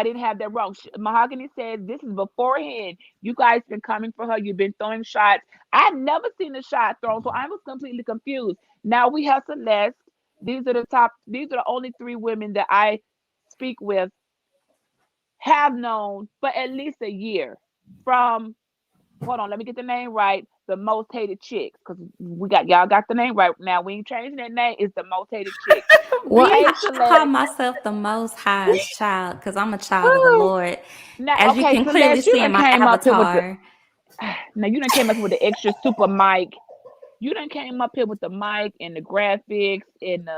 didn't have that wrong. Mahogany said this is beforehand. You guys been coming for her. You've been throwing shots. I've never seen a shot thrown, so I was completely confused. Now we have Celeste. These are the top. These are the only three women that I speak with have known for at least a year. From hold on, let me get the name right. The most hated chicks, because we got y'all got the name right now. We ain't changing that name. It's the most hated chicks. Well, Hey I call Celeste. myself the most highest child because I'm a child of the Woo. Lord. Now, As you okay, can clearly Celeste, you see in done my came up here with the avatar. now you done came up with the extra super mic. You done came up here with the mic and the graphics and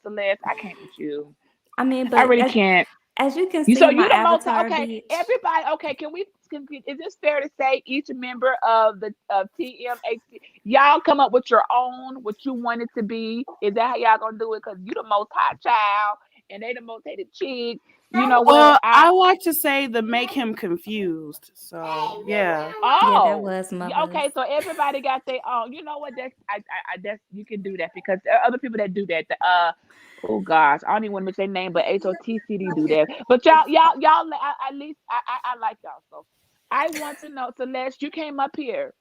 Celeste. I can't with you. I mean, I but really can't. as you can You see so in my you the most avatar, okay. bitch. Everybody okay. Is this fair to say each member of the of TMHC y'all come up with your own what you want it to be? Is that how y'all gonna do it? Cause you the most hot child and they the most hated chick. You know what? Well, I like to say the make him confused. So yeah. Yeah, that Oh, was yeah, mother's. okay. So everybody got their own. You know what? That's you can do that because there are other people that do that. Oh gosh, I don't even want to mention their name, but HOTCD do that. But y'all, at least I like y'all. So I want to know, Celeste, you came up here.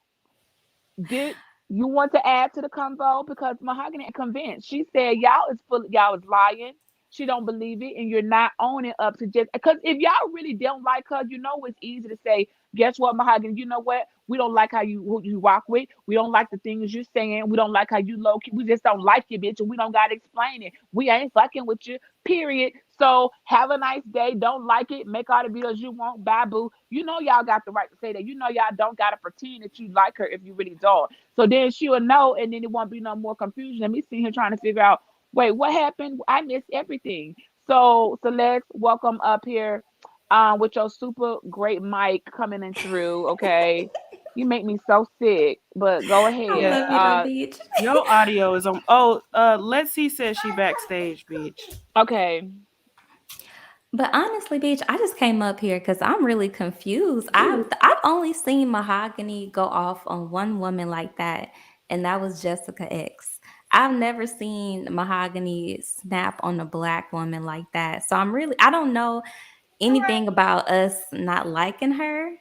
Did you want to add to the convo? Because Mahogany ain't convinced. She said y'all is lying. She don't believe it, and you're not owning up to just because if y'all really don't like her, it's easy to say, guess what, Mahogany, you know what? We don't like how who you rock with. We don't like the things you're saying. We don't like how you low key. We just don't like you, bitch, and we don't gotta explain it. We ain't fucking with you, period. So have a nice day. Don't like it. Make all the videos you want. Bye boo. Y'all got the right to say that. Y'all don't gotta pretend that you like her if you really don't. So then she'll know, and then it won't be no more confusion. And me sitting here trying to figure out, wait, what happened? I missed everything. So Celeste, welcome up here, with your super great mic coming in through. Okay, you make me so sick. But go I ahead. love you though, bitch. Your audio is on. Oh, Let's see says she backstage, bitch. Okay. But honestly, bitch, I just came up here because I'm really confused. I've only seen Mahogany go off on one woman like that, and that was Jessica X. I've never seen Mahogany snap on a black woman like that. So I don't know anything about us not liking her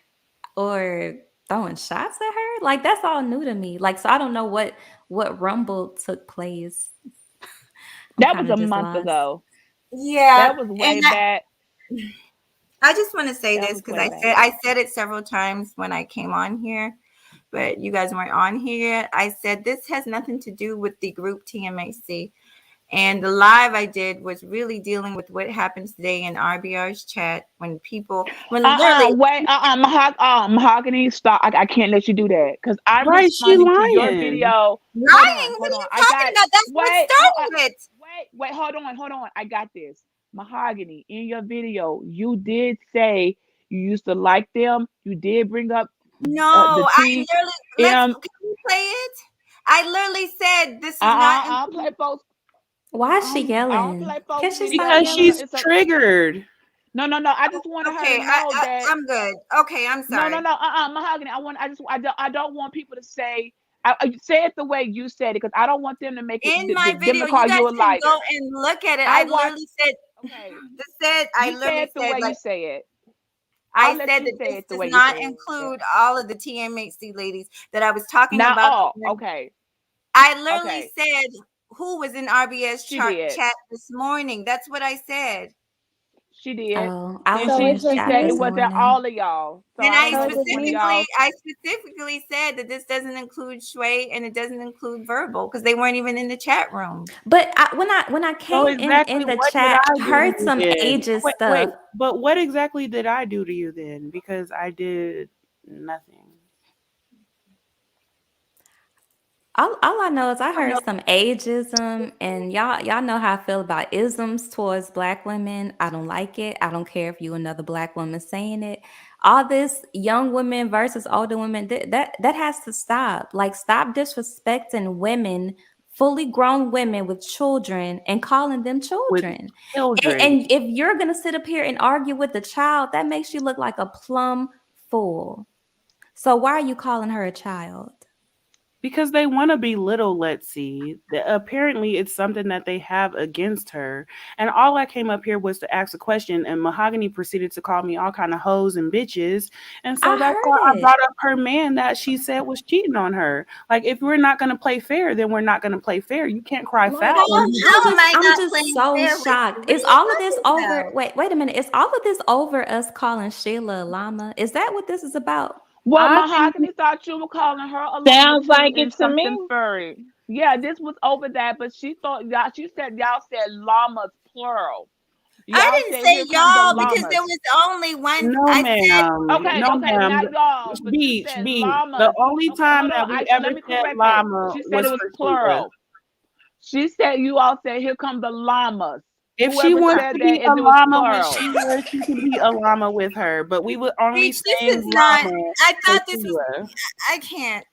or throwing shots at her. Like that's all new to me. Like so I don't know what rumble took place. I'm That kind was of a just month lost. ago. Yeah, That was way and back. I just want to say That this was because way I back. said I said it several times when I came on here, but you guys weren't on here yet. I said this has nothing to do with the group TMHC. And the live I did was really dealing with what happens today in RBR's chat when literally Wait, Mahogany, stop. I can't let you do that because I'm Right, she responding to your lying. video. lying. What Hold are on. you I talking got, about? That's what wait, started it. hold on. I got this. Mahogany, in your video, you did say you used to like them. You did bring up the No, I T literally M. can we play it? I literally said this is not I don't play folks. Why is she I don't yelling? play Can folks she stop videos. Because It's a, yelling? she's it's a, triggered. no. I just wanted her to okay. know that. I'm good. Okay, I'm No. sorry. Mahogany. I don't want people to say. Say it the way you said it, because I don't want them to make it In my them video, to you call guys you a can go liar. and look at it. I I want. literally said Okay, I you say literally it the said way you like say it. I I'll let said you that say this it the does way you not say it. include all of the TMHC ladies that I was talking Not about. all. Okay. I literally Okay. said who was in RBS She did. chat this morning. That's what I said. She did. Oh, I And was So in she it's his she just chat said it this me. wasn't morning. all of y'all. So And I don't So know it's which just one of me. y'all. I specifically said that this doesn't include Shui and it doesn't include verbal because they weren't even in the chat room. But when I So came exactly in the what did chat, I do to heard you some then? ages Wait, stuff. but what exactly did I do to you then? Because I did nothing. All I know is I heard some ageism, and y'all know how I feel about isms towards black women. I don't like it. I don't care if you another black woman saying it. All this young women versus older women, that has to stop. Like stop disrespecting women, fully grown women with children, and calling them With children. children. And if you're gonna sit up here and argue with the child, that makes you look like a plum fool. So why are you calling her a child? Because they want to be little, let's see. Apparently, it's something that they have against her. And all I came up here was to ask a question, and Mahogany proceeded to call me all kind of hoes and bitches. And so I that's why heard I it. brought up her man that she said was cheating on her. Like, if we're not going to play fair, then we're not going to play fair. You can't cry Like, foul when he How am I I'm not just playing so fair with you? shocked. What are Is you all of this talking over? about? Wait a minute. Is all of this over us calling Sheila a llama? Is that what this is about? Well, I think Mahogany thought you were calling her a llama Sounds too like in it to me. something furry. Yeah, this was over that, but she thought y'all. She said y'all said llamas plural. I Y'all didn't said say here come the y'all because there llamas. was only one. no, I said ma'am. No, Okay, ma'am. not y'all, but you Beach, said beach. The llamas. only Okay, time hold on. that we Let ever me said correct it. llama She said was it was for Sheila. plural. She said you all said here come the llamas. If she Whoever wants said to be that, a as it was llama with plural. Sheila, she can be a llama with her. But we were only Beach, this saying is not. llama I for thought this was. Sheila. I can't.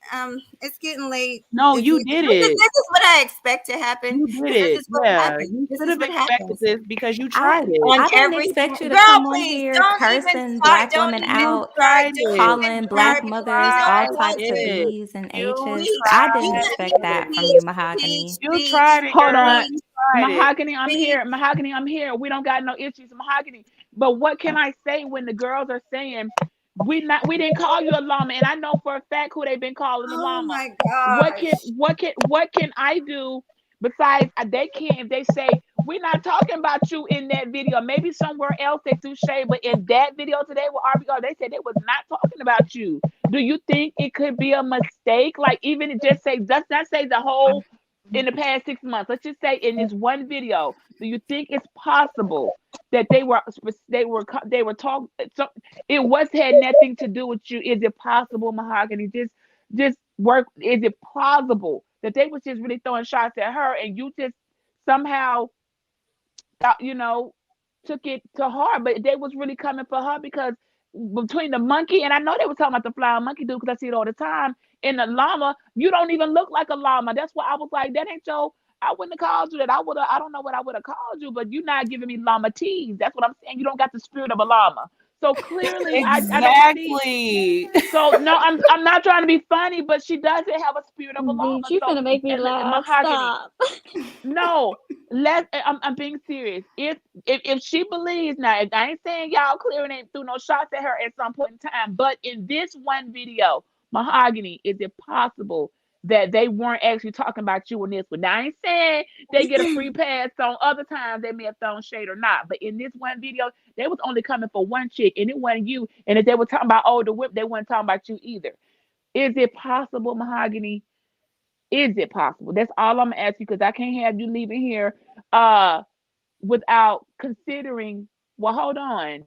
It's getting late. No, If you you, did it. this is what I expect to happen. You did This it. is what Yeah. happens. You This should is have what expected happens this because you I tried it. on I didn't every expect you to girl. come on Please here don't even cursing start. black Don't women even You out, start. tried Don't it. even calling start black because you mothers know all I Tried types of wasn't. it. B's and You H's. Beach, I didn't tried expect it. that from you, beach, beach, Mahogany. You beach, tried it, Hold girl. on. You beach, tried it. Mahogany, I'm beach. here. Mahogany, I'm here. We don't got no issues, Mahogany. But what can I say when the girls are saying we didn't call you a llama, and I know for a fact who they've been calling a Oh llama. my gosh. What can I do besides they can't if they say we're not talking about you in that video. Maybe somewhere else they threw shade, but in that video today with RBR, they said they was not talking about you. Do you think it could be a mistake? Like even just say, let's not say the whole in the past 6 months. Let's just say in this one video. Do you think it's possible that they were talking? So it was had nothing to do with you. Is it possible, Mahogany? Just work. Is it plausible that they was just really throwing shots at her, and you just somehow thought, took it to heart? But they was really coming for her because between the monkey, and I know they were talking about the flying monkey dude because I see it all the time. And the llama, you don't even look like a llama. That's why I was like, that ain't your. I wouldn't have called you that. I don't know what I would have called you, but you're not giving me llama teas. That's what I'm saying. You don't got the spirit of a llama. So clearly I don't see. Exactly. So no, I'm not trying to be funny, but she doesn't have a spirit of a Bitch, llama. you So finna make me laugh. Mahogany. Stop. No, I'm being serious. If she believes now, I ain't saying y'all clearing ain't threw no shots at her at some point in time, but in this one video, Mahogany, is it possible that they weren't actually talking about you in this one? Now I ain't saying they get a free pass on other times they may have thrown shade or not, but in this one video, they was only coming for one chick, and it wasn't you. And if they were talking about older whip, they weren't talking about you either. Is it possible, Mahogany? Is it possible? That's all I'm asking because I can't have you leaving here without considering. Well, hold on.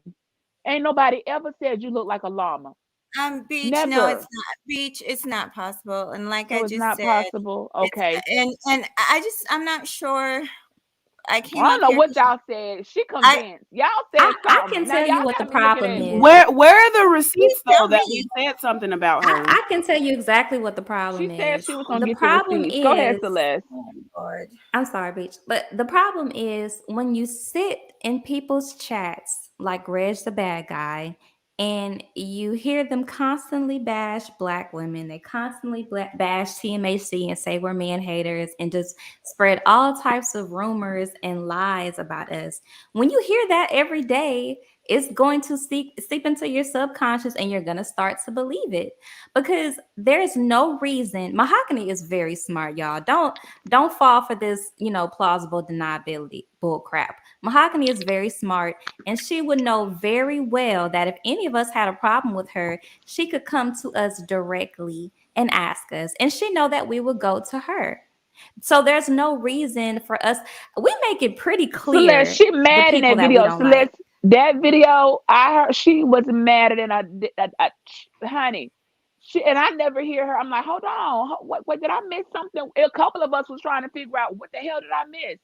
Ain't nobody ever said you look like a llama. Beach, no, it's Never. not. Beach, it's not possible. And like I So it's just not said, possible. it's Okay. I'm not sure. I came I don't up know here what 'cause y'all said. She I convinced. Y'all I, said I something. can Now tell you y'all what the got me looking problem at is. me. Where are the please receipts tell though that we me. said something about her? I can tell you exactly what the problem She said is. she was gonna The get the problem receipts. Go ahead, is Celeste. Oh Lord. I'm sorry, Beach, but the problem is when you sit in people's chats like Reg the bad guy and you hear them constantly bash black women, they constantly bash TMHC and say we're man haters and just spread all types of rumors and lies about us. When you hear that every day, it's going to seep into your subconscious and you're going to start to believe it because there's no reason. Mahogany is very smart, y'all. Don't fall for this, plausible deniability bull crap. Mahogany is very smart, and she would know very well that if any of us had a problem with her, she could come to us directly and ask us, and she know that we would go to her. So there's no reason for us. We make it pretty Celeste, clear she the mad in people that that we video. don't like. Celeste, that video, I heard she was madder than honey. She and I never hear her. I'm like, hold on, what did I miss something? A couple of us was trying to figure out what the hell did I miss.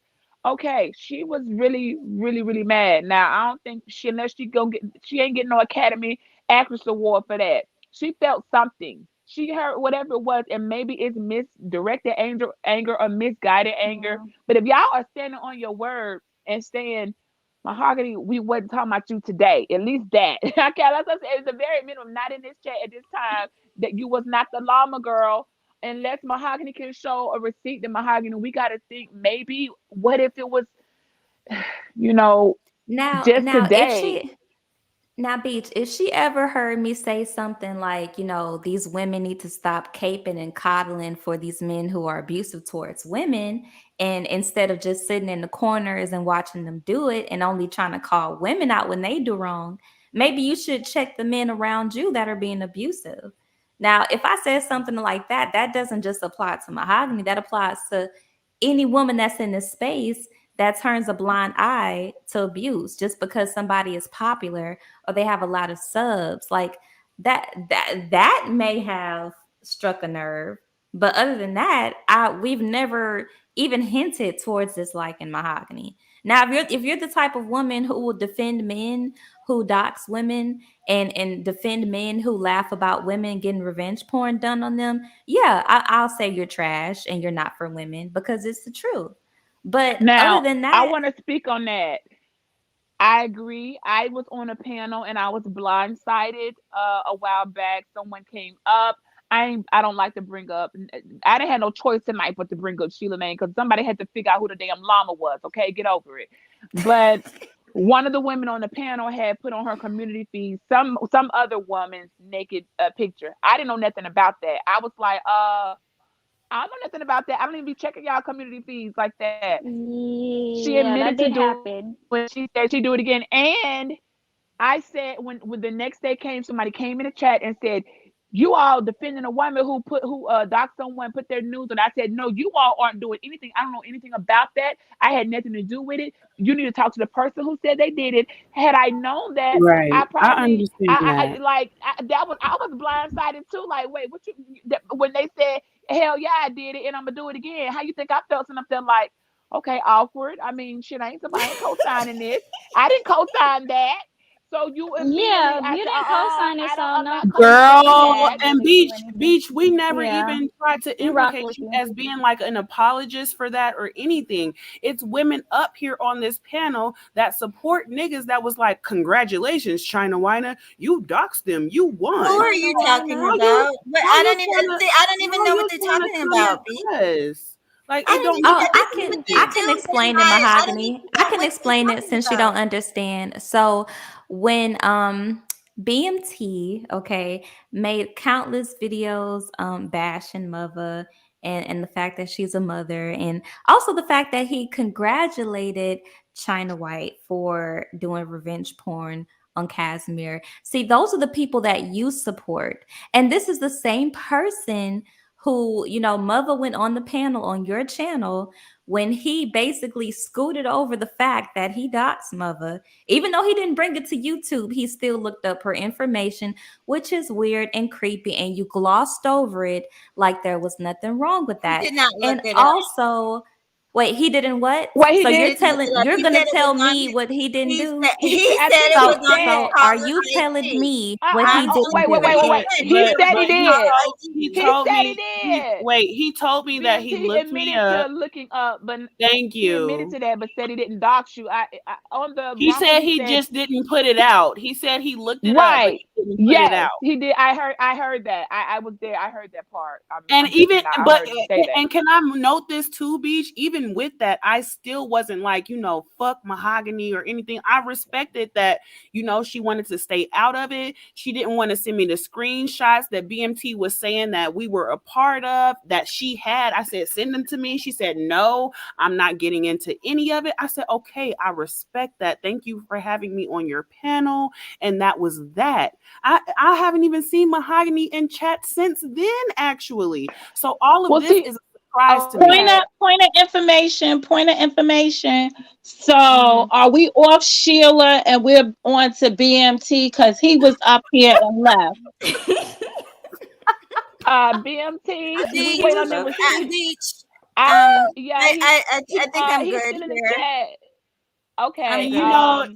Okay, she was really, really, really mad. Now I don't think unless she ain't getting no Academy Actress Award for that. She felt something. She heard whatever it was, and maybe it's misdirected anger or misguided anger. Yeah. But if y'all are standing on your word and saying, Mahogany, we wasn't talking about you today. At least that. Okay, that's what I said. It's the very minimum, not in this chat at this time, that you was not the llama girl. Unless Mahogany can show a receipt that Mahogany, we got to think maybe what if it was, you know, Now, just now, if today. she Now, Beach, if she ever heard me say something like, these women need to stop caping and coddling for these men who are abusive towards women, and instead of just sitting in the corners and watching them do it and only trying to call women out when they do wrong, maybe you should check the men around you that are being abusive. Now, if I said something like that, that doesn't just apply to Mahogany, that applies to any woman that's in this space that turns a blind eye to abuse just because somebody is popular or they have a lot of subs. Like that may have struck a nerve, but other than that, we've never even hinted towards this like in Mahogany. Now if you're the type of woman who will defend men who dox women and defend men who laugh about women getting revenge porn done on them, yeah, I'll say you're trash and you're not for women because it's the truth. But other Now, than I that, want to speak on that. I agree. I was on a panel and I was blindsided a while back. Someone came up. I don't like to bring up. I didn't have no choice tonight but to bring up Sheila Lane because somebody had to figure out who the damn llama was. Okay, get over it. But one of the women on the panel had put on her community feed some other woman's naked picture. I didn't know nothing about that. I was like, I don't know nothing about that. I don't even be checking y'all community feeds like that. She Yeah, admitted that to did doing it. happen. She said she'd do it again. And I said when the next day came, somebody came in the chat and said, "You all defending a woman who doxed someone, put their news." And I said, "No, you all aren't doing anything. I don't know anything about that. I had nothing to do with it. You need to talk to the person who said they did it. Had I known that, I Right. I probably understand I that. like I was blindsided too. Like, wait, what you when they said, hell yeah, I did it and I'm gonna do it again. How you think I felt? And I'm feeling like, okay, awkward. I mean, shit, I ain't co-signing this. I didn't co-sign that. So you immediately, Yeah, I you said, didn't co-sign it, so I'm no, not no, co-signing you Girl, didn't that. and really do anything. Beach, we never Yeah, even tried to we rock implicate with you you. as being like an apologist for that or anything. It's women up here on this panel that support niggas that was like, congratulations, China Wina, you doxed them, you Who won. are China you talking How Whiner. you about? But how I you don't even trying to see. I don't even how know what you they're trying to talking come about, at B. us? Like I it don't don't even. make Oh, This I is what can they I sense. do. can Then explain it, why? I don't even Mahogany. I get can what they're explain it talking since you don't about. understand. So when BMT, okay, made countless videos bashing mother and the fact that she's a mother, and also the fact that he congratulated China White for doing revenge porn on Casimir. See, those are the people that you support. And this is the same person who, Mother went on the panel on your channel when he basically scooted over the fact that he doxed Mother. Even though he didn't bring it to YouTube, he still looked up her information, which is weird and creepy. And you glossed over it like there was nothing wrong with He that. did not look And it up. also, wait, he didn't what? What he So He did? didn't look it up. you're He gonna said it was tell on. me what he didn't do? He I said think it he was So on his so said. are caller you telling ID. me what he I'm didn't telling Wait, you wait, what wait, do? wait, he wait. But said. He He said but it was said on he but his did. he caller He told said he me did. he told me that he BMT looked me admitted to up. looking up, but Thank he admitted you. to that, but said he didn't dox you. On the He Rumble, said he he said just didn't put it out. He said he looked it up, but right. he didn't put it Yes, out. he did. I heard that. I was there. I heard that part. And I'm just even not. I but heard him say that. and can I note this too, Beach? Even with that, I still wasn't like, fuck Mahogany or anything. I respected that, she wanted to stay out of it. She didn't want to send me the screenshots that BMT was saying that we were a part of, that she had. I said, send them to me. She said, no, I'm not getting into any of it. I said, okay, I respect that. Thank you for having me on your panel. And that was that. I haven't even seen Mahogany in chat since then, actually. So all of Well, this see, is a surprise to Point me. okay. of point of information. Point of information. So Mm-hmm. are we off Sheila and we're on to BMT because he was up here and left. BMT, we Beach, wait He on was them up receipts. beach. I Um, yeah, I think I'm he's good still in the here. chat. I'm Okay. And good. All right.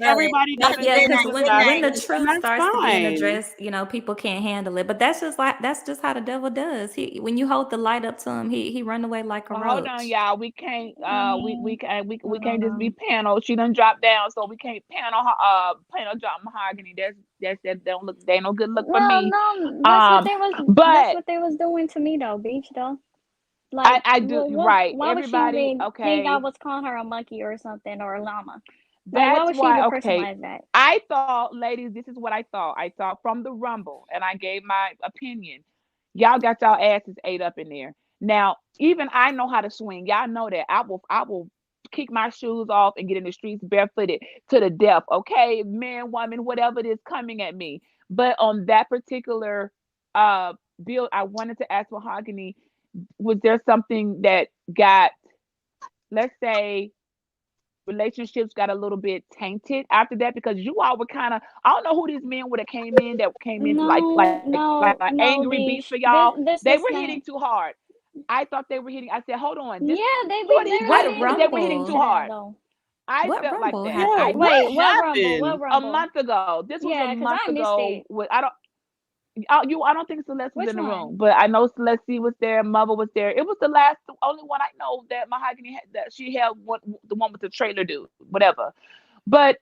everybody Have doesn't a Yeah, good think because night. just Good when like when night. the us, and truth that's starts to being fine. addressed, people can't handle it. But that's just how the devil does. He when you hold the light up to him, he run away like a Well, hold on, roach. y'all. We can't. I We I don't can't just be know. panel. She done dropped down, so we can't panel her. Panel drop Mahogany. That don't look. They ain't no good look for Well, me. no, Um, that's but what they was doing to me though, Beach though. Like, I do right. why would she Everybody, even think I okay. was calling her a monkey or something or a llama? Like, why That's would she why. even Okay. personalize that? I thought, ladies, this is what I thought. I thought from the Rumble, and I gave my opinion. Y'all got y'all asses ate up in there. Now, even I know how to swing. Y'all know that. I will kick my shoes off and get in the streets barefooted to the death. Okay, man, woman, whatever it is coming at me. But on that particular uh build, I wanted to ask Mahogany, was there something that got, let's say, relationships got a little bit tainted after that, because you all were kind of, I don't know who these men would have came in that came in No, like no, an no, angry beast Beach. for y'all. This They this were hitting thing. too hard. I thought they were hitting. I said, hold on, this Yeah, they who be are these very What type of niggas that very were hitting into too rumble? that hard? though. I What felt like rumble that. Yeah, I happened? what Wait, did what rumble? happened? What a rumble? month ago. This was a Yeah, cause month I missed ago. it. With I don't think Celeste was Which in the one? room, but I know Celeste was there. Mother was there. It was the last, the only one I know that Mahogany had, that she held one, the one with the trailer dude, whatever. But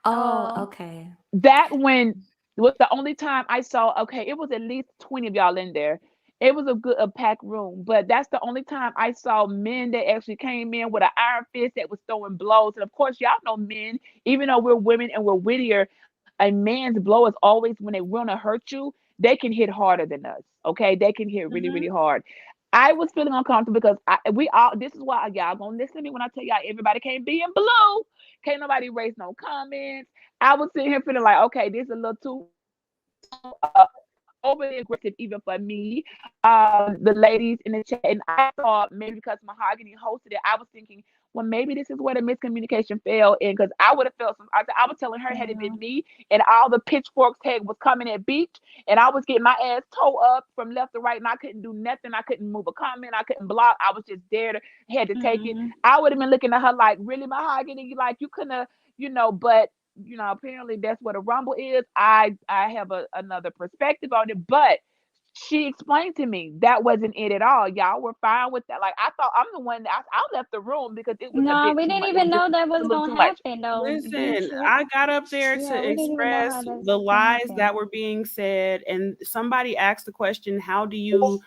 Oh, Oh, okay. that when was the only time I saw, okay, it was at least 20 of y'all in there. It was a packed room, but that's the only time I saw men that actually came in with an iron fist that was throwing blows. And of course, y'all know men, even though we're women and we're wittier, a man's blow is always, when they want to hurt you, they can hit harder than us. Okay, they can hit really, really Mm-hmm. hard. I was feeling uncomfortable because we all. This is why y'all gonna listen to me when I tell y'all everybody can't be in blue. Can't nobody raise no comments. I was sitting here feeling like, okay, this is a little too overly aggressive even for me. The ladies in the chat, and I thought maybe because Mahogany hosted it, I was thinking, well, maybe this is where the miscommunication fell in, because I would have felt some. I was telling her, had it been yeah. me and all the pitchforks had was coming at Beach, and I was getting my ass towed up from left to right, and I couldn't do nothing. I couldn't move a comment. I couldn't block. I was just there to had to take it. Mm-hmm. I would have been looking at her like, really, Mahogany, like you couldn't have, But apparently that's what a rumble is. I have another perspective on it, but she explained to me that wasn't it at all. Y'all were fine with that. Like I thought I'm the one that I left the room because it was a No, bit we too didn't much. It was even just know that a was little gonna too much. happen though. Listen, I got up there Yeah, to we didn't even know how express that the can lies happen. that were being said, and somebody asked the question, how do you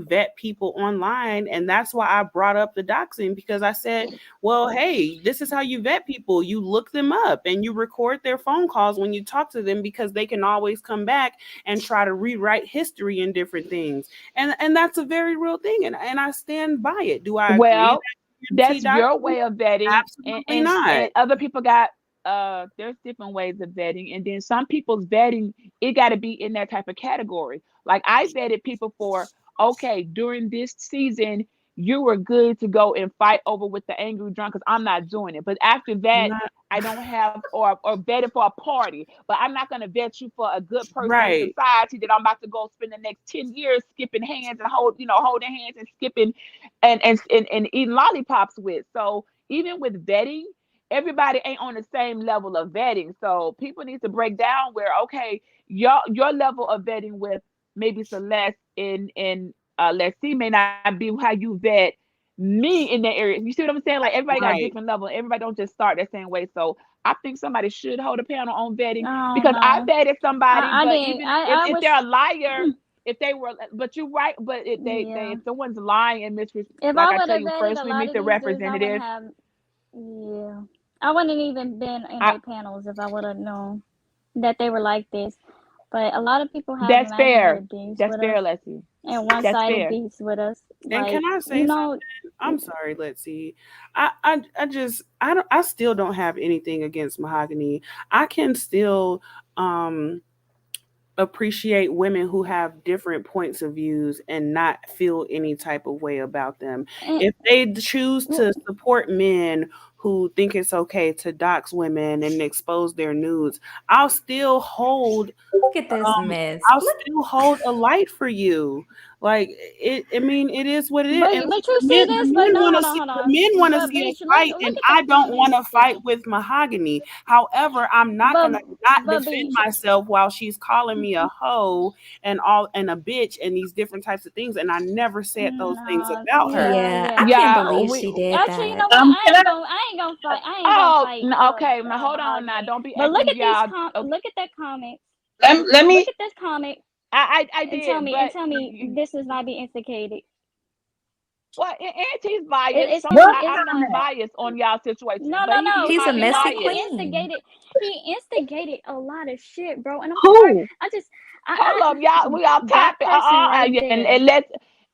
vet people online? And that's why I brought up the doxing, because I said, well, hey, this is how you vet people. You look them up and you record their phone calls when you talk to them, because they can always come back and try to rewrite history and different things. And that's a very real thing, and I stand by it. Do I agree Well, that that's MT your doxing? way of vetting, and Absolutely and, not. and other people got there's different ways of vetting, and then some people's vetting it got to be in that type of category. Like I vetted people for, okay, during this season you were good to go and fight over with the angry drunk because I'm not doing it, but after that Not I don't have, or vetted for a party, but I'm not going to vet you for a good person in right. society that I'm about to go spend the next 10 years skipping hands and holding hands and skipping and eating lollipops with. So even with vetting, everybody ain't on the same level of vetting. So people need to break down where, okay, your level of vetting with maybe Celeste in let's see may not be how you vet me in that area. You see what I'm saying? Like everybody got a Right. different level. Everybody don't just start that same way. So I think somebody should hold a panel on vetting I don't because I know. vetted somebody, I but didn't. even if, I if was. they're a liar, if they were, but you're right, but they Yeah. if someone's lying and If like I I would tell have you vetted a first we lot meet of the these dudes, I wouldn't representative. have. Yeah. I wouldn't even been in I their panels if I would have known that they were like this. But a lot of people have That's fair. imaginary beefs That's with us fair, Leslie. and That's one-sided fair. beefs with us. And can Like, I you say something? know, I'm sorry, let's see. I still don't have anything against Mahogany. I can still um appreciate women who have different points of views and not feel any type of way about them. and, If they choose to support men who think it's okay to dox women and expose their nudes, I'll still hold Look at this um mess. I'll Look, still hold a light for you. Like it, I mean, it is what it is. And but you the see men, the this, but men no, want to see hold the on. men want to But see a bitch, fight, look and at the I don't want comments. to fight with Mahogany. However, I'm not But gonna not but defend bitch, myself while she's calling me a hoe and all and a bitch and these different types of things. And I never said those things no, about her. yeah, yeah, I yeah. can't Yeah, believe we she did Actually, you know that. what? Can I? I ain't gonna fight. I ain't gonna oh fight. okay, now hold on now. Mahogany. Don't be But look acting at these y'all okay. look at that comment. Let Look me. at this comment I and tell did, me but this is not be instigated. well, Auntie's biased, It's so What it's I'm not comment? biased on y'all situation, no, but no, he no. She's a might be messy biased. queen. He instigated a lot of shit, bro. And I'm sorry. Who? I just Hold up, y'all. We off that topic. person right And,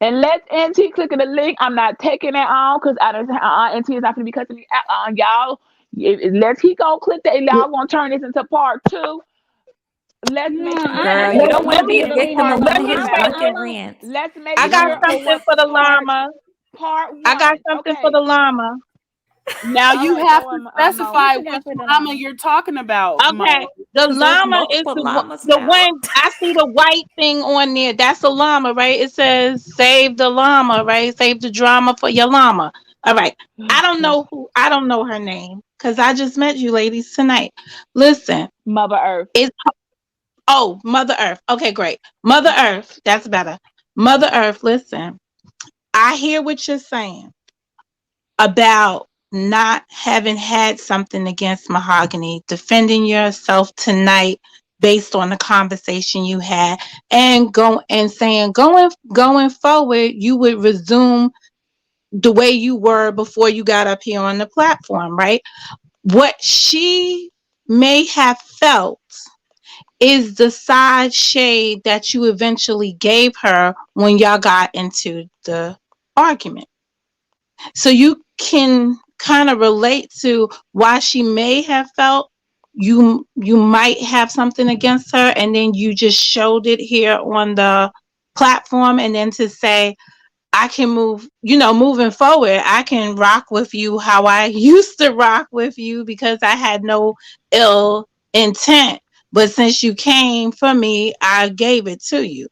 there. let's Auntie clicking the link. I'm not taking it on because I don't. Auntie is not gonna be cutting me out on y'all. Let's he go click that. Y'all gonna turn this into part two. Let's No, make sure Girl, I we you Let, don't don't ain't want want to let to be me. be a instigated. in Leave victim me part of Let one one of alone. me of his say that. I drunken this. won't. rants. Let's make I You got know sure what? it something was for the part llama. part I got one. something for Okay. the llama. Now All you right. have Go to on, Mo. specify What you got which for the llama llama? you're talking about, Okay, Mo. the Because there's llama is multiple the llamas the now. one I see the white thing on there. That's the llama, right? It says "Save the llama," right? Save the drama for your llama. All right. I don't know her name because I just met you ladies tonight. Listen, Mother Earth. it's Mother Earth. Okay, great. Mother Earth. That's better. Mother Earth. Listen, I hear what you're saying about not having had something against Mahogany, defending yourself tonight based on the conversation you had, and saying going forward you would resume the way you were before you got up here on the platform, right? What she may have felt is the side shade that you eventually gave her when y'all got into the argument. So you can kind of relate to why she may have felt you might have something against her, and then you just showed it here on the platform, and then to say I can moving forward, I can rock with you how I used to rock with you because I had no ill intent, but since you came for me, I gave it to you.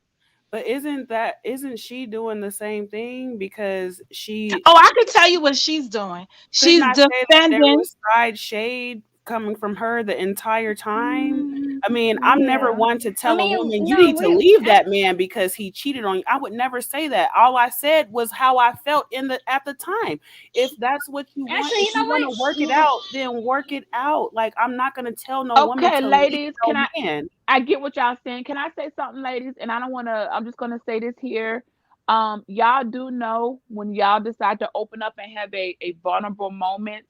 But isn't she doing the same thing? Because she Oh, I can tell you what she's doing. couldn't She's I say that there defending. was side shade coming from her the entire time. Mm, I mean, I'm never yeah. one to tell a mean, woman you no, need to we leave that man because he cheated on you. I would never say that. All I said was how I felt at the time. If that's what you want, actually, if you you know want what? to work it out, then work it out. Like, I'm not gonna tell no woman Okay, to leave ladies, no man. I get what y'all saying. Can I say something, ladies? And I don't want to. I'm just gonna say this here. Y'all do know when y'all decide to open up and have a vulnerable moment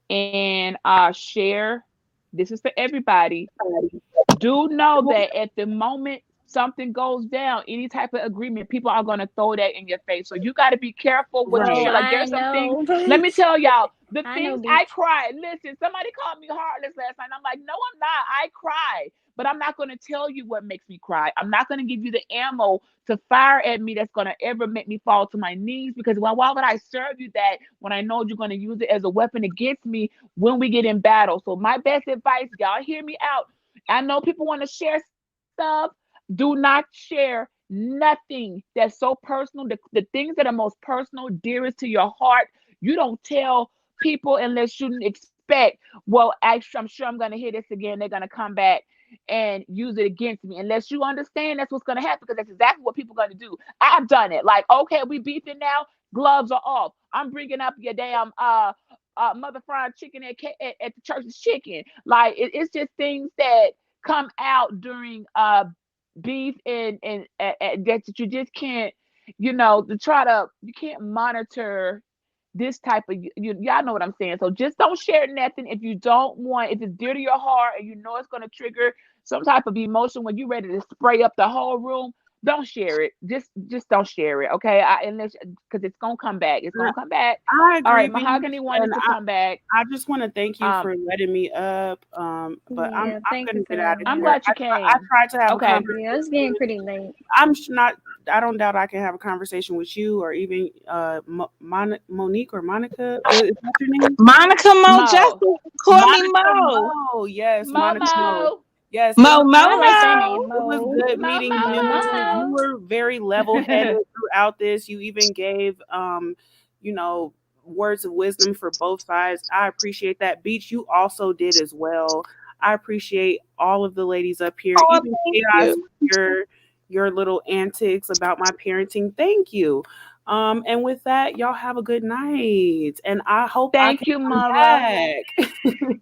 and share. This is for everybody. Do know that at the moment something goes down, any type of agreement, people are going to throw that in your face. So you got to be careful what you Oh, Right. share. Like I there's some things. know, Let me Beach. tell y'all the I know, things I Beach. cried. Listen, somebody called me heartless last night. I'm like, no, I'm not. I cried, but I'm not going to tell you what makes me cry. I'm not going to give you the ammo to fire at me that's going to ever make me fall to my knees because why would I serve you that when I know you're going to use it as a weapon against me when we get in battle? So my best advice, y'all hear me out. I know people want to share stuff. Do not share nothing that's so personal. The things that are most personal, dearest to your heart, you don't tell people unless you expect, well, actually, I'm sure I'm going to hear this again. They're going to come back and use it against me. Unless you understand that's what's going to happen because that's exactly what people are going to do. I've done it. Like, okay, we beefing now. Gloves are off. I'm bringing up your damn mother fried chicken at the church's chicken. Like it's just things that come out during beef and that you just can't, to try to you can't monitor this type of y'all know what I'm saying. So just don't share nothing if you don't want, if it's dear to your heart and you know it's going to trigger some type of emotion when you're ready to spray up the whole room. Don't share it. Just don't share it, okay? Unless because it's gonna come back. It's gonna come back. I All agree, right, Beach, Mahogany wanted and to come back. I just want to thank you for Um, letting me up. But Yeah, I'm thank you gonna for get out letting of me I'm here. up. glad you I came. tried to have a Okay. Yeah, it's getting conversation. pretty late. Not. I don't doubt I can have a conversation with you or even Monique or Monica. Is that your name? Monica Mo Mo. Justice. Call me Monica Mo. Mo. Yes, Monica Mo. Momo. Yes, Mo I like that name, Momo. it was Mo. good meeting Mo you. You Momo. Mo. were very level-headed throughout this. You even gave you know, words of wisdom for both sides. I appreciate that. Beach, you also did as well. I appreciate all of the ladies up here, Oh, even thank Chaos you. with your little antics about my parenting. Thank you. And with that, y'all have a good night. And I hope I Thank can you, come mother. back.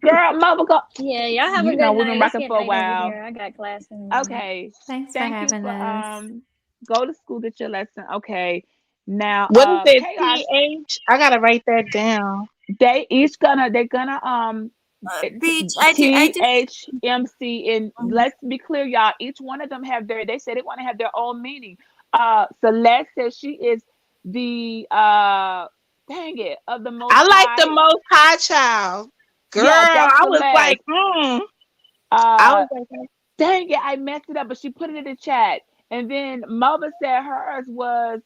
Girl, mother go. Yeah, y'all have a good We've been night. It's rocking getting for a late over while. here. I got class in a minute. Okay. Thanks for Thank you having for us. go to school, get your lesson. Okay. Now What is it? chaos, TH? I gotta write that down. they're gonna Beach, THMC, and let's be clear, y'all. Each one of them have they said they want to have their own meaning. Celeste says she is the dang it of the most I like the high. Most High Child. Girl, Yeah, that's I was like, Celeste. I Uh was like, dang it, I messed it up, but she put it in the chat. And then Mother said hers was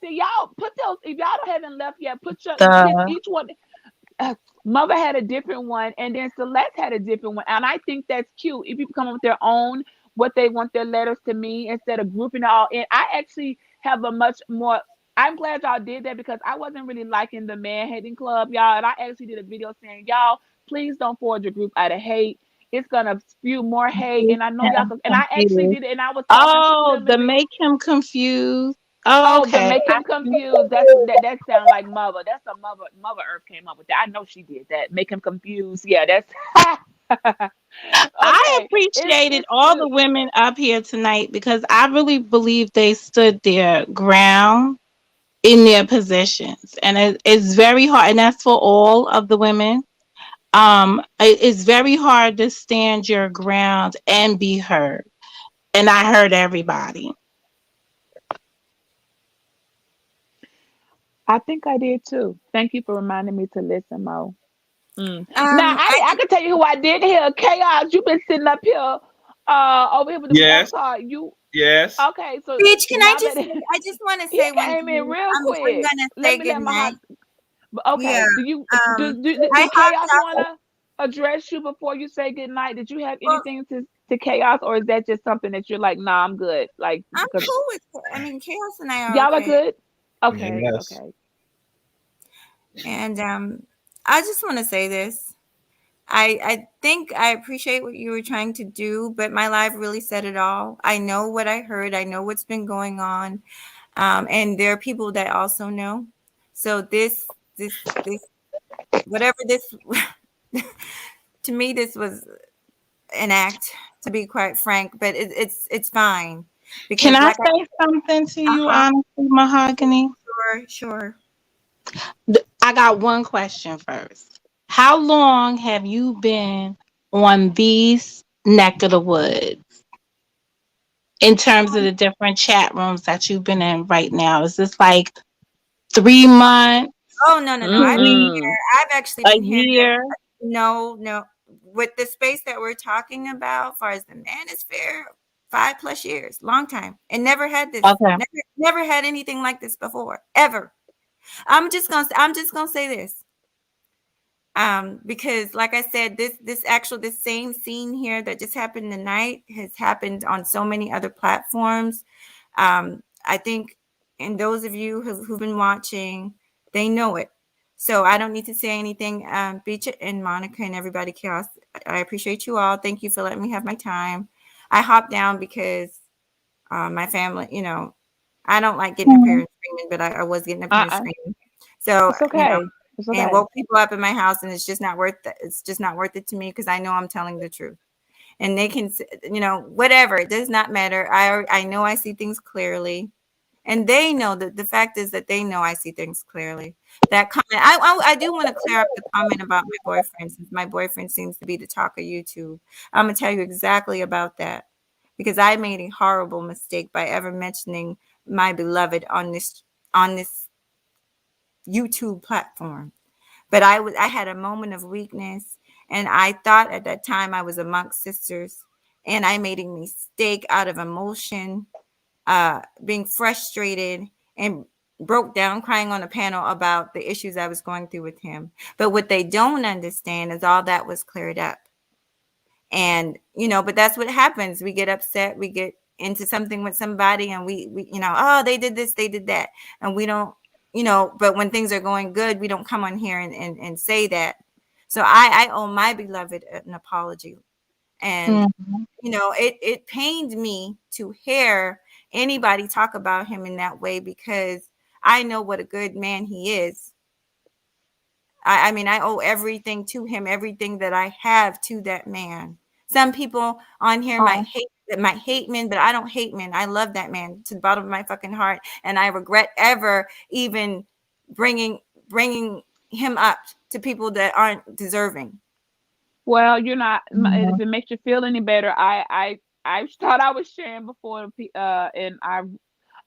see y'all put those if y'all haven't left yet, put your the each one. uh, Mother had a different one, and then Celeste had a different one, and I think that's cute. If people come up with their own, what they want their letters to mean instead of grouping it all in. I actually have a much more. I'm glad y'all did that because I wasn't really liking the man hating club, y'all, and I actually did a video saying, y'all, please don't forge a group out of hate. It's gonna spew more hate, and I know y'all. him And I actually confused. did it, and I was talking to Oh, them, the and make him confused. Oh, oh, the okay. make him confused. That sound like mother. That's a mother Earth came up with that. I know she did that. Make him confused. Yeah, that's I okay. appreciated It's all the cute. women up here tonight because I really believe they stood their ground in their positions. And it's very hard, and that's for all of the women. It's very hard to stand your ground and be heard. And I heard everybody. I think I did too. Thank you for reminding me to listen, Mo. Now I I can tell you who I did hear. Chaos. You've been sitting up here, over here with them Yes. avatar. You Yes. okay? So Beach, can I y'all just let say, it. I just want to He say one came in thing. real We're quick. gonna Let say me good let night. my Yeah. okay. Do you I do hopped Chaos out. wanna address you before you say goodnight? Did you have Well, anything to Chaos, or is that just something that you're like, nah, I'm good? Like I'm because cool with I mean, Chaos and I are y'all are okay. good. Okay, Yes. okay. And I just want to say this. I think I appreciate what you were trying to do, but my live really said it all. I know what I heard. I know what's been going on, and there are people that also know. So this whatever this to me this was an act, to be quite frank, but it's fine Can because I like say something to you, uh-huh, honestly, Mahogany? sure. I got one question first. How long have you been on these neck of the woods in terms of the different chat rooms that you've been in right now? Is this like 3 months, Oh, no. I've been 3, here. Mm-mm. I've actually a been here. year? No. With the space that we're talking about, as far as the manosphere, 5+ years, long time, and never had this. Okay. Never had anything like this before, ever. I'm just gonna say this. Because like I said, this same scene here that just happened tonight has happened on so many other platforms. I think, and those of you who've been watching, they know it. So I don't need to say anything. Beach and Monica and everybody, Chaos, I appreciate you all. Thank you for letting me have my time. I hopped down because my family, I don't like getting up here Mhm. and screaming, but I was getting up here and Uh-uh. screaming. So, It's okay. It's and okay. woke people up in my house, and it's just not worth it. It's just not worth it to me because I know I'm telling the truth. And they can, whatever. It does not matter. I know I see things clearly, and they know that the fact is that they know I see things clearly. That comment, I do want to clear up the comment about my boyfriend, since my boyfriend seems to be the talk of YouTube. I'm gonna tell you exactly about that because I made a horrible mistake by ever mentioning my beloved on this YouTube platform. But I had a moment of weakness, and I thought at that time I was amongst sisters, and I made a mistake out of emotion, being frustrated, and broke down crying on a panel about the issues I was going through with him. But what they don't understand is all that was cleared up. And but that's what happens. We get upset, we get into something with somebody, and we oh, they did this, they did that, and we don't, but when things are going good, we don't come on here and say that. So I owe my beloved an apology. And Mhm. it pained me to hear anybody talk about him in that way, because I know what a good man he is. I mean, I owe everything to him, everything that I have to that man. Some people on here Oh, might hate men, but I don't hate men. I love that man to the bottom of my fucking heart, and I regret ever even bringing him up to people that aren't deserving. Well, you're not. If mhm. it makes you feel any better, I thought I was sharing before, and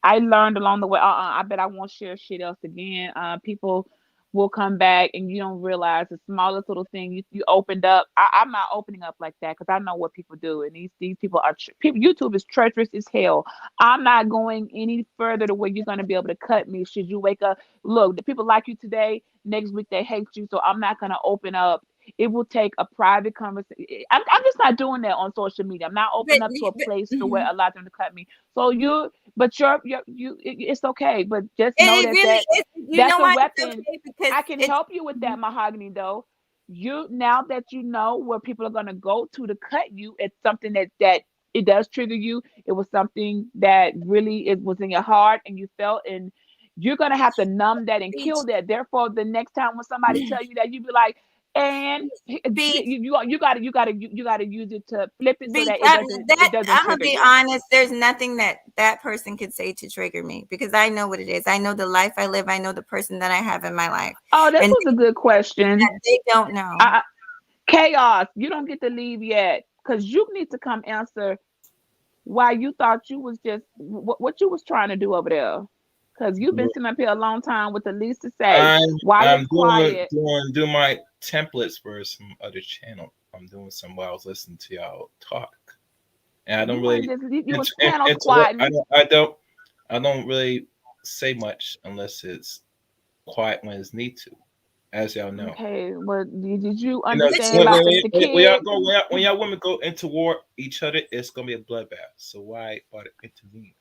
I learned along the way. I bet I won't share shit else again. People will come back, and you don't realize the smallest little thing you opened up. I'm not opening up like that because I know what people do, and these people are people. YouTube is treacherous as hell. I'm not going any further to where you're going to be able to cut me. Should you wake up, look, the people like you today, next week they hate you. So I'm not going to open up. It will take a private conversation. I'm just not doing that on social media. I'm not But, opening up to a but place to where mhm. allow them to cut me. So but it's okay. But just know It that really is. You that's know a why it's weapon. okay? Because I can it's help you with that, Mahogany. Though you now that you know where people are gonna go to cut you, it's something that it does trigger you. It was something that really it was in your heart and you felt, and you're gonna have to numb that and kill beach, that. Therefore, the next time when somebody tell you that, you be like, and beach. you gotta use it to flip it so Be that it that doesn't I'm gonna trigger be you. honest. There's nothing that person could say to trigger me because I know what it is. I know the life I live. I know the person that I have in my life, Oh, this and was a good question. they don't know. Chaos, you don't get to leave yet because you need to come answer why you thought you was just what you was trying to do over there. Because you've been sitting up here a long time with the least to say. I'm Why you're I'm doing quiet? doing my templates for some other channel. I'm doing some while I was listening to y'all talk, and I don't You weren't really just you was inter, panel interrupt. squatting. I don't really say much unless it's quiet when it's need to, as y'all know. Okay, well, did you You know, But understand you about are. when y'all the go kids? when y'all women go into war each other, it's gonna be a bloodbath. So why intervene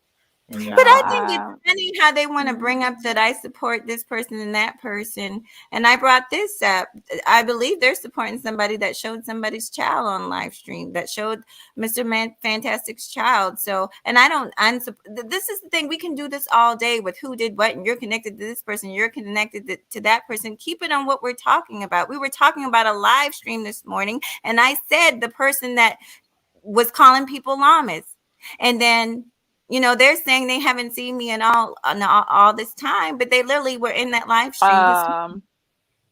And But I No, think it's funny how they want to bring up that I support this person and that person. And I brought this up. I believe they're supporting somebody that showed somebody's child on live stream, that showed Mr. Fantastic's child. So, and I don't, this is the thing. We can do this all day with who did what, and you're connected to this person, you're connected to that person. Keep it on what we're talking about. We were talking about a live stream this morning, and I said the person that was calling people llamas. And then, they're saying they haven't seen me in all this time, but they literally were in that live stream this morning. um,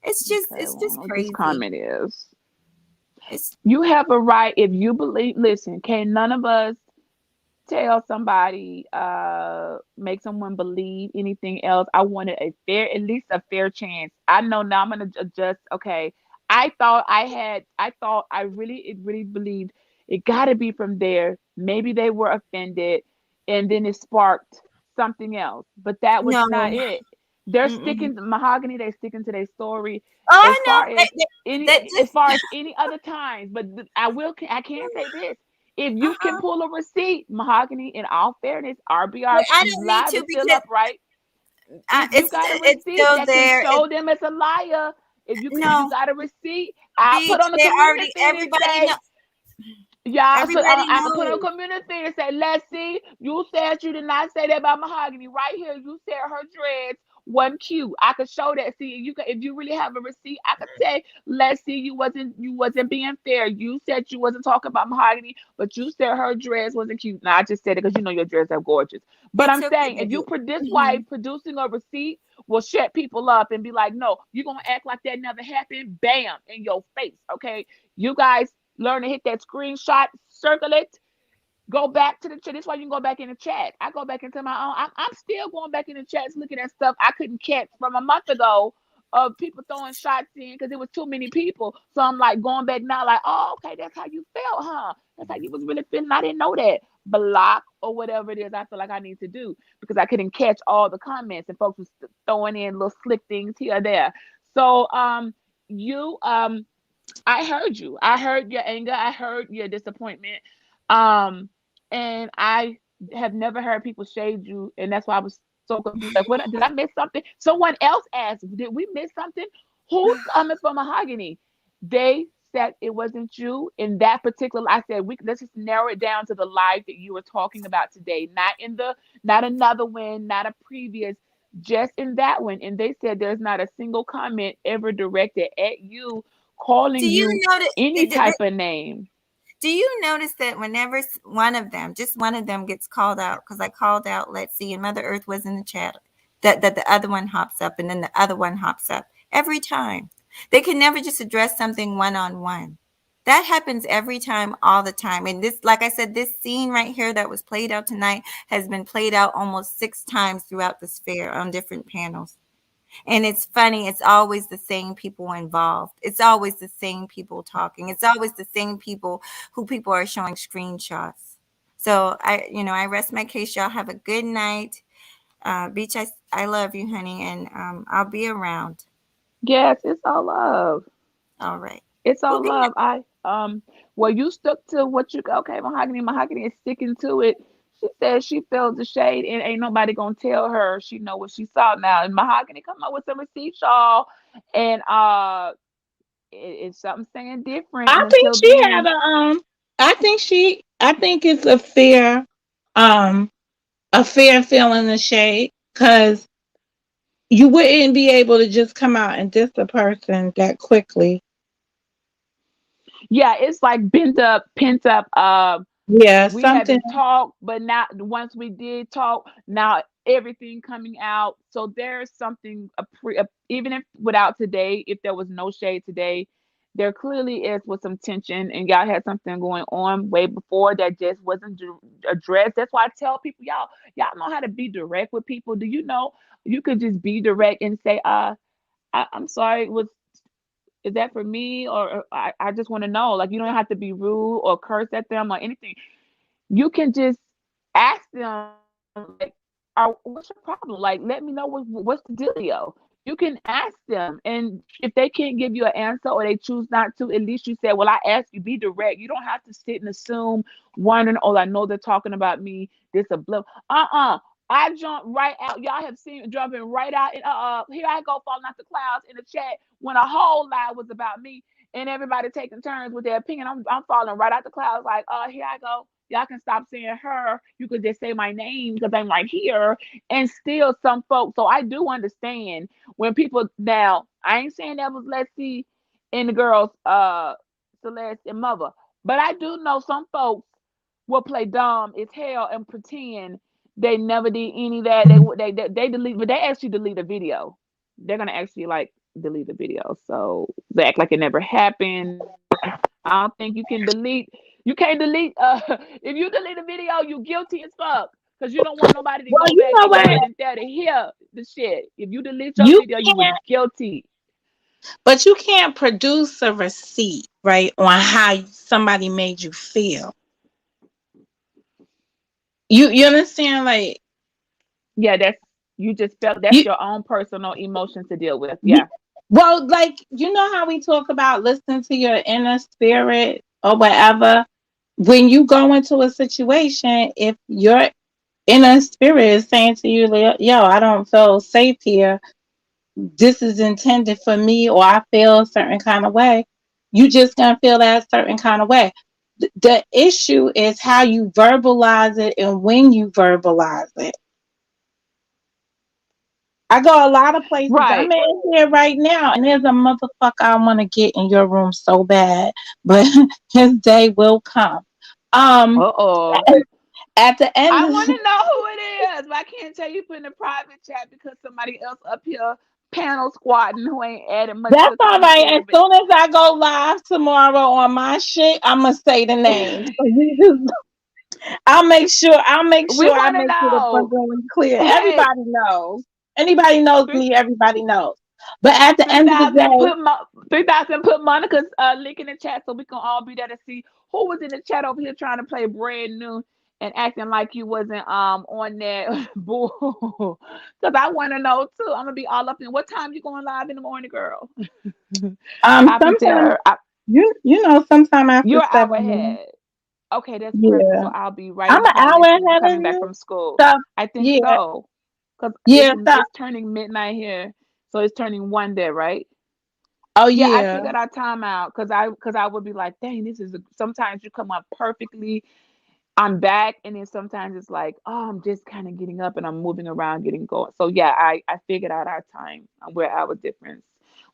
It's just okay, it's well, just what this crazy. comment is. It's You have a right if you believe. Listen, can none of us tell somebody, make someone believe anything else? I wanted a fair, at least a fair chance. I know now I'm gonna adjust. Okay, I thought I really believed it got to be from there. Maybe they were offended, and then it sparked something else. But that was no. not it. They're Mm-mm. sticking Mahogany. They're sticking to their story Oh, as I know far as that as just far as any other times. But I can't say this. If you can uh-uh. pull a receipt, Mahogany, in all fairness, But RBR I don't need Live to is still because up, right? If you got a it's receipt still that can there. show them as a liar, if you No, got a receipt, I put Beach. on the They community already feed and everybody know. say, yeah, so Everybody I can put on a knows. community thing and say, let's see, you said you did not say that about Mahogany. Right here, you said her dreads wasn't cute. I could show that. See, if you really have a receipt, I could say, let's see, you wasn't being fair. You said you wasn't talking about Mahogany, but you said her dress wasn't cute. Now I just said it because you know your dreads are gorgeous. But It's I'm okay, saying if you baby. put this why Mhm. producing a receipt will shut people up and be like, no, you're gonna act like that never happened. Bam, in your face. Okay, you guys learn to hit that screenshot, circle it, go back to the chat. This is why you can go back in the chat. I go back into my own. I'm still going back in the chats looking at stuff I couldn't catch from a month ago of people throwing shots in because it was too many people. So I'm like going back now, like, oh, okay, that's how you felt, huh? That's how you was really feeling. I didn't know that. Block or whatever it is I feel like I need to do because I couldn't catch all the comments and folks was throwing in little slick things here or there. So you I heard you. I heard your anger. I heard your disappointment. Um, and I have never heard people shade you, and that's why I was so confused. Like, what did I miss something? Someone else asked, did we miss something? Who's coming for Mahogany? They said it wasn't you in that particular. I said let's just narrow it down to the live that you were talking about today, not another one, not a previous, just in that one. And they said there's not a single comment ever directed at you Do calling you you notice? any type of name. Do you notice that whenever one of them, just one of them, gets called out? Because I called out, let's see, and Mother Earth was in the chat. That the other one hops up, and then the other one hops up every time. They can never just address something one on one. That happens every time, all the time. And this, like I said, this scene right here that was played out tonight has been played out almost 6 times throughout the sphere on different panels. And it's funny, it's always the same people involved. It's always the same people talking. It's always the same people who people are showing screenshots. So I rest my case. Y'all have a good night. Beach, I love you, honey, and I'll be around. Yes, it's all love. All right. It's Well, all good night. love. Well, you stuck to what you okay. Mahogany is sticking to it. She says she felt the shade, and ain't nobody gonna tell her. She know what she saw now. And Mahogany come up with some receipts, y'all, and it's something saying different. I And think until she had then, I think it's um a fair feeling the shade because you wouldn't be able to just come out and diss a person that quickly. yeah, it's like bent up, pent up. Yeah, We something. haven't talked, but now once we did talk, now everything coming out. So there's something even if without today, if there was no shade today, there clearly is with some tension, and y'all had something going on way before that just wasn't addressed. That's why I tell people, y'all know how to be direct with people. Do you know you could just be direct and say, I'm sorry, was is that for me, or I just want to know. Like you don't have to be rude or curse at them or anything. You can just ask them like, what's your problem? Like, let me know what's the dealio. You can ask them, and if they can't give you an answer or they choose not to, at least you say, well, I asked you, be direct. You don't have to sit and assume, wondering, oh, I know they're talking about me, this a blip. I jumped right out. Y'all have seen me jumping right out. And here I go falling out the clouds in the chat when a whole lie was about me and everybody taking turns with their opinion. I'm falling right out the clouds. Like, here I go. Y'all can stop saying her. You could just say my name because I'm right here. And still, some folks. So I do understand when people now. I ain't saying that was Lexi and the girls, Celeste and Mother, but I do know some folks will play dumb as hell and pretend they never did any of that. They delete, but they actually delete a video. They're gonna actually like delete the video, so they act like it never happened. I don't think you can delete. You can't delete. If you delete a video, you guilty as fuck because you don't want nobody to Well, go you back know and what? wasn't there to hear the shit. If you delete your You video, you was can't, guilty. but you can't produce a receipt, right, on how somebody made you feel. You understand? Like Yeah, that's you just felt that's you, your own personal emotion to deal with. you Yeah. well, like you know how we talk about listening to your inner spirit or whatever. When you go into a situation, if your inner spirit is saying to you, like, "Yo, I don't feel safe here. This is intended for me," or "I feel a certain kind of way," you just gonna feel that certain kind of way. The issue is how you verbalize it and when you verbalize it. I go a lot of places. I'm Right. in here right now, and there's a motherfucker I want to get in your room so bad, but his day will come. Um, Uh-oh. at the end I of want to know who it is, but I can't tell you put in a private chat because somebody else up here panel squatting who ain't added much to that's the all right. As conversation. But soon as I go live tomorrow on my shit, I'm gonna say the name. So you just, I'll make sure. I'll make we sure I want to make it know. abundantly clear. Hey, Everybody knows. Anybody knows three me. Everybody knows. But at the three end of the thousand day, put 3,000 put Monica's link in the chat so we can all be there to see who was in the chat over here trying to play brand new and acting like you wasn't on that bull. Because I want to know too. I'm gonna be all up in what time you going live in the morning, girl. Copy to sometimes her. you know, sometime after You're an hour 7. ahead. Okay, that's perfect. Yeah. So I'll be right I'm in an time hour listening, ahead of coming back you. from school. So I think yeah, so. Cause yeah. So it's turning midnight here, so it's turning one there, right? oh Yeah, I yeah. figured our time out because I would be like, dang, this is sometimes you come up perfectly. I'm back, and then sometimes it's like, oh, I'm just kind of getting up and I'm moving around, getting going. So yeah, I figured out our time. We're hour difference.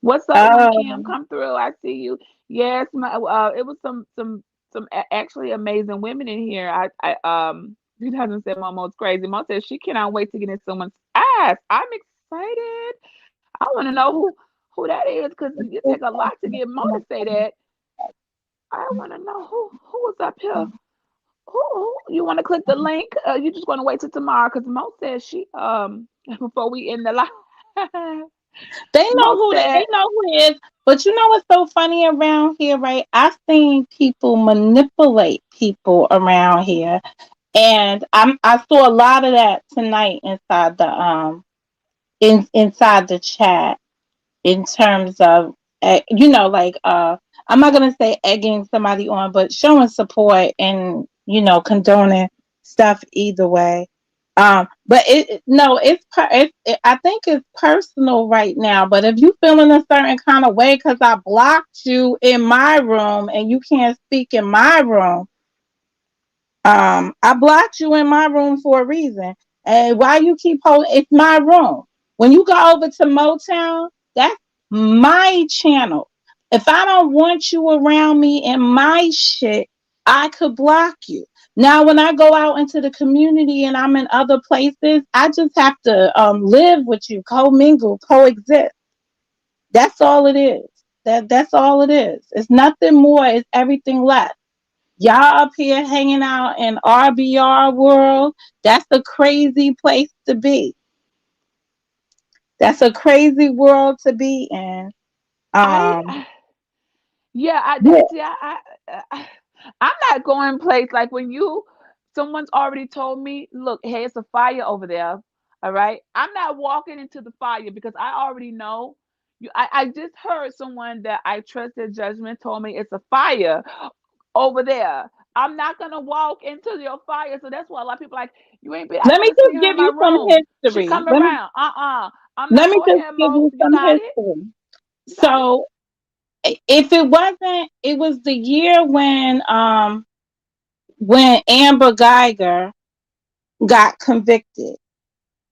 What's up, one Kim? Um. Come through. I see you. Yes, it was some actually amazing women in here. I. She doesn't say Momo's crazy. Mo says she cannot wait to get in someone's ass. I'm excited. I want to know who that is because it take a lot to get Mo to say that. I want to know who was up here. Who you want to click the link? You just want to wait till tomorrow because Mo said she before we end the live. Mo They said, know who it is. But you know what's so funny around here, right? I've seen people manipulate people around here, and I saw a lot of that tonight inside the inside the chat. In terms of like I'm not going to say egging somebody on, but showing support and condoning stuff either way. But no, I think it's personal right now. But if you feeling a certain kind of way because I blocked you in my room and you can't speak in my room, I blocked you in my room for a reason. And why you keep holding, it's my room. When you go over to Motown, that's my channel. If I don't want you around me in my shit, I could block you. Now, when I go out into the community and I'm in other places, I just have to live with you, co-mingle, coexist. That's all it is. That's all it is. It's nothing more. It's everything less. Y'all up here hanging out in RBR world, that's a crazy place to be. That's a crazy world to be in. Um, I yeah, yeah. see, I I'm not going place like when someone's already told me, look, hey, it's a fire over there. All right, I'm not walking into the fire because I already know. I just heard someone that I trust their judgment told me it's a fire over there. I'm not gonna walk into your fire. So that's why a lot of people like, you ain't been. I Let me never seen just her give in my you some room. She history. come around. I'm Let not me go just ahead, give Mo. you You some got it. history. You got it. So if it wasn't, it was the year when Amber Geiger got convicted.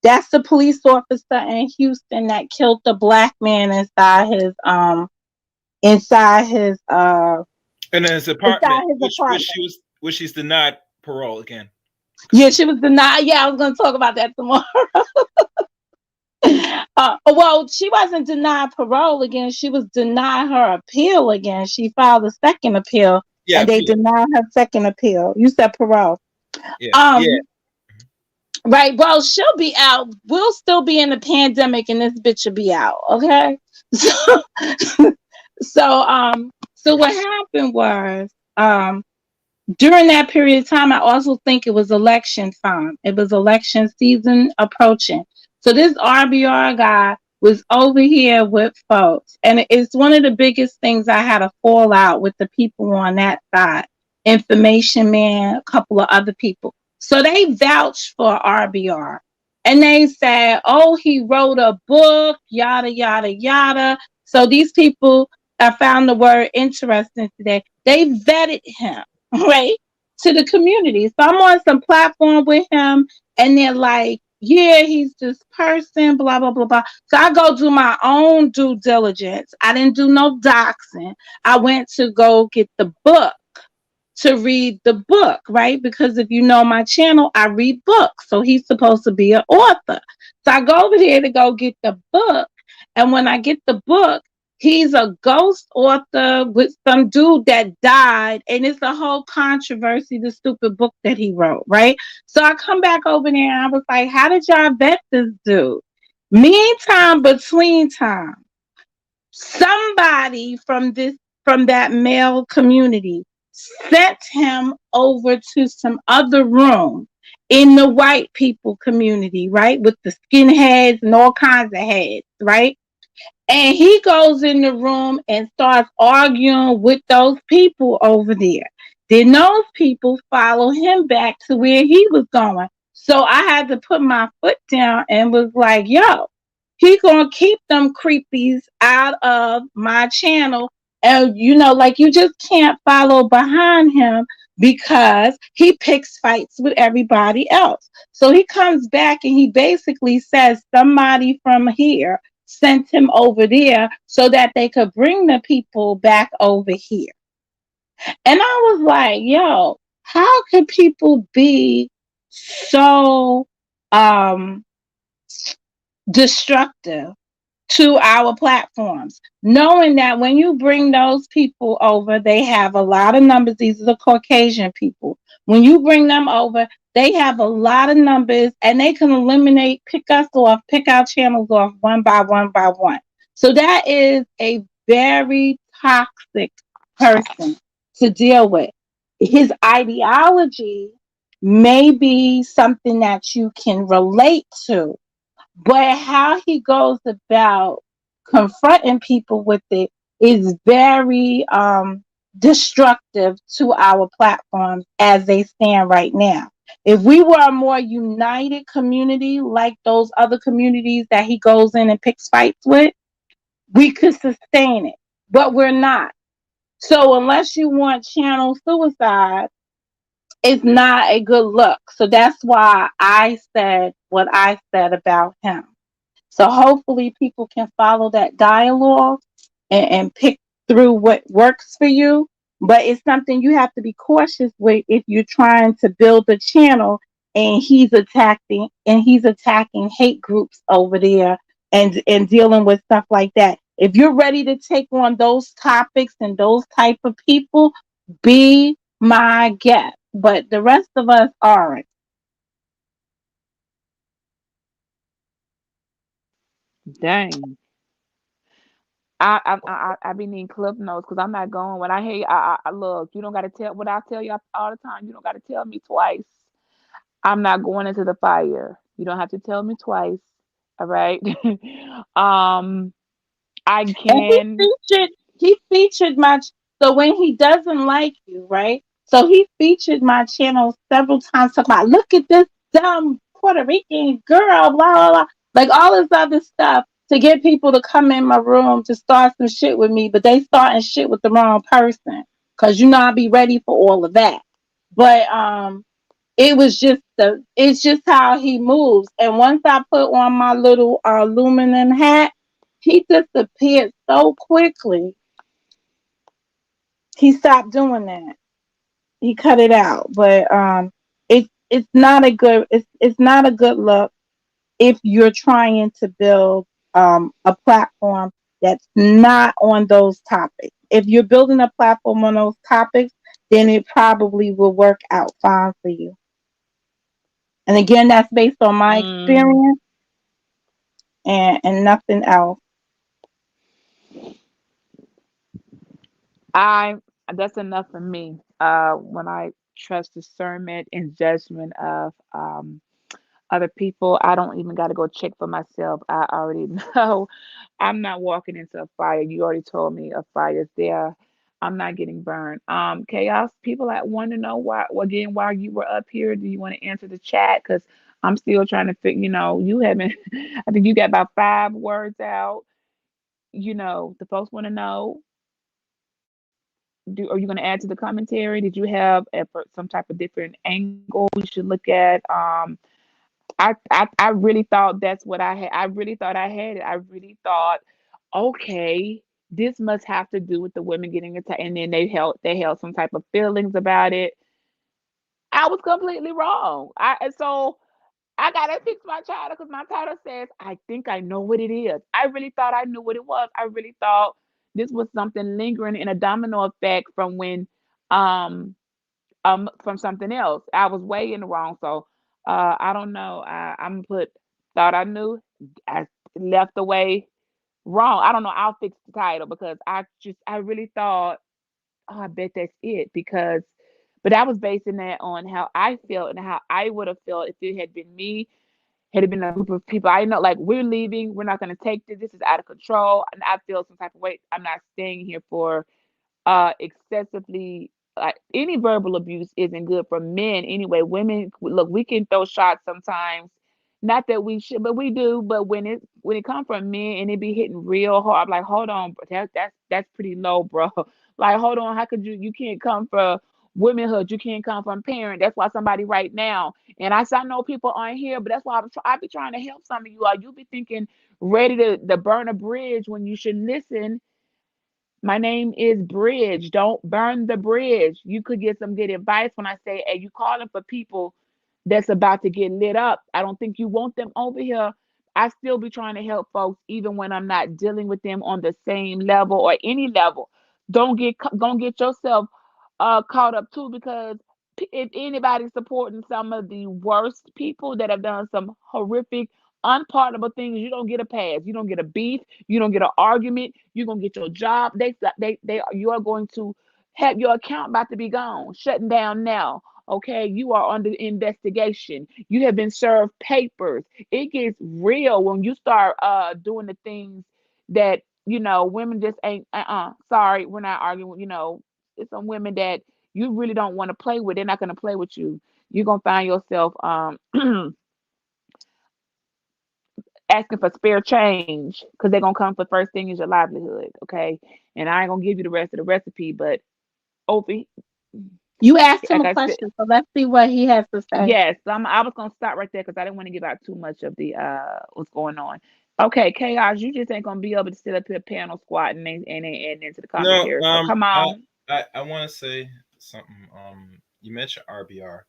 That's the police officer in Houston that killed the black man inside his And in his inside apartment, his apartment. which she's denied parole again. Yeah, she was denied. Yeah, I was gonna talk about that tomorrow. Well, she wasn't denied parole again. She was denied her appeal again. She filed a second appeal, Yeah, and they appeal. denied her second appeal. You said parole. Yeah, yeah. Um, right. Well, she'll be out. We'll still be in the pandemic, and this bitch will be out. Okay. So, so what happened was, during that period of time, I also think it was election time. It was election season approaching. So this RBR guy was over here with folks. And it's one of the biggest things I had a fallout with the people on that side. Information Man, a couple of other people. So they vouched for RBR. And they said, oh, he wrote a book, yada, yada, yada. So these people, I found the word interesting today. They vetted him, right, to the community. So I'm on some platform with him, and they're like, yeah, he's this person, blah, blah, blah, blah. So I go do my own due diligence. I didn't do no doxing. I went to go get the book to read the book, right? Because if you know my channel, I read books. So he's supposed to be an author. So I go over there to go get the book. And when I get the book, he's a ghost author with some dude that died. And it's a whole controversy, the stupid book that he wrote, right? So I come back over there and I was like, how did y'all vet this dude? Meantime, between time, somebody from that male community sent him over to some other room in the white people community, right? With the skinheads and all kinds of heads, right? And he goes in the room and starts arguing with those people over there. Then those people follow him back to where he was going. So I had to put my foot down and was like, yo, he gonna keep them creepies out of my channel. And like you just can't follow behind him because he picks fights with everybody else. So he comes back and he basically says somebody from here sent him over there so that they could bring the people back over here. And I was like, yo, how could people be so destructive to our platforms, knowing that when you bring those people over, they have a lot of numbers. These are the Caucasian people. When you bring them over, they have a lot of numbers and they can pick us off, pick our channels off one by one by one. So that is a very toxic person to deal with. His ideology may be something that you can relate to, but how he goes about confronting people with it is very destructive to our platforms as they stand right now. If we were a more united community like those other communities that he goes in and picks fights with, we could sustain it. But we're not. So unless you want channel suicide, it's not a good look. So that's why I said what I said about him. So hopefully people can follow that dialogue and pick through what works for you. But it's something you have to be cautious with if you're trying to build a channel and he's attacking hate groups over there and dealing with stuff like that. If you're ready to take on those topics and those type of people, be my guest. But the rest of us aren't. Dang. I be needing clip notes because I'm not going. When I hear you, I look. You don't got to tell what I tell you all the time. You don't got to tell me twice. I'm not going into the fire. You don't have to tell me twice. All right. um, I And can. he featured much. So when he doesn't like you, right? So he featured my channel several times, talking about, look at this dumb Puerto Rican girl, blah, blah, blah. Like all this other stuff to get people to come in my room to start some shit with me, but they starting shit with the wrong person. Cause I'll be ready for all of that. But it's just how he moves. And once I put on my little aluminum hat, he disappeared so quickly. He stopped doing that. He cut it out. But it's not a good it's not a good look if you're trying to build a platform that's not on those topics. If you're building a platform on those topics, then it probably will work out fine for you. And again, that's based on my Mm, experience and nothing else. I that's enough for me. When I trust discernment and judgment of other people, I don't even got to go check for myself. I already know I'm not walking into a fire. You already told me a fire's there. I'm not getting burned. Chaos. People that want to know why again why you were up here. Do you want to answer the chat? Because I'm still trying to figure. You haven't. I think you got about 5 words out. The folks want to know. Are you going to add to the commentary? Did you have some type of different angle we should look at? I really thought that's what I had. I really thought I had it. I really thought, okay, this must have to do with the women getting attacked, and then they held some type of feelings about it. I was completely wrong. So I gotta fix my title because my title says I think I know what it is. I really thought I knew what it was. I really thought this was something lingering in a domino effect from when um from something else. I was way in the wrong. So I don't know. I'm put thought I knew. I left away wrong. I don't know. I'll fix the title because I really thought, oh, I bet that's it because but I was basing that on how I felt and how I would have felt if it had been me, had it been a group of people I know, like we're leaving, we're not gonna take this. This is out of control, and I feel some type of way. I'm not staying here for excessively any verbal abuse isn't good for men anyway. Women, look, we can throw shots sometimes, not that we should, but we do. But when it comes from men and it be hitting real hard, I'm like, hold on, bro, that's pretty low, bro. Like, hold on, how could you can't come from womanhood, you can't come from parent. That's why somebody right now, and I know people aren't here, but that's why I be trying to help some of you. You be thinking ready to burn a bridge when you should listen. My name is Bridge. Don't burn the bridge. You could get some good advice when I say, hey, you calling for people that's about to get lit up. I don't think you want them over here. I still be trying to help folks even when I'm not dealing with them on the same level or any level. Don't get yourself caught up too because if anybody's supporting some of the worst people that have done some horrific unpardonable things, you don't get a pass. You don't get a beef. You don't get an argument. You're gonna get your job. You are going to have your account about to be gone, shutting down now. Okay, you are under investigation. You have been served papers. It gets real when you start doing the things that women just ain't. Sorry, we're not arguing. It's some women that you really don't want to play with. They're not gonna play with you. You're gonna find yourself asking for spare change because they're gonna come for first thing is your livelihood, okay? And I ain't gonna give you the rest of the recipe, but over You asked him like a I said, question, so let's see what he has to say. yes, I was gonna stop right there because I didn't want to give out too much of the what's going on. Okay, chaos, you just ain't gonna be able to sit up here panel squatting and into the No, commentary. So come on. I want to say something. You mentioned RBR.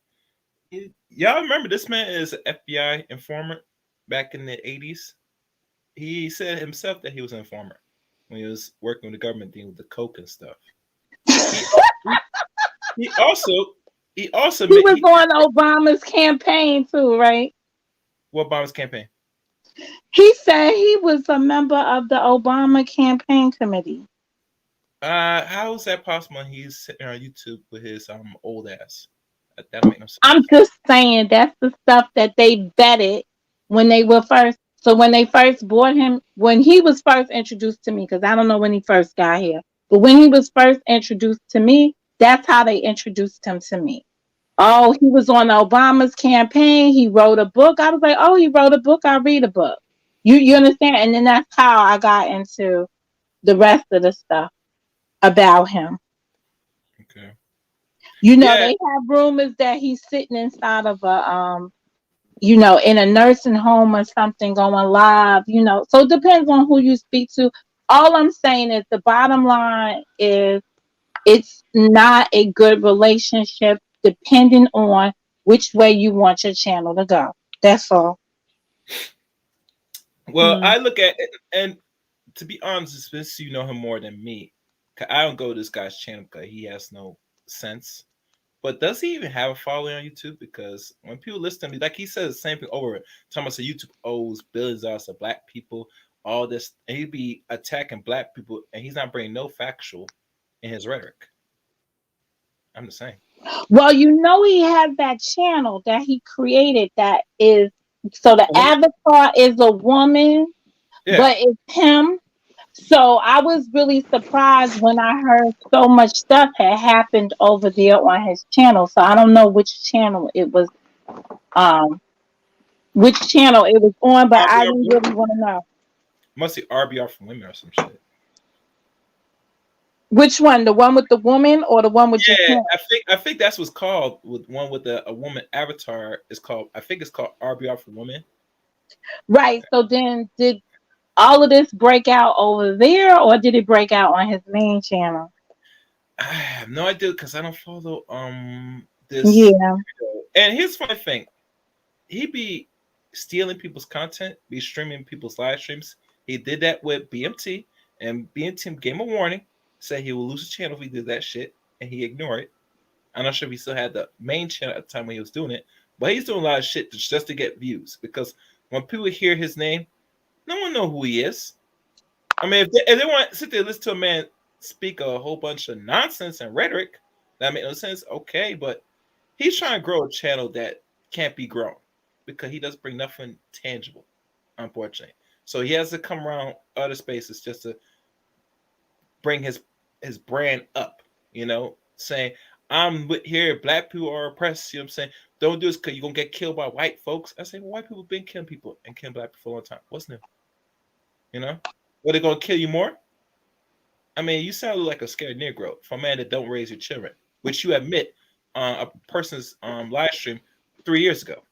Y'all remember this man is an FBI informant back in the 80s? He said himself that he was an informant when he was working with the government dealing with the coke and stuff. He he also he also He made was on Obama's campaign too, right? what Obama's campaign. He said he was a member of the Obama campaign committee. How is that possible? He's sitting on YouTube with his old ass. That don't make no I'm sense. just saying that's the stuff that they vetted when they were first. So when they first bought him, when he was first introduced to me, because I don't know when he first got here, but when he was first introduced to me, That's how they introduced him to me. Oh, he was on Obama's campaign. He wrote a book. I was like, oh, he wrote a book. I'll read a book. You understand? And then that's how I got into the rest of the stuff about him. Okay. You know, Yeah. they have rumors that he's sitting inside of a you know, in a nursing home or something going live, you know. So it depends on who you speak to. All I'm saying is the bottom line is it's not a good relationship depending on which way you want your channel to go. That's all. Well, Hmm. I look at it, and to be honest, since you know him more than me, 'cause I don't go to this guy's channel because he has no sense. But does he even have a following on YouTube? Because when people listen to me, like he says the same thing over it. Talking about YouTube owes billions of dollars to black people, all this, and he'd be attacking black people, and he's not bringing no factual in his rhetoric. I'm just saying. Well, you know he has that channel that he created that is so the Well, avatar is a woman, yeah. but it's him. So I was really surprised when I heard so much stuff had happened over there on his channel. So I don't know um which channel it was on, but I RBR, really want to know. must be RBR for women or some shit. Which one? The one with the woman or the one with just Yeah, him? I think that's what's called with one with a woman avatar is called. I think it's called RBR for women. Right. So then did all of this break out over there or did it break out on his main channel? I have no idea because I don't follow this. Yeah. And here's the funny thing: he be stealing people's content, be streaming people's live streams. He did that with BMT, and BMT gave him a warning, said he will lose his channel if he did that shit, and he ignored it. I'm not sure if he still had the main channel at the time when he was doing it, but he's doing a lot of shit just to get views. Because when people hear his name, no one know who he is. I mean, if they want to sit there and listen to a man speak a whole bunch of nonsense and rhetoric, that makes no sense. Okay, but he's trying to grow a channel that can't be grown because he doesn't bring nothing tangible, unfortunately. So he has to come around other spaces just to bring his brand up, saying, I'm with here, black people are oppressed, you know what I'm saying? Don't do this because you're gonna get killed by white folks. I say, well, white people have been killing people and killing black people for a long time. What's new? You know? What, they gonna kill you more? I mean, you sound like a scared Negro for a man that don't raise your children, which you admit on a person's live stream 3 years ago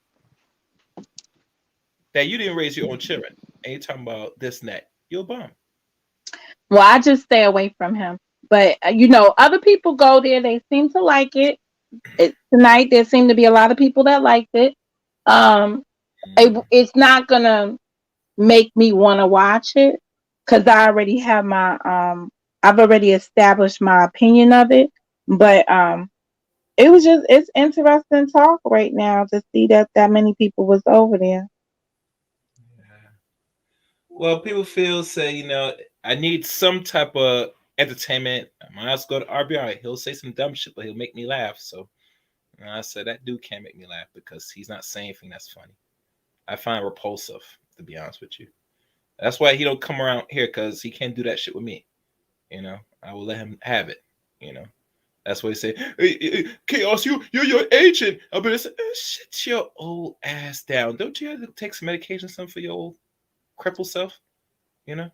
that you didn't raise your own children, and you're talking about this and that. You're a bum. Well, I just stay away from him. But you know, other people go there. They seem to like it. Tonight there seem to be a lot of people that liked it. Um, it's not gonna make me want to watch it because I already have my I've already established my opinion of it. But it's interesting talk right now to see that many people was over there. Well, people say, I need some type of entertainment. I might as well go to RBI. He'll say some dumb shit, but he'll make me laugh. So I said that dude can't make me laugh because he's not saying anything that's funny. I find it repulsive, to be honest with you. That's why he don't come around here because he can't do that shit with me. I will let him have it. That's why he say, hey, Chaos, you're your agent. I better say, shit your old ass down. Don't you have to take some medication, something for your old crippled self? You know?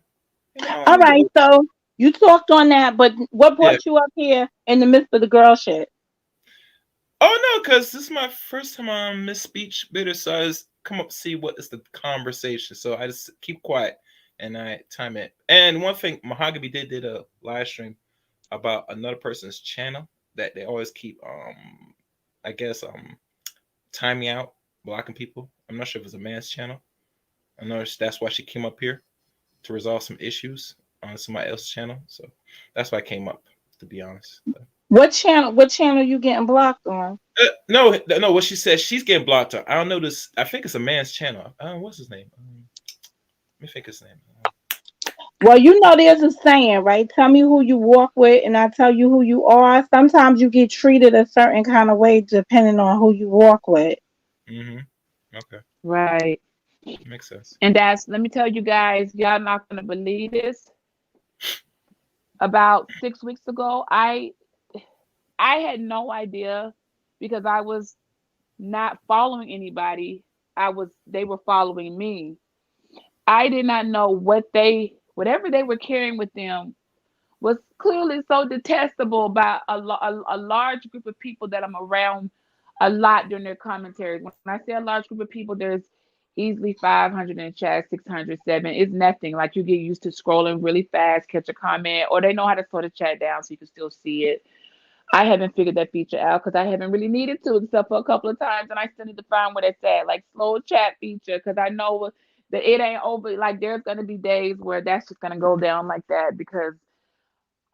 All right, so you talked on that, but what Yeah. brought you up here in the midst of the girl shit? Oh no, because this is my first time on Miss Speech Bitter, so I just come up to see what is the conversation. So I just keep quiet and I time it. And one thing, Mahogany did a live stream about another person's channel that they always keep I guess timing out, blocking people. I'm not sure if it's a man's channel. I know that's why she came up here to resolve some issues on somebody else's channel. So that's why I came up, to be honest. What channel? What channel you getting blocked on? No. What she said, she's getting blocked on. I don't know this. I think it's a man's channel. What's his name? Let me think his name. Well, you know, there's a saying, right? Tell me who you walk with, and I tell you who you are. Sometimes you get treated a certain kind of way depending on who you walk with. Okay. Right. Makes sense. And let me tell you guys, y'all not gonna believe this. About 6 weeks ago, I had no idea because I was not following anybody. They were following me. I did not know whatever they were carrying with them was clearly so detestable by a large group of people that I'm around a lot during their commentaries. When I say a large group of people, there's easily 500 in the chat, 600, 7. It's nothing. Like you get used to scrolling really fast, catch a comment, or they know how to slow the chat down so you can still see it. I haven't figured that feature out because I haven't really needed to, except for a couple of times, and I still need to find where it's at, like slow chat feature, because I know that it ain't over. Like there's gonna be days where that's just gonna go down like that because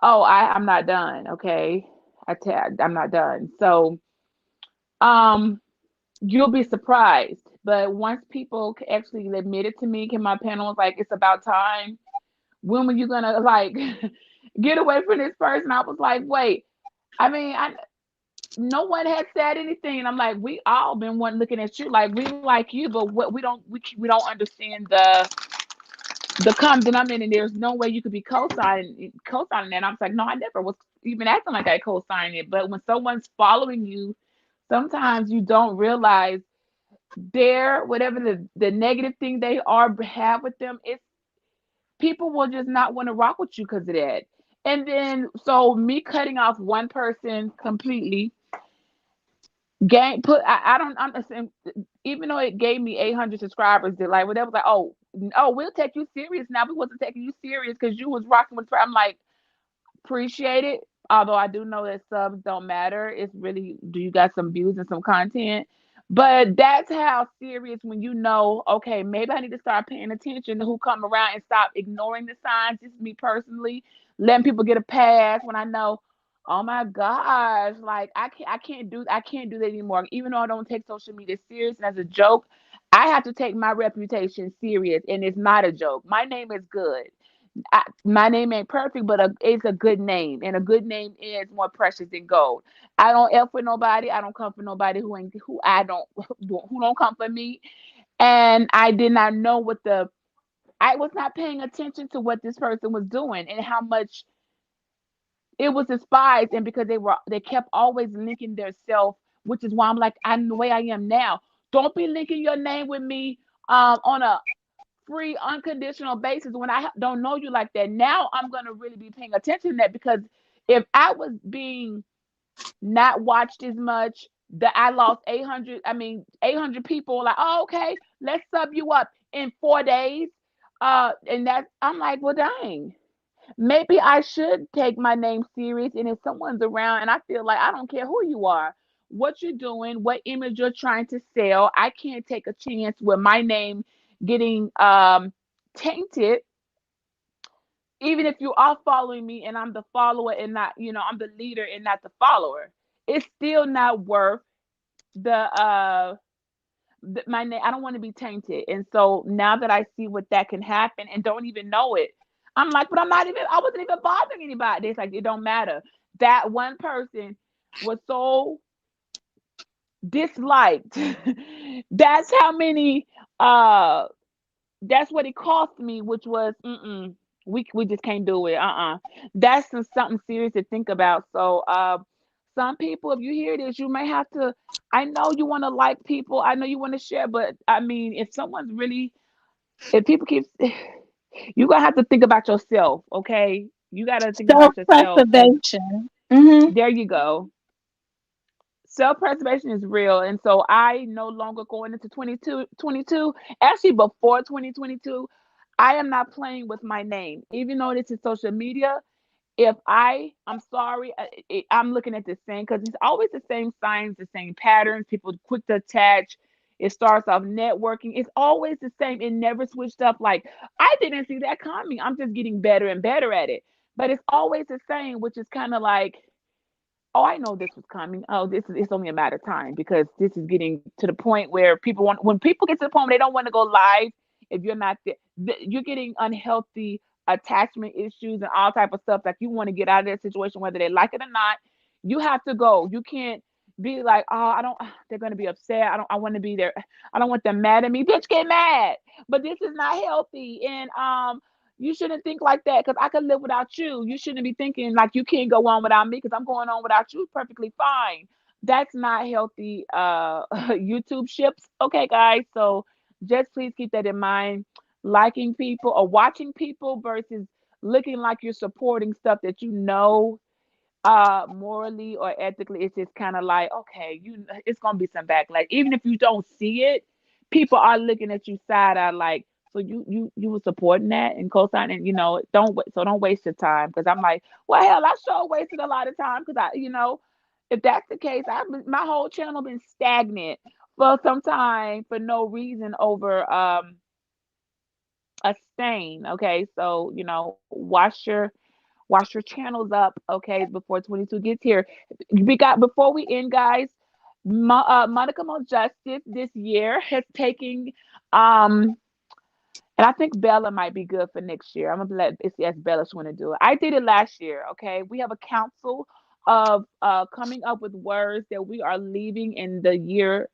I'm not done. Okay, I'm not done. So um, you'll be surprised, but once people actually admit it to me, my panel was like, it's about time. When were you gonna like get away from this person? I was like, wait. I mean, no one had said anything. And I'm like, we all been one looking at you like we like you, but what we don't understand the common denominator. And there's no way you could be co-signing that. And I was like, no, I never was even acting like I co-signed it. But when someone's following you, sometimes you don't realize whatever the negative thing they have with them, it's people will just not want to rock with you because of that. And then so me cutting off one person completely I don't understand, even though it gave me 800 subscribers, that like whatever, like we'll take you serious now. We wasn't taking you serious because you was rocking with. I'm like, appreciate it. Although I do know that subs don't matter. It's really, do you got some views and some content? But that's how serious, when you know, okay, maybe I need to start paying attention to who come around and stop ignoring the signs. This is me personally, letting people get a pass when I know, oh my gosh, like I can't do that anymore. Even though I don't take social media serious and as a joke, I have to take my reputation serious, and it's not a joke. My name is good. My name ain't perfect, but it's a good name, and a good name is more precious than gold. I don't F with nobody. I don't come for nobody who I don't who don't come for me. And I did not know I was not paying attention to what this person was doing and how much it was despised, and because they kept always linking their self, which is why I'm like, I'm the way I am now. Don't be linking your name with me on a free unconditional basis when I don't know you like that. Now I'm going to really be paying attention to that, because if I was being not watched as much, that I lost 800 people like, oh, okay, let's sub you up in 4 days, and that I'm like, well, dang, maybe I should take my name serious. And if someone's around and I feel like, I don't care who you are, what you're doing, what image you're trying to sell, I can't take a chance with my name getting tainted. Even if you are following me and I'm the follower and not, I'm the leader and not the follower, it's still not worth the my name. I don't want to be tainted. And so now that I see what that can happen and don't even know it, I'm like, but I wasn't even bothering anybody. It's like, it don't matter. That one person was so disliked. That's how many that's what it cost me, which was we just can't do it. That's something serious to think about. So some people, if you hear this, you may have to, I know you want to like people, I know you want to share, but I mean, if people keep you're gonna have to think about yourself, okay? You gotta think Self about yourself, because preservation. Mm-hmm. there you go. Self-preservation is real. And so I no longer, going into 2022, actually before 2022, I am not playing with my name, even though this is social media. If I'm sorry, I'm looking at the same, because it's always the same signs, the same patterns, people quick to attach. It starts off networking, it's always the same, it never switched up. Like, I didn't see that coming, I'm just getting better and better at it, but it's always the same, which is kind of like, oh, I know this was coming. Oh, it's only a matter of time, because this is getting to the point where when people get to the point where they don't want to go live, if you're not there, you're getting unhealthy attachment issues and all type of stuff. Like, you want to get out of that situation, whether they like it or not. You have to go. You can't be like, oh, I don't. They're gonna be upset. I want to be there. I don't want them mad at me. Bitch, get mad. But this is not healthy. And You shouldn't think like that because I could live without you. You shouldn't be thinking like you can't go on without me because I'm going on without you perfectly fine. That's not healthy YouTube ships. Okay, guys. So just please keep that in mind. Liking people or watching people versus looking like you're supporting stuff that you know morally or ethically, it's just kind of like, okay, it's gonna be some backlash even if you don't see it. People are looking at you side eye like, so you were supporting that and co-signing, don't waste your time because I'm like, well, hell, I sure wasted a lot of time because if that's the case, my whole channel been stagnant for some time for no reason over a stain. Okay, so wash your channels up, okay, before 22 gets here. We got before we end, guys. Monica Mo Justice this year has taken, and I think Bella might be good for next year. I'm gonna let it's yes, Bella want to do it. I did it last year. Okay, we have a council of coming up with words that we are leaving in the year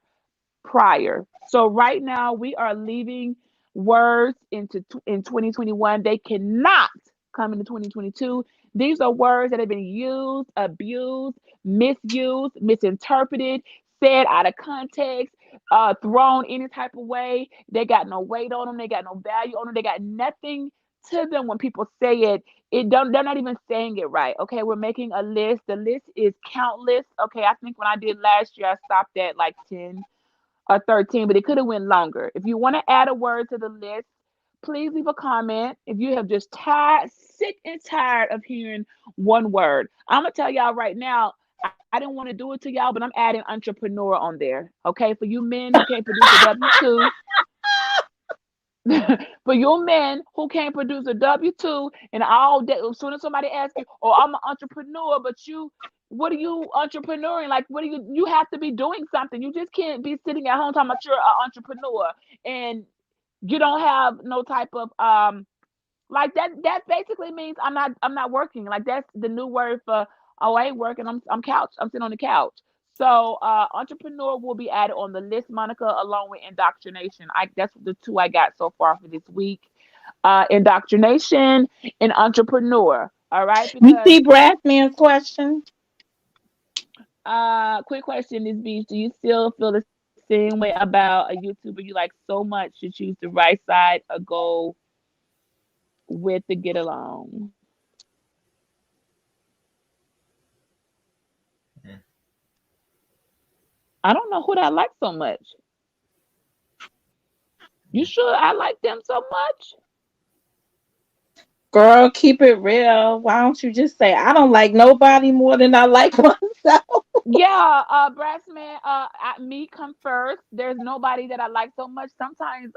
prior. So right now we are leaving words in 2021. They cannot come into 2022. These are words that have been used, abused, misused, misinterpreted, said out of context, thrown any type of way. They got no weight on them. They got no value on them. They got nothing to them when people say it. They're not even saying it right. Okay, we're making a list. The list is countless. Okay, I think when I did last year, I stopped at like 10 or 13, but it could have went longer. If you want to add a word to the list, please leave a comment. If you have just sick and tired of hearing one word, I'm gonna tell y'all right now. I didn't want to do it to y'all, but I'm adding entrepreneur on there. Okay, for you men who can't produce a W-2, for you men who can't produce a W-2 and all day, as soon as somebody asks you, oh, I'm an entrepreneur, but what are you entrepreneuring? Like, what do you have to be doing something. You just can't be sitting at home talking about you're an entrepreneur and you don't have no type of like that basically means I'm not working. Like that's the new word for, oh, I ain't working. I'm sitting on the couch. So entrepreneur will be added on the list, Monica, along with indoctrination. That's the two I got so far for this week. Indoctrination and entrepreneur. All right, You because see Brassman's question? quick question is Beach, do you still feel the same way about a YouTuber you like so much to choose the right side or go with the get along? Hmm. I don't know who that I like so much. You sure I like them so much? Girl, keep it real. Why don't you just say I don't like nobody more than I like myself? Yeah, Brass Man, me come first. There's nobody that I like so much. Sometimes,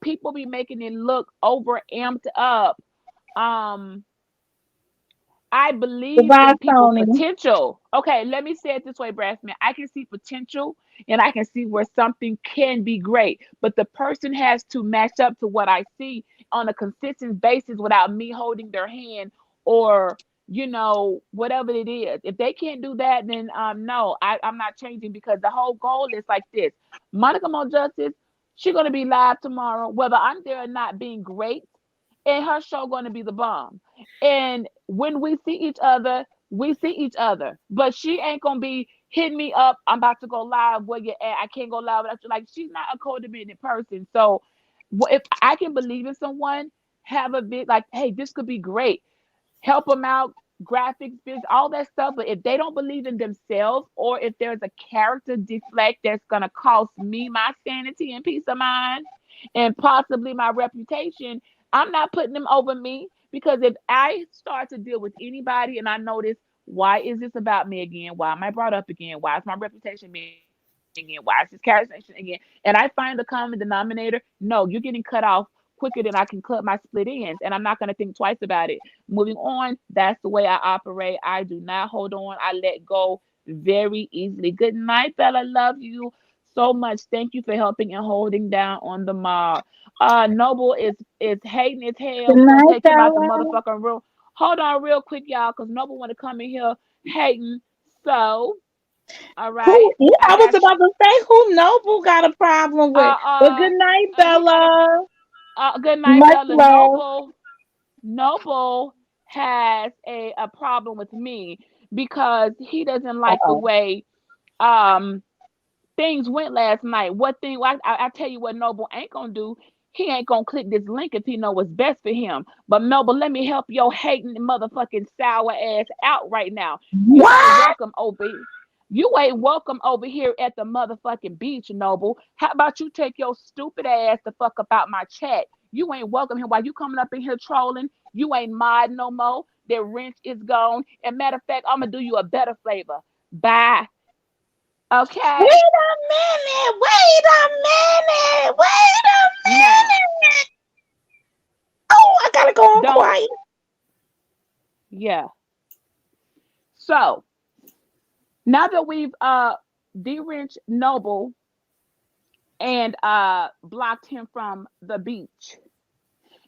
people be making it look over amped up. Um, I believe Goodbye, in people's Tony. potential. Okay, let me say it this way, Brassman. I can see potential and I can see where something can be great, but the person has to match up to what I see on a consistent basis without me holding their hand or whatever it is. If they can't do that, then no, I'm not changing because the whole goal is like this. Monica Mo Justice, she's gonna be live tomorrow, whether I'm there or not, being great, and her show gonna be the bomb. And when we see each other, we see each other. But she ain't gonna be hitting me up. I'm about to go live. Where you at? I can't go live without you. Like she's not a codependent person. So if I can believe in someone, have a bit like, hey, this could be great. Help them out, graphics, all that stuff. But if they don't believe in themselves, or if there's a character deflect that's gonna cost me my sanity and peace of mind, and possibly my reputation, I'm not putting them over me. Because if I start to deal with anybody and I notice, why is this about me again? Why am I brought up again? Why is my reputation being again? Why is this characterization again? And I find the common denominator, no, you're getting cut off quicker than I can cut my split ends. And I'm not going to think twice about it. Moving on, that's the way I operate. I do not hold on. I let go very easily. Good night, Bella. Love you so much. Thank you for helping and holding down on the mob. Noble is hating as hell. Good We're gonna night, take him out the Bella. motherfucking room. Hold on real quick, y'all, because Noble wanna come in here hating. So, all right. Who? Yeah, I I was got about to say who Noble got a problem with. But good night, he got a Bella. Good night, Much Bella. love. Noble has a problem with me because he doesn't like the Uh-oh. way um things went last night. What thing? I tell you what, Noble ain't gonna do. He ain't gonna click this link if he know what's best for him. But Noble, let me help your hating motherfucking sour ass out right now. You ain't What? welcome over. You ain't welcome over here at the motherfucking beach, Noble. How about you take your stupid ass the fuck up out my chat? You ain't welcome here while you coming up in here trolling. You ain't mod no more. Their wrench is gone. And matter of fact, I'm gonna do you a better flavor. Bye. Wait Okay. a minute. Wait a minute. Wait a Now, minute. Oh, I gotta go on don't, quiet. yeah. So now that we've de-wrenched Noble and blocked him from the beach,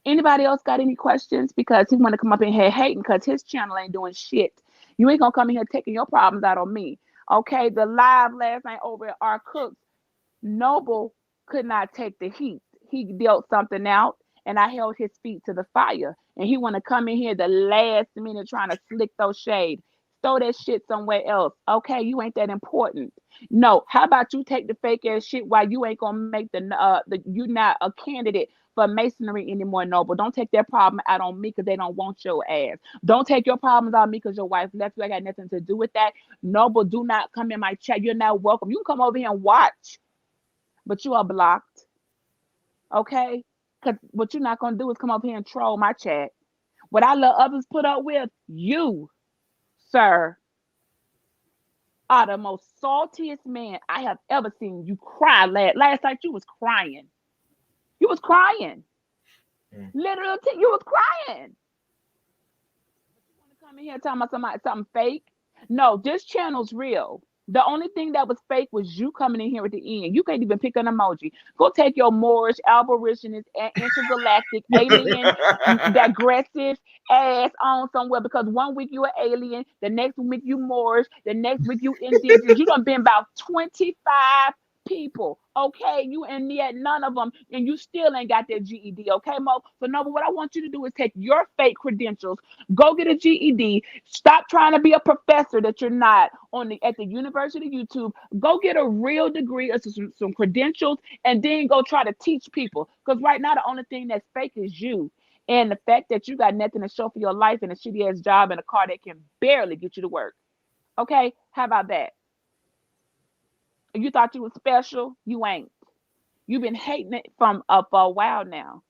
anybody else got any questions? Because he want to come up in here hating because his channel ain't doing shit. You ain't gonna come in here taking your problems out on me. Okay, the live last night over at our cooks, Noble could not take the heat. He dealt something out, and I held his feet to the fire. And he want to come in here the last minute trying to slick those shade. Throw that shit somewhere else. Okay, you ain't that important. No, how about you take the fake ass shit while you ain't gonna make the you not a candidate for masonry anymore, Noble. Don't take their problem out on me because they don't want your ass. Don't take your problems on me because your wife left you. I got nothing to do with that. Noble, do not come in my chat. You're not welcome. You can come over here and watch, but you are blocked. Okay? Because what you're not gonna do is come up here and troll my chat. What I let others put up with, you, sir, are the most saltiest man I have ever seen. You cry last night. You was crying. You was crying. Mm. Literally, you was crying. You want to come in here talking about something fake? No, this channel's real. The only thing that was fake was you coming in here at the end. You can't even pick an emoji. Go take your Moorish, aboriginist, intergalactic, alien, digressive ass on somewhere because one week you an alien, the next week you Moorish, the next week you indigenous. You done been about 25 people. Okay, you and yet none of them, and you still ain't got that GED. Okay, Mo. So no, but what I want you to do is take your fake credentials, go get a GED. Stop trying to be a professor that you're not on the at the University of YouTube. Go get a real degree or some credentials, and then go try to teach people. Because right now the only thing that's fake is you. And the fact that you got nothing to show for your life and a shitty ass job and a car that can barely get you to work. Okay, how about that? You thought you was special? You ain't. You've been hating it from for a while now.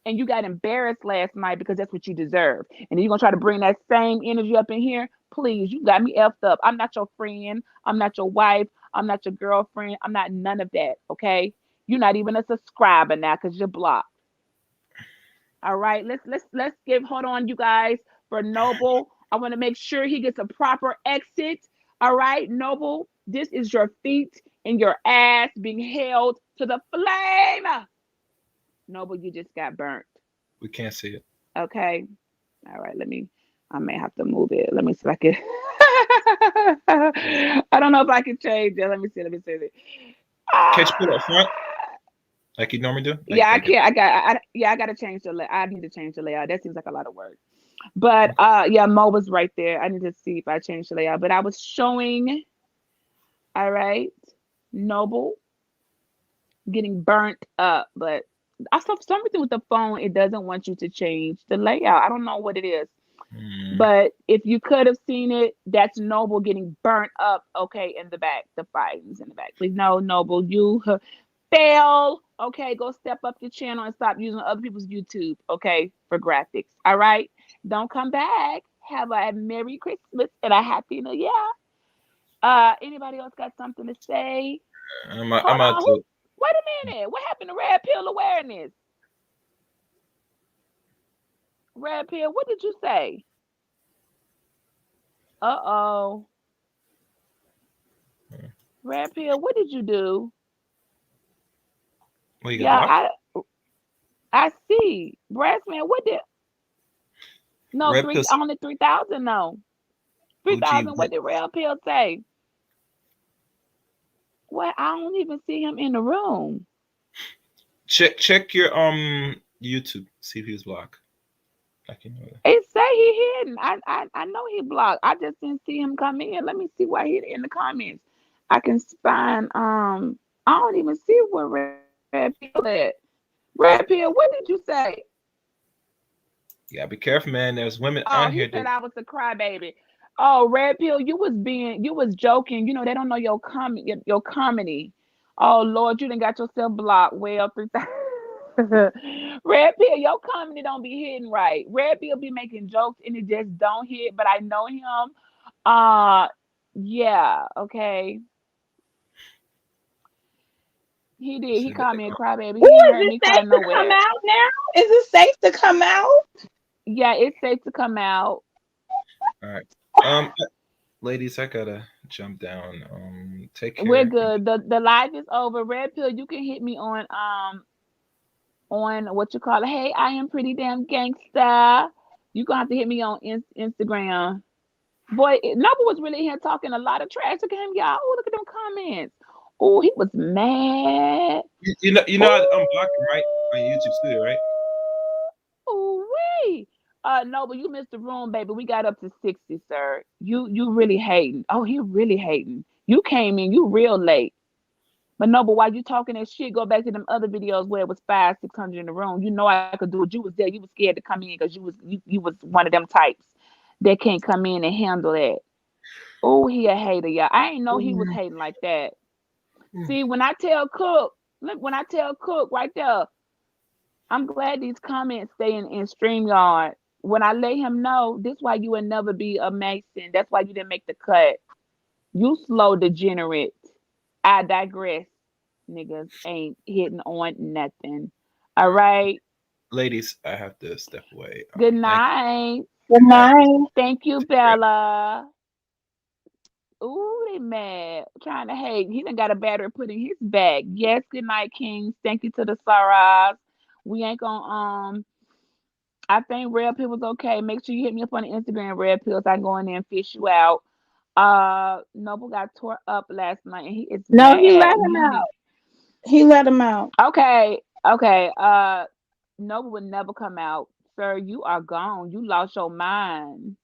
And you got embarrassed last night because that's what you deserve. And you're gonna try to bring that same energy up in here. Please, you got me effed up. I'm not your friend. I'm not your wife. I'm not your girlfriend. I'm not none of that. Okay. You're not even a subscriber now because you're blocked. All right. Let's give hold on, you guys, for Noble. I want to make sure he gets a proper exit. All right, Noble. This is your feet and your ass being held to the flame. Noble, you just got burnt. We can't see it. Okay. All right. I may have to move it. Let me see if I can. I don't know if I can change it. Let me see. Let me see. Can't you put it up front Ah, like you normally do? yeah, I Like can't. Yeah, I got to change the layout. I need to change the layout. That seems like a lot of work. But yeah, Mo was right there. I need to see if I change the layout. But I was showing, all right, Noble getting burnt up. But I saw something with the phone. It doesn't want you to change the layout. I don't know what it is. But if you could have seen it, that's Noble getting burnt up. Okay, in the back, the fightings in the back. Please, no, Noble, you fail. Okay, go step up your channel and stop using other people's YouTube. Okay, for graphics. All right, don't come back. Have a Merry Christmas and a Happy New Year. Anybody else got something to say? I'm Hold out on. Who? to. Wait a minute. What happened to Red Pill Awareness? Red Pill, what did you say? Uh-oh. Red Pill, what did you do? Well, you got Yeah, blocked. I see. Brassman, what did no Red three pill. only 3,000 no. OG. 3,000, what did Red Pill say? What I don't even see him in the room. Check your YouTube. See if he was blocked. I can know that. It say he hidden. I know he blocked. I just didn't see him come in. Let me see why he in the comments. I can find I don't even see where Red Pill at. Red Pill, what did you say? You gotta be careful, man. There's women Oh, on he here said that I was a crybaby. Oh, Red Pill, you was joking. You know they don't know your comedy. Oh Lord, you done got yourself blocked. Well, 3,000. Red Pill, your comedy don't be hitting right. Red Pill be making jokes and it just don't hit. But I know him. Uh, yeah, okay. He did. He said that called they me a go. crybaby. Ooh, He ain't is heard it me cry safe to come nowhere. out now? Is it safe to come out? Yeah, it's safe to come out. All right. Ladies, I gotta jump down. Take We're care. good. The live is over. Red Pill, you can hit me on what you call it. Hey, I am pretty damn gangsta. You gonna have to hit me on Instagram. Boy, Noble was really here talking a lot of trash. Look at him, y'all. Oh, look at them comments. Oh, he was mad. You know how to unblock him, right? On YouTube Studio, right? Ooh, wee. Noble, you missed the room, baby. We got up to 60, sir. You really hating. Oh, he really hating. You came in, you real late. But no, but while you talking that shit, go back to them other videos where it was 500, 600 in the room. You know I could do it. You was there. You was scared to come in because you was one of them types that can't come in and handle that. Oh, he a hater, y'all. I ain't know he was hating like that. See, when I tell Cook, look, when I tell Cook right there, I'm glad these comments stay in StreamYard. When I let him know, this why you will never be a Mason. That's why you didn't make the cut. You slow degenerate. I digress. Niggas ain't hitting on nothing. All right. Ladies, I have to step away. Good Thank night. Good you. All right. night. Thank you, Take care. Bella. Ooh, they mad. Trying to hate. He done got a battery put in his bag. Yes, good night, Kings. Thank you to the Saras. We ain't gonna I think Red Pill was okay. Make sure you hit me up on the Instagram, Red Pills. I can go in there and fish you out. Noble got tore up last night and he is No, he let mad. him You need out. He let him out. okay, okay. Noble would never come out. Sir, you are gone. You lost your mind.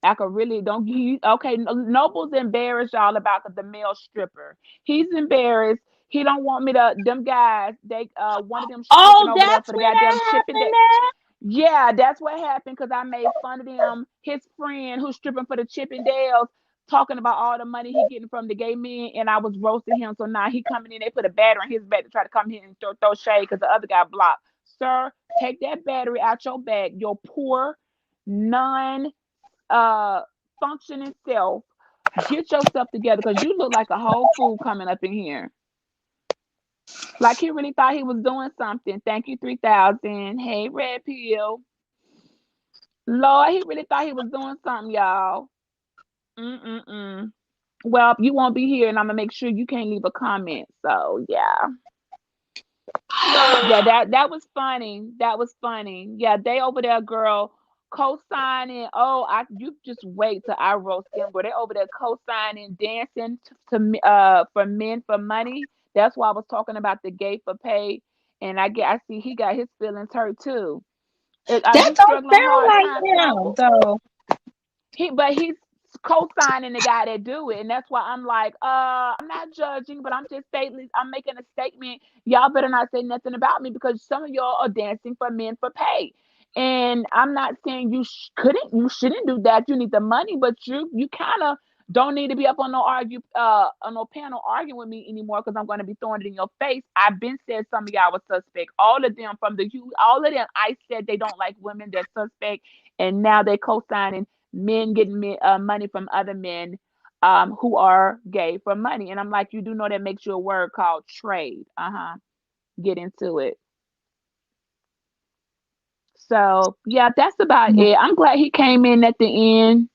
I could really don't you okay. Noble's embarrassed y'all about the male stripper. He's embarrassed. He don't want me to them guys, they one of them stripping Oh, over there that's for the where goddamn that chipping happened day. at? Yeah, that's what happened because I made fun of them. His friend who's stripping for the Chippendales, talking about all the money he getting from the gay men, and I was roasting him. So now he coming in. They put a battery in his back to try to come here and throw shade because the other guy blocked. Sir, take that battery out your bag. Your poor, non uh functioning self. Get yourself together because you look like a whole fool coming up in here. Like he really thought he was doing something. Thank you, 3,000. Hey, Red Pill. Lord, he really thought he was doing something, y'all. Mm-mm-mm. Well, you won't be here, and I'm gonna make sure you can't leave a comment. So yeah, yeah, that was funny. That was funny. Yeah, they over there, girl, co-signing. Oh, I you just wait till I roast them. Girl, they over there co-signing, dancing for men for money. That's why I was talking about the gay for pay, and I see he got his feelings hurt too. Are That you don't struggling sound hard like times, him, Noble? though. But he's co-signing the guy that do it, and that's why I'm like, I'm not judging, but I'm making a statement. Y'all better not say nothing about me because some of y'all are dancing for men for pay, and I'm not saying you shouldn't do that. You need the money, but you kind of don't need to be up on no panel arguing with me anymore because I'm going to be throwing it in your face. I've been said some of y'all were suspect. All of them all of them. I said they don't like women. They're suspect, and now they co-signing men getting money from other men who are gay for money. And I'm like, you do know that makes you a word called trade. Uh-huh. Get into it. So yeah, that's about it. I'm glad he came in at the end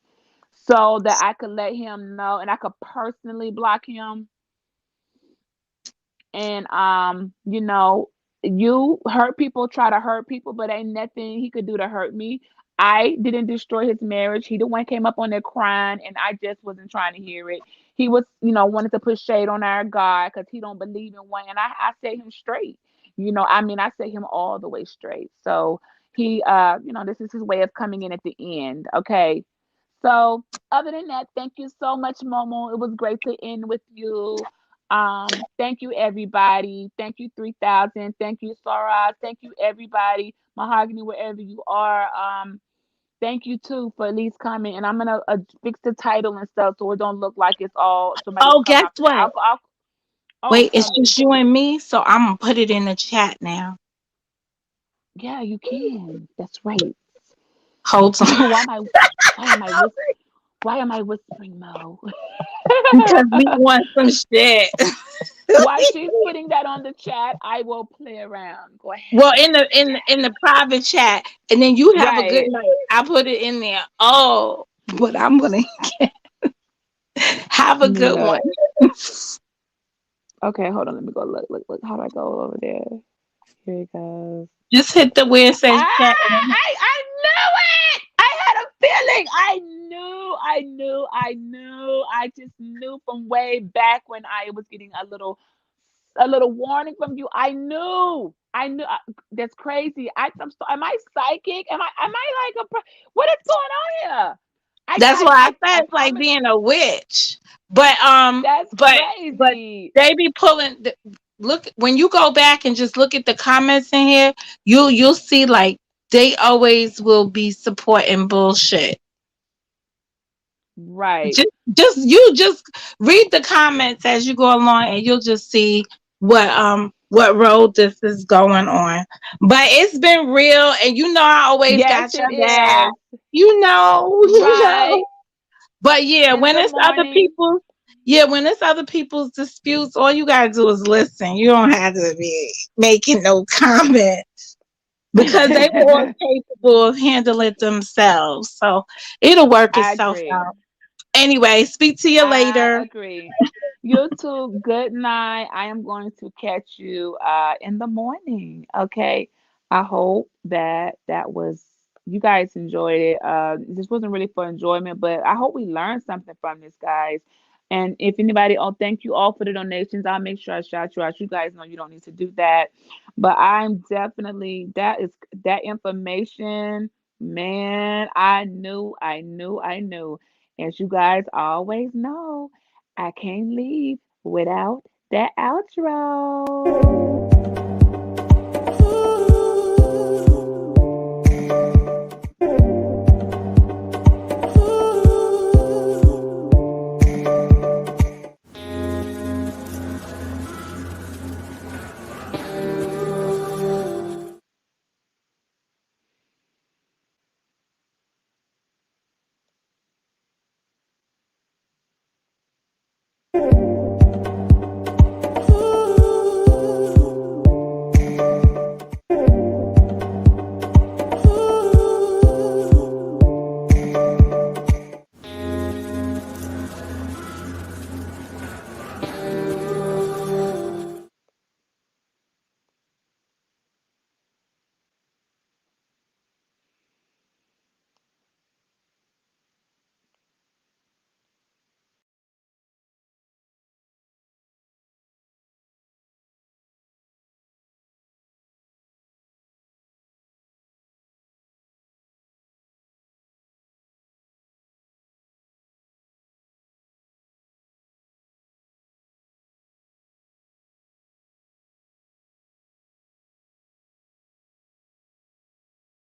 so that I could let him know and I could personally block him. And you hurt people, try to hurt people, but ain't nothing he could do to hurt me. I didn't destroy his marriage. He the one came up on there crying, and I just wasn't trying to hear it. He was, wanted to put shade on our God because he don't believe in one. And I set him straight. I mean, I set him all the way straight. So he, this is his way of coming in at the end. Okay. So other than that, thank you so much, Momo. It was great to end with you. Thank you, everybody. Thank you, 3000. Thank you, Sarah. Thank you, everybody. Mahogany, wherever you are. Thank you too for at least coming. And I'm gonna fix the title and stuff so it don't look like it's all somebody's Oh, coming guess off the. what? Oh, Wait, tell it's me. just you and me, so I'm gonna put it in the chat now. Yeah, you can. That's right. Hold on. Why am I whis- why am I whispering, Mo? Because we want some shit. While she's putting that on the chat, I will play around. Go Well, ahead. in the private chat, and then you have a good Right. night. I put it in there. Oh, but I'm gonna have a good one. Look. Okay, hold on. Let me go look, look, look. How do I go over there? Here it goes. Just hit the where it says chat. I knew it. I had a feeling. I just knew from way back when I was getting a little warning from you. I knew. That's crazy. Am I psychic? Am I like what is going on here? That's why I I said it's like promise. being a witch. But That's but crazy. they be pulling. Look, when you go back and just look at the comments in here, you'll see like they always will be supporting bullshit. Right. Just read the comments as you go along, and you'll just see what road this is going on. But it's been real, and I always Yes, got your it back. is. You know. Right. But yeah, In when the it's other morning. people, yeah, when it's other people's disputes, all you gotta do is listen. You don't have to be making no comment because they more I capable of handling it themselves. So it'll work itself agree. out. Anyway, speak to you I later. agree. You too. Good night. I am going to catch you in the morning. Okay. I hope that was you guys enjoyed it. This wasn't really for enjoyment, but I hope we learned something from this, guys. And if anybody, thank you all for the donations. I'll make sure I shout you out. You guys know you don't need to do that. But I'm definitely that information, man. I knew. As you guys always know, I can't leave without that outro.